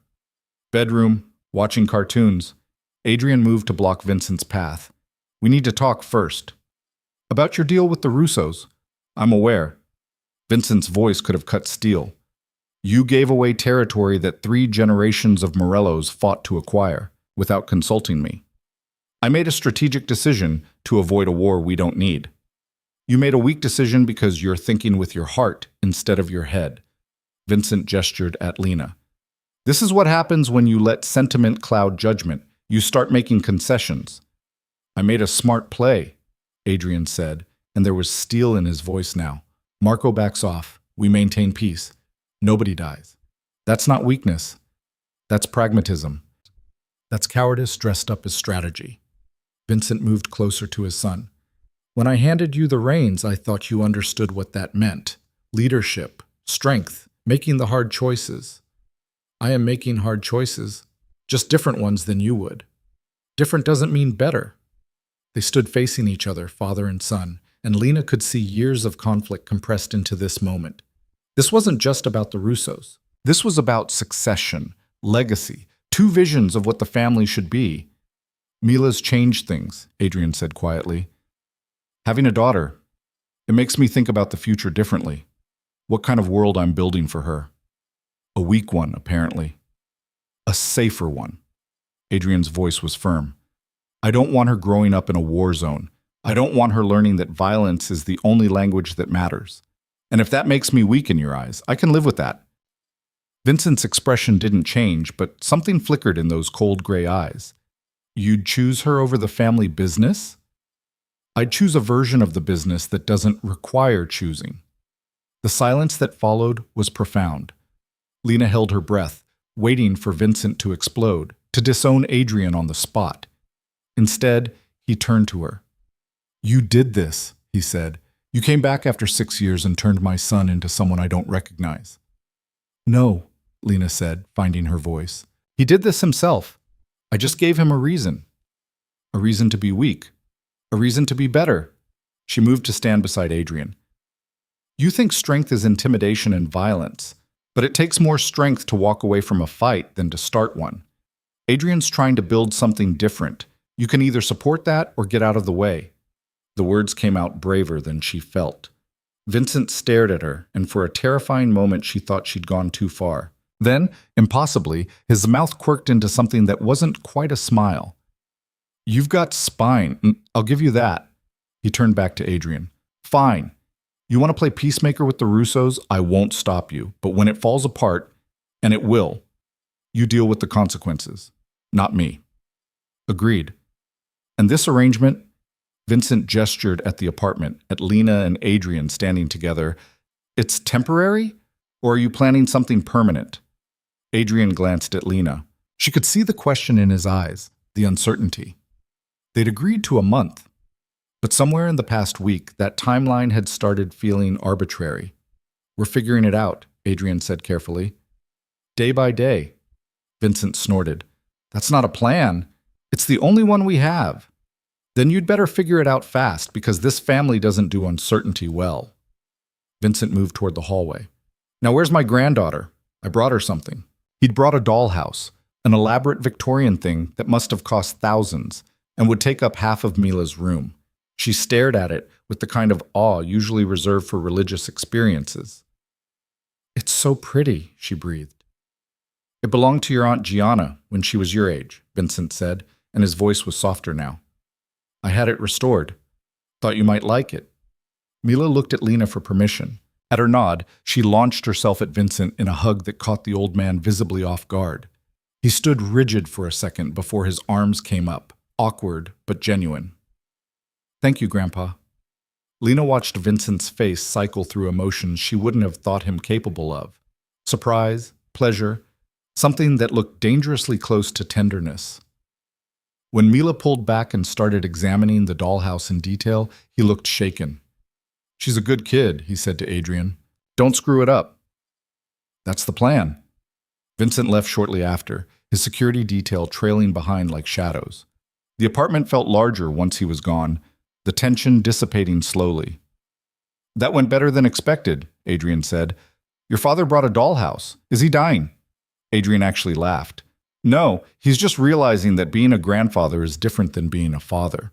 [SPEAKER 1] "Bedroom, watching cartoons." Adrian moved to block Vincent's path. "We need to talk first." "About your deal with the Russos." "I'm aware." Vincent's voice could have cut steel. "You gave away territory that 3 generations of Morellos fought to acquire, without consulting me. I made a strategic decision to avoid a war we don't need. You made a weak decision because you're thinking with your heart instead of your head." Vincent gestured at Lena. "This is what happens when you let sentiment cloud judgment. You start making concessions." "I made a smart play," Adrian said, and there was steel in his voice now. "Marco backs off. We maintain peace. Nobody dies. That's not weakness. That's pragmatism. That's cowardice dressed up as strategy." Vincent moved closer to his son. "When I handed you the reins, I thought you understood what that meant. Leadership, strength, making the hard choices. I am making hard choices, just different ones than you would. Different doesn't mean better." They stood facing each other, father and son, and Lena could see years of conflict compressed into this moment. This wasn't just about the Russos. This was about succession, legacy, 2 visions of what the family should be. "Mila's changed things," Adrian said quietly. "Having a daughter, it makes me think about the future differently. What kind of world I'm building for her. A weak one, apparently. A safer one." Adrian's voice was firm. "I don't want her growing up in a war zone. I don't want her learning that violence is the only language that matters. And if that makes me weak in your eyes, I can live with that." Vincent's expression didn't change, but something flickered in those cold gray eyes. "You'd choose her over the family business?" "I'd choose a version of the business that doesn't require choosing." The silence that followed was profound. Lena held her breath, waiting for Vincent to explode, to disown Adrian on the spot. Instead, he turned to her. "You did this," he said. "You came back after 6 years and turned my son into someone I don't recognize." "No," Lena said, finding her voice. "He did this himself. I just gave him a reason. A reason to be weak. A reason to be better." She moved to stand beside Adrian. "You think strength is intimidation and violence, but it takes more strength to walk away from a fight than to start one. Adrian's trying to build something different. You can either support that or get out of the way." The words came out braver than she felt. Vincent stared at her, and for a terrifying moment she thought she'd gone too far. Then, impossibly, his mouth quirked into something that wasn't quite a smile. "You've got spine. I'll give you that." He turned back to Adrian. Fine. You want to play peacemaker with the Russos? I won't stop you. But when it falls apart, and it will, you deal with the consequences, not me. Agreed. And this arrangement, Vincent gestured at the apartment, at Lena and Adrian standing together. It's temporary? Or are you planning something permanent? Adrian glanced at Lena. She could see the question in his eyes, the uncertainty. They'd agreed to a month. But somewhere in the past week, that timeline had started feeling arbitrary. We're figuring it out, Adrian said carefully. Day by day. Vincent snorted. That's not a plan. It's the only one we have. Then you'd better figure it out fast, because this family doesn't do uncertainty well. Vincent moved toward the hallway. Now where's my granddaughter? I brought her something. He'd brought a dollhouse, an elaborate Victorian thing that must have cost thousands, and would take up half of Mila's room. She stared at it with the kind of awe usually reserved for religious experiences. It's so pretty, she breathed. It belonged to your Aunt Gianna when she was your age, Vincent said, and his voice was softer now. I had it restored. Thought you might like it. Mila looked at Lena for permission. At her nod, she launched herself at Vincent in a hug that caught the old man visibly off guard. He stood rigid for a second before his arms came up, awkward but genuine. Thank you, Grandpa. Lena watched Vincent's face cycle through emotions she wouldn't have thought him capable of. Surprise, pleasure, something that looked dangerously close to tenderness. When Mila pulled back and started examining the dollhouse in detail, he looked shaken. She's a good kid, he said to Adrian. Don't screw it up. That's the plan. Vincent left shortly after, his security detail trailing behind like shadows. The apartment felt larger once he was gone, the tension dissipating slowly. That went better than expected, Adrian said. Your father brought a dollhouse. Is he dying? Adrian actually laughed. No, he's just realizing that being a grandfather is different than being a father.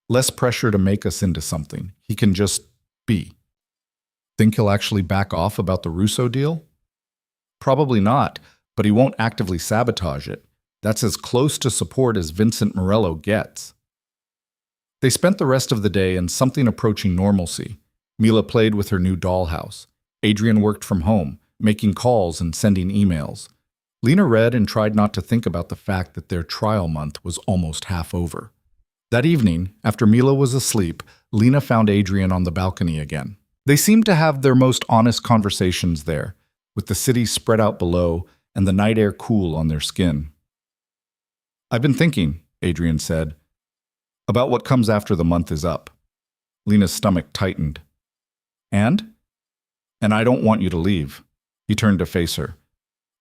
[SPEAKER 1] Less pressure to make us into something. He can just be. Think he'll actually back off about the Russo deal? Probably not, but he won't actively sabotage it. That's as close to support as Vincent Morello gets. They spent the rest of the day in something approaching normalcy. Mila played with her new dollhouse. Adrian worked from home, making calls and sending emails. Lena read and tried not to think about the fact that their trial month was almost half over. That evening, after Mila was asleep, Lena found Adrian on the balcony again. They seemed to have their most honest conversations there, with the city spread out below and the night air cool on their skin. I've been thinking, Adrian said, about what comes after the month is up. Lena's stomach tightened. And I don't want you to leave. He turned to face her.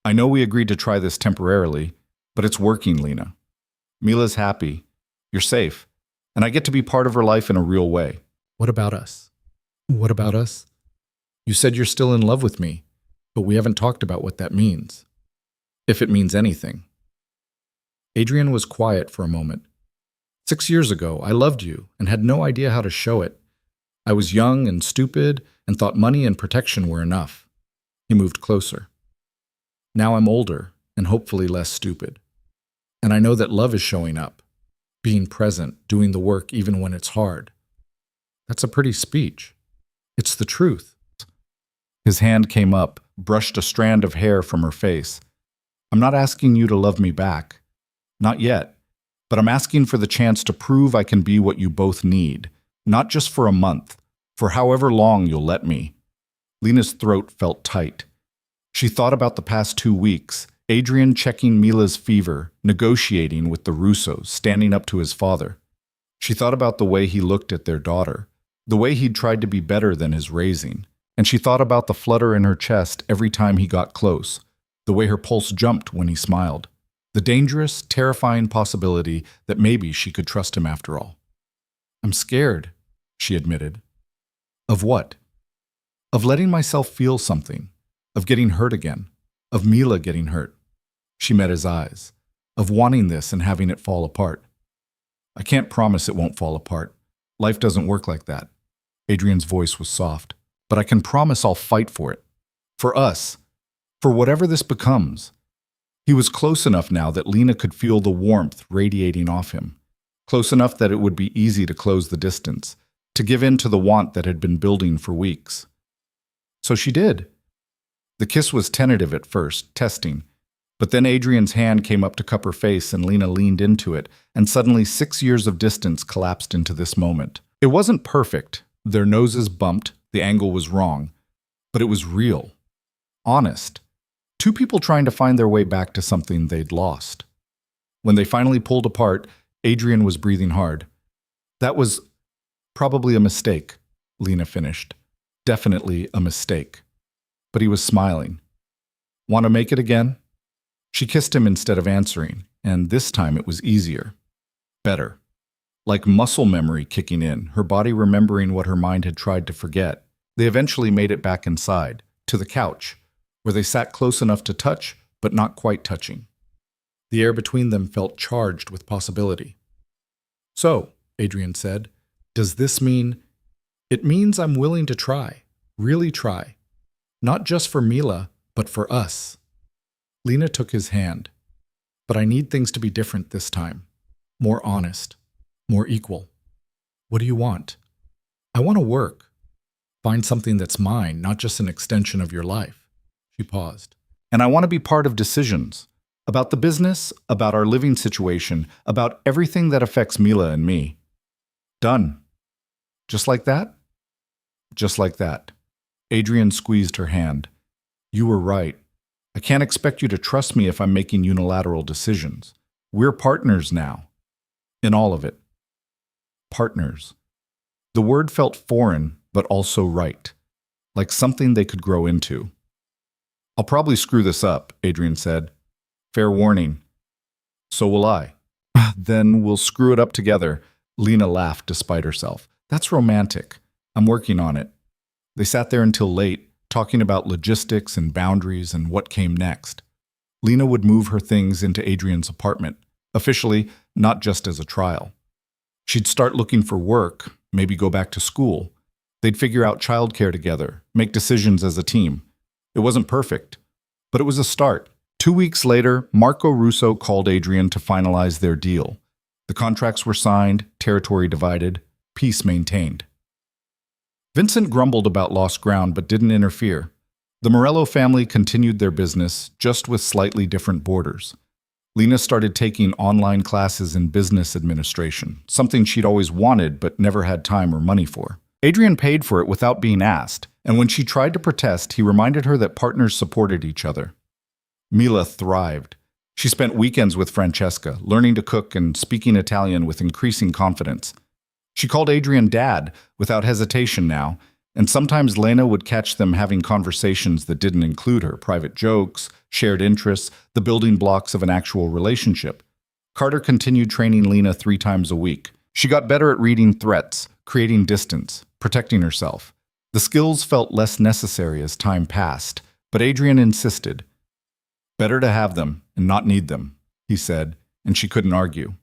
[SPEAKER 1] I know we agreed to try this temporarily, but it's working, Lena. Mila's happy. You're safe. And I get to be part of her life in a real way. What about us? What about us? You said you're still in love with me, but we haven't talked about what that means. If it means anything. Adrian was quiet for a moment. 6 years ago, I loved you and had no idea how to show it. I was young and stupid and thought money and protection were enough. He moved closer. Now I'm older and hopefully less stupid. And I know that love is showing up, being present, doing the work even when it's hard. That's a pretty speech. It's the truth. His hand came up, brushed a strand of hair from her face. I'm not asking you to love me back. Not yet. But I'm asking for the chance to prove I can be what you both need, not just for a month, for however long you'll let me. Lena's throat felt tight. She thought about the past 2 weeks, Adrian checking Mila's fever, negotiating with the Russos, standing up to his father. She thought about the way he looked at their daughter, the way he'd tried to be better than his raising, and she thought about the flutter in her chest every time he got close, the way her pulse jumped when he smiled. The dangerous, terrifying possibility that maybe she could trust him after all. I'm scared, she admitted. Of what? Of letting myself feel something, of getting hurt again, of Mila getting hurt. She met his eyes, of wanting this and having it fall apart. I can't promise it won't fall apart. Life doesn't work like that. Adrian's voice was soft. But I can promise I'll fight for it. For us. For whatever this becomes. He was close enough now that Lena could feel the warmth radiating off him. Close enough that it would be easy to close the distance. to give in to the want that had been building for weeks. So she did. The kiss was tentative at first, testing, but then Adrian's hand came up to cup her face and Lena leaned into it, and suddenly 6 years of distance collapsed into this moment. It wasn't perfect. Their noses bumped, the angle was wrong, but it was real. Honest. Two people trying to find their way back to something they'd lost. When they finally pulled apart, Adrian was breathing hard. That was probably a mistake, Lena finished. Definitely a mistake. But he was smiling. Want to make it again? She kissed him instead of answering, and this time it was easier. Better. Like muscle memory kicking in, her body remembering what her mind had tried to forget. They eventually made it back inside, to the couch, where they sat close enough to touch, but not quite touching. The air between them felt charged with possibility. So, Adrian said, does this mean... It means I'm willing to try, really try. Not just for Mila, but for us. Lena took his hand. But I need things to be different this time. More honest. More equal. What do you want? I want to work. Find something that's mine, not just an extension of your life. She paused. And I want to be part of decisions. About the business, about our living situation, about everything that affects Mila and me. Done. Just like that? Just like that. Adrian squeezed her hand. You were right. I can't expect you to trust me if I'm making unilateral decisions. We're partners now. In all of it. Partners. The word felt foreign, but also right. Like something they could grow into. I'll probably screw this up, Adrian said. Fair warning. So will I. Then we'll screw it up together. Lena laughed despite herself. That's romantic. I'm working on it. They sat there until late, talking about logistics and boundaries and what came next. Lena would move her things into Adrian's apartment, officially, not just as a trial. She'd start looking for work, maybe go back to school. They'd figure out childcare together, make decisions as a team. It wasn't perfect, but it was a start. 2 weeks later, Marco Russo called Adrian to finalize their deal. The contracts were signed, territory divided, peace maintained. Vincent grumbled about lost ground but didn't interfere. The Morello family continued their business, just with slightly different borders. Lena started taking online classes in business administration, something she'd always wanted but never had time or money for. Adrian paid for it without being asked, and when she tried to protest, he reminded her that partners supported each other. Mila thrived. She spent weekends with Francesca, learning to cook and speaking Italian with increasing confidence. She called Adrian Dad without hesitation now, and sometimes Lena would catch them having conversations that didn't include her, private jokes, shared interests, the building blocks of an actual relationship. Carter continued training Lena 3 times a week. She got better at reading threats, creating distance, protecting herself. The skills felt less necessary as time passed, but Adrian insisted. Better to have them and not need them, he said, and she couldn't argue.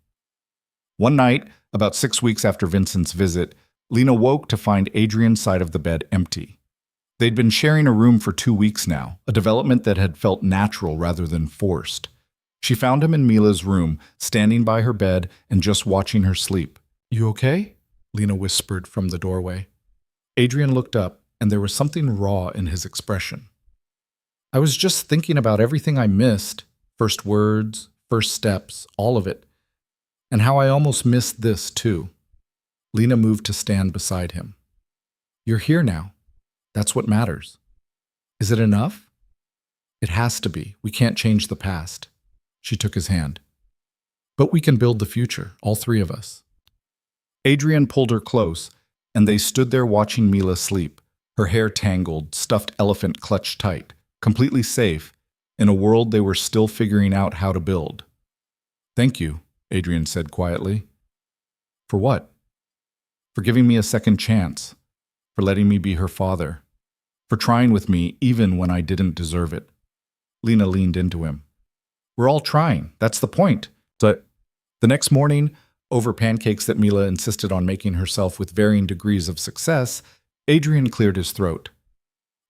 [SPEAKER 1] One night, about 6 weeks after Vincent's visit, Lena woke to find Adrian's side of the bed empty. They'd been sharing a room for 2 weeks now, a development that had felt natural rather than forced. She found him in Mila's room, standing by her bed and just watching her sleep. You okay? Lena whispered from the doorway. Adrian looked up, and there was something raw in his expression. I was just thinking about everything I missed, first words, first steps, all of it, and how I almost missed this too. Lena moved to stand beside him. You're here now. That's what matters. Is it enough? It has to be. We can't change the past. She took his hand. But we can build the future, all 3 of us. Adrian pulled her close, and they stood there watching Mila sleep, her hair tangled, stuffed elephant clutched tight, completely safe, in a world they were still figuring out how to build. Thank you, Adrian said quietly. For what? For giving me a second chance, for letting me be her father, for trying with me even when I didn't deserve it. Lena leaned into him. We're all trying. That's the point. The next morning, over pancakes that Mila insisted on making herself with varying degrees of success, Adrian cleared his throat.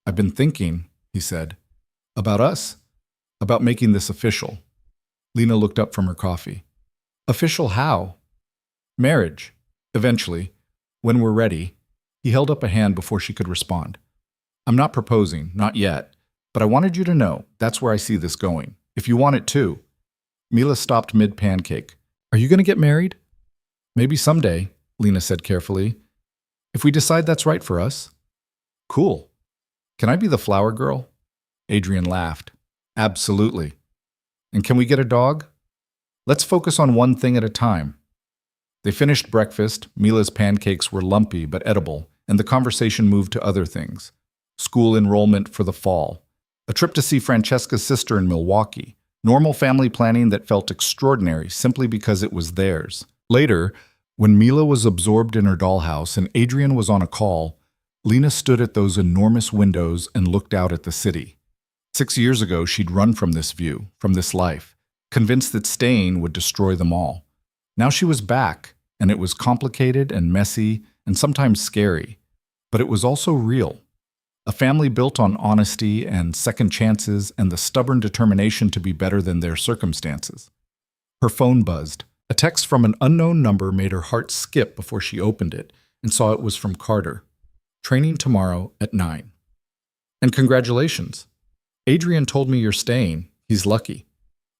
[SPEAKER 1] I've been thinking, he said, about us, about making this official. Lena looked up from her coffee. Official how? Marriage, eventually. When we're ready, he held up a hand before she could respond. I'm not proposing, not yet, but I wanted you to know that's where I see this going. If you want it too. Mila stopped mid-pancake. Are you going to get married? Maybe someday, Lena said carefully. If we decide that's right for us. Cool. Can I be the flower girl? Adrian laughed. Absolutely. And can we get a dog? Let's focus on one thing at a time. They finished breakfast. Mila's pancakes were lumpy but edible, and the conversation moved to other things. School enrollment for the fall. A trip to see Francesca's sister in Milwaukee. Normal family planning that felt extraordinary simply because it was theirs. Later, when Mila was absorbed in her dollhouse and Adrian was on a call, Lena stood at those enormous windows and looked out at the city. 6 years ago, she'd run from this view, from this life, convinced that staying would destroy them all. Now she was back, and it was complicated and messy and sometimes scary, but it was also real. A family built on honesty and second chances and the stubborn determination to be better than their circumstances. Her phone buzzed. A text from an unknown number made her heart skip before she opened it and saw it was from Carter. Training tomorrow at 9. And congratulations. Adrian told me you're staying. He's lucky.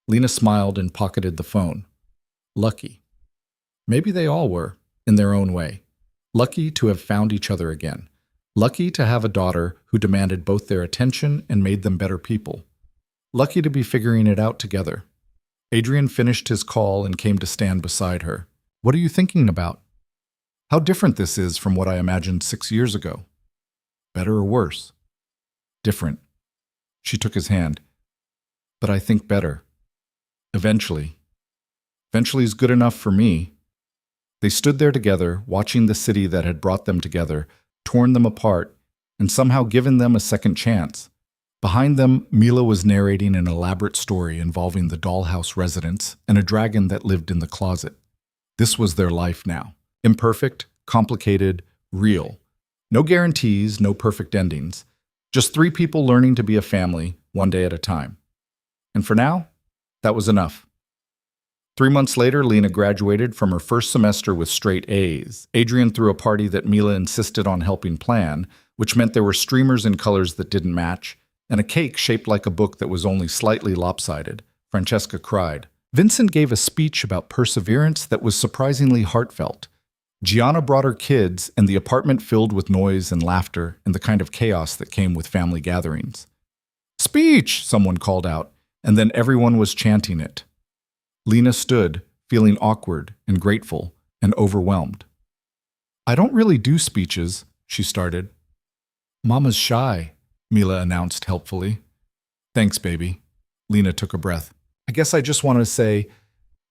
[SPEAKER 1] Lena smiled and pocketed the phone. Lucky. Maybe they all were, in their own way. Lucky to have found each other again. Lucky to have a daughter who demanded both their attention and made them better people. Lucky to be figuring it out together. Adrian finished his call and came to stand beside her. What are you thinking about? How different this is from what I imagined 6 years ago. Better or worse? Different. She took his hand. But I think better. Eventually. Eventually is good enough for me. They stood there together, watching the city that had brought them together, torn them apart, and somehow given them a second chance. Behind them, Mila was narrating an elaborate story involving the dollhouse residents and a dragon that lived in the closet. This was their life now. Imperfect, complicated, real. No guarantees, no perfect endings. Just 3 people learning to be a family, one day at a time. And for now, that was enough. 3 months later, Lena graduated from her first semester with straight A's. Adrian threw a party that Mila insisted on helping plan, which meant there were streamers in colors that didn't match, and a cake shaped like a book that was only slightly lopsided. Francesca cried. Vincent gave a speech about perseverance that was surprisingly heartfelt. Gianna brought her kids, and the apartment filled with noise and laughter and the kind of chaos that came with family gatherings. Speech! Someone called out, and then everyone was chanting it. Lena stood, feeling awkward and grateful and overwhelmed. I don't really do speeches, she started. Mama's shy, Mila announced helpfully. Thanks, baby. Lena took a breath. I guess I just want to say,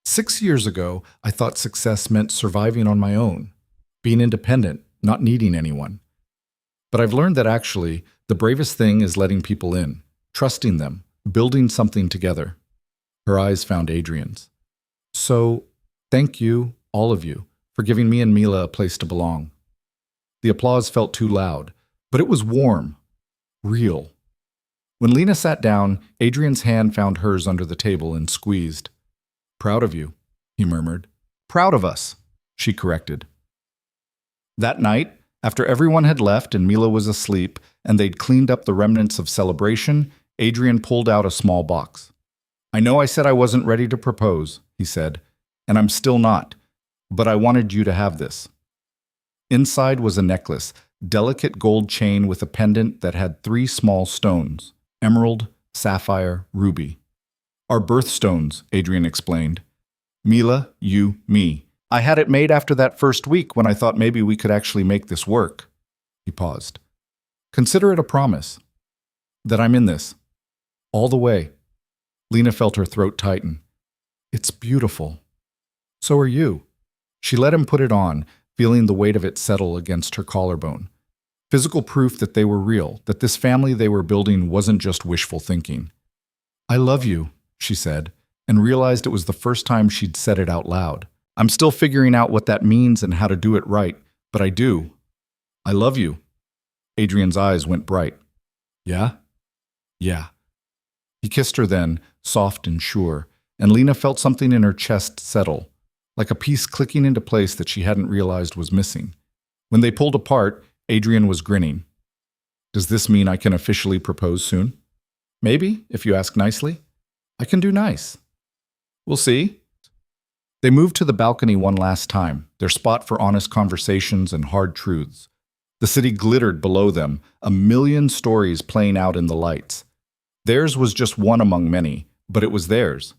[SPEAKER 1] 6 years ago, I thought success meant surviving on my own, being independent, not needing anyone. But I've learned that actually, the bravest thing is letting people in, trusting them, building something together. Her eyes found Adrian's. So, thank you, all of you, for giving me and Mila a place to belong. The applause felt too loud, but it was warm, real. When Lena sat down, Adrian's hand found hers under the table and squeezed. Proud of you, he murmured. Proud of us, she corrected. That night, after everyone had left and Mila was asleep and they'd cleaned up the remnants of celebration, Adrian pulled out a small box. I know I said I wasn't ready to propose, he said, and I'm still not, but I wanted you to have this. Inside was a necklace, delicate gold chain with a pendant that had 3 small stones, emerald, sapphire, ruby. Our birthstones, Adrian explained. Mila, you, me. I had it made after that first week when I thought maybe we could actually make this work. He paused. Consider it a promise that I'm in this, all the way. Lena felt her throat tighten. It's beautiful. So are you. She let him put it on, feeling the weight of it settle against her collarbone. Physical proof that they were real, that this family they were building wasn't just wishful thinking. I love you, she said, and realized it was the first time she'd said it out loud. I'm still figuring out what that means and how to do it right, but I do. I love you. Adrian's eyes went bright. Yeah? Yeah. He kissed her then, soft and sure, and Lena felt something in her chest settle, like a piece clicking into place that she hadn't realized was missing. When they pulled apart, Adrian was grinning. Does this mean I can officially propose soon? Maybe, if you ask nicely. I can do nice. We'll see. They moved to the balcony one last time, their spot for honest conversations and hard truths. The city glittered below them, a million stories playing out in the lights. Theirs was just one among many, but it was theirs.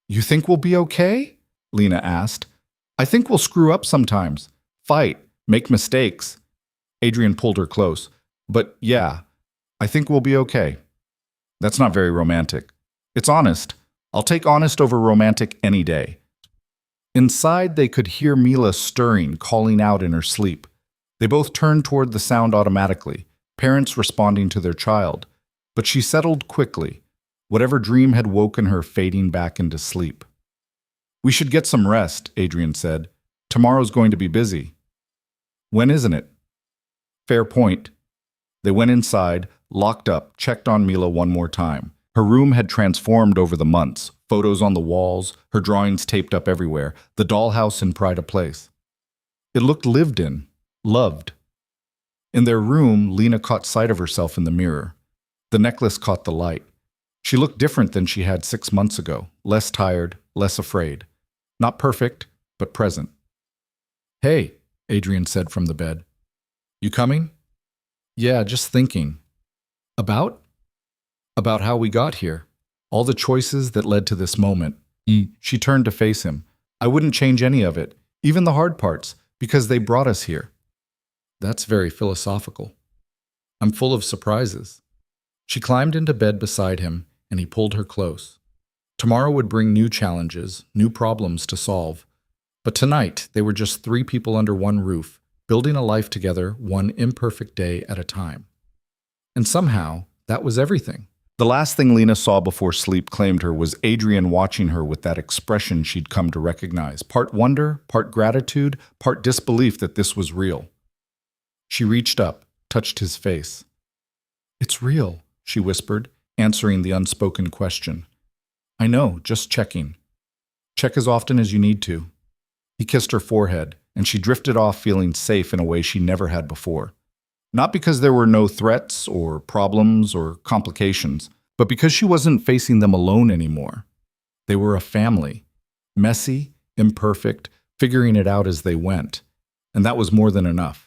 [SPEAKER 1] You think we'll be okay? Lena asked. I think we'll screw up sometimes. Fight, make mistakes. Adrian pulled her close. But yeah, I think we'll be okay. That's not very romantic. It's honest. I'll take honest over romantic any day. Inside, they could hear Mila stirring, calling out in her sleep. They both turned toward the sound automatically, parents responding to their child. But she settled quickly, whatever dream had woken her fading back into sleep. We should get some rest, Adrian said. Tomorrow's going to be busy. When isn't it? Fair point. They went inside, locked up, checked on Mila one more time. Her room had transformed over the months, photos on the walls, her drawings taped up everywhere, the dollhouse in pride of place. It looked lived in. Loved. In their room, Lena caught sight of herself in the mirror. The necklace caught the light. She looked different than she had 6 months ago, less tired, less afraid. Not perfect, but present. Hey, Adrian said from the bed. You coming? Yeah, just thinking. About? About how we got here. All the choices that led to this moment. She turned to face him. I wouldn't change any of it, even the hard parts, because they brought us here. That's very philosophical. I'm full of surprises. She climbed into bed beside him, and he pulled her close. Tomorrow would bring new challenges, new problems to solve. But tonight, they were just 3 people under one roof, building a life together one imperfect day at a time. And somehow, that was everything. The last thing Lena saw before sleep claimed her was Adrian watching her with that expression she'd come to recognize, part wonder, part gratitude, part disbelief that this was real. She reached up, touched his face. It's real, she whispered, answering the unspoken question. I know, just checking. Check as often as you need to. He kissed her forehead, and she drifted off feeling safe in a way she never had before. Not because there were no threats or problems or complications, but because she wasn't facing them alone anymore. They were a family, messy, imperfect, figuring it out as they went, and that was more than enough.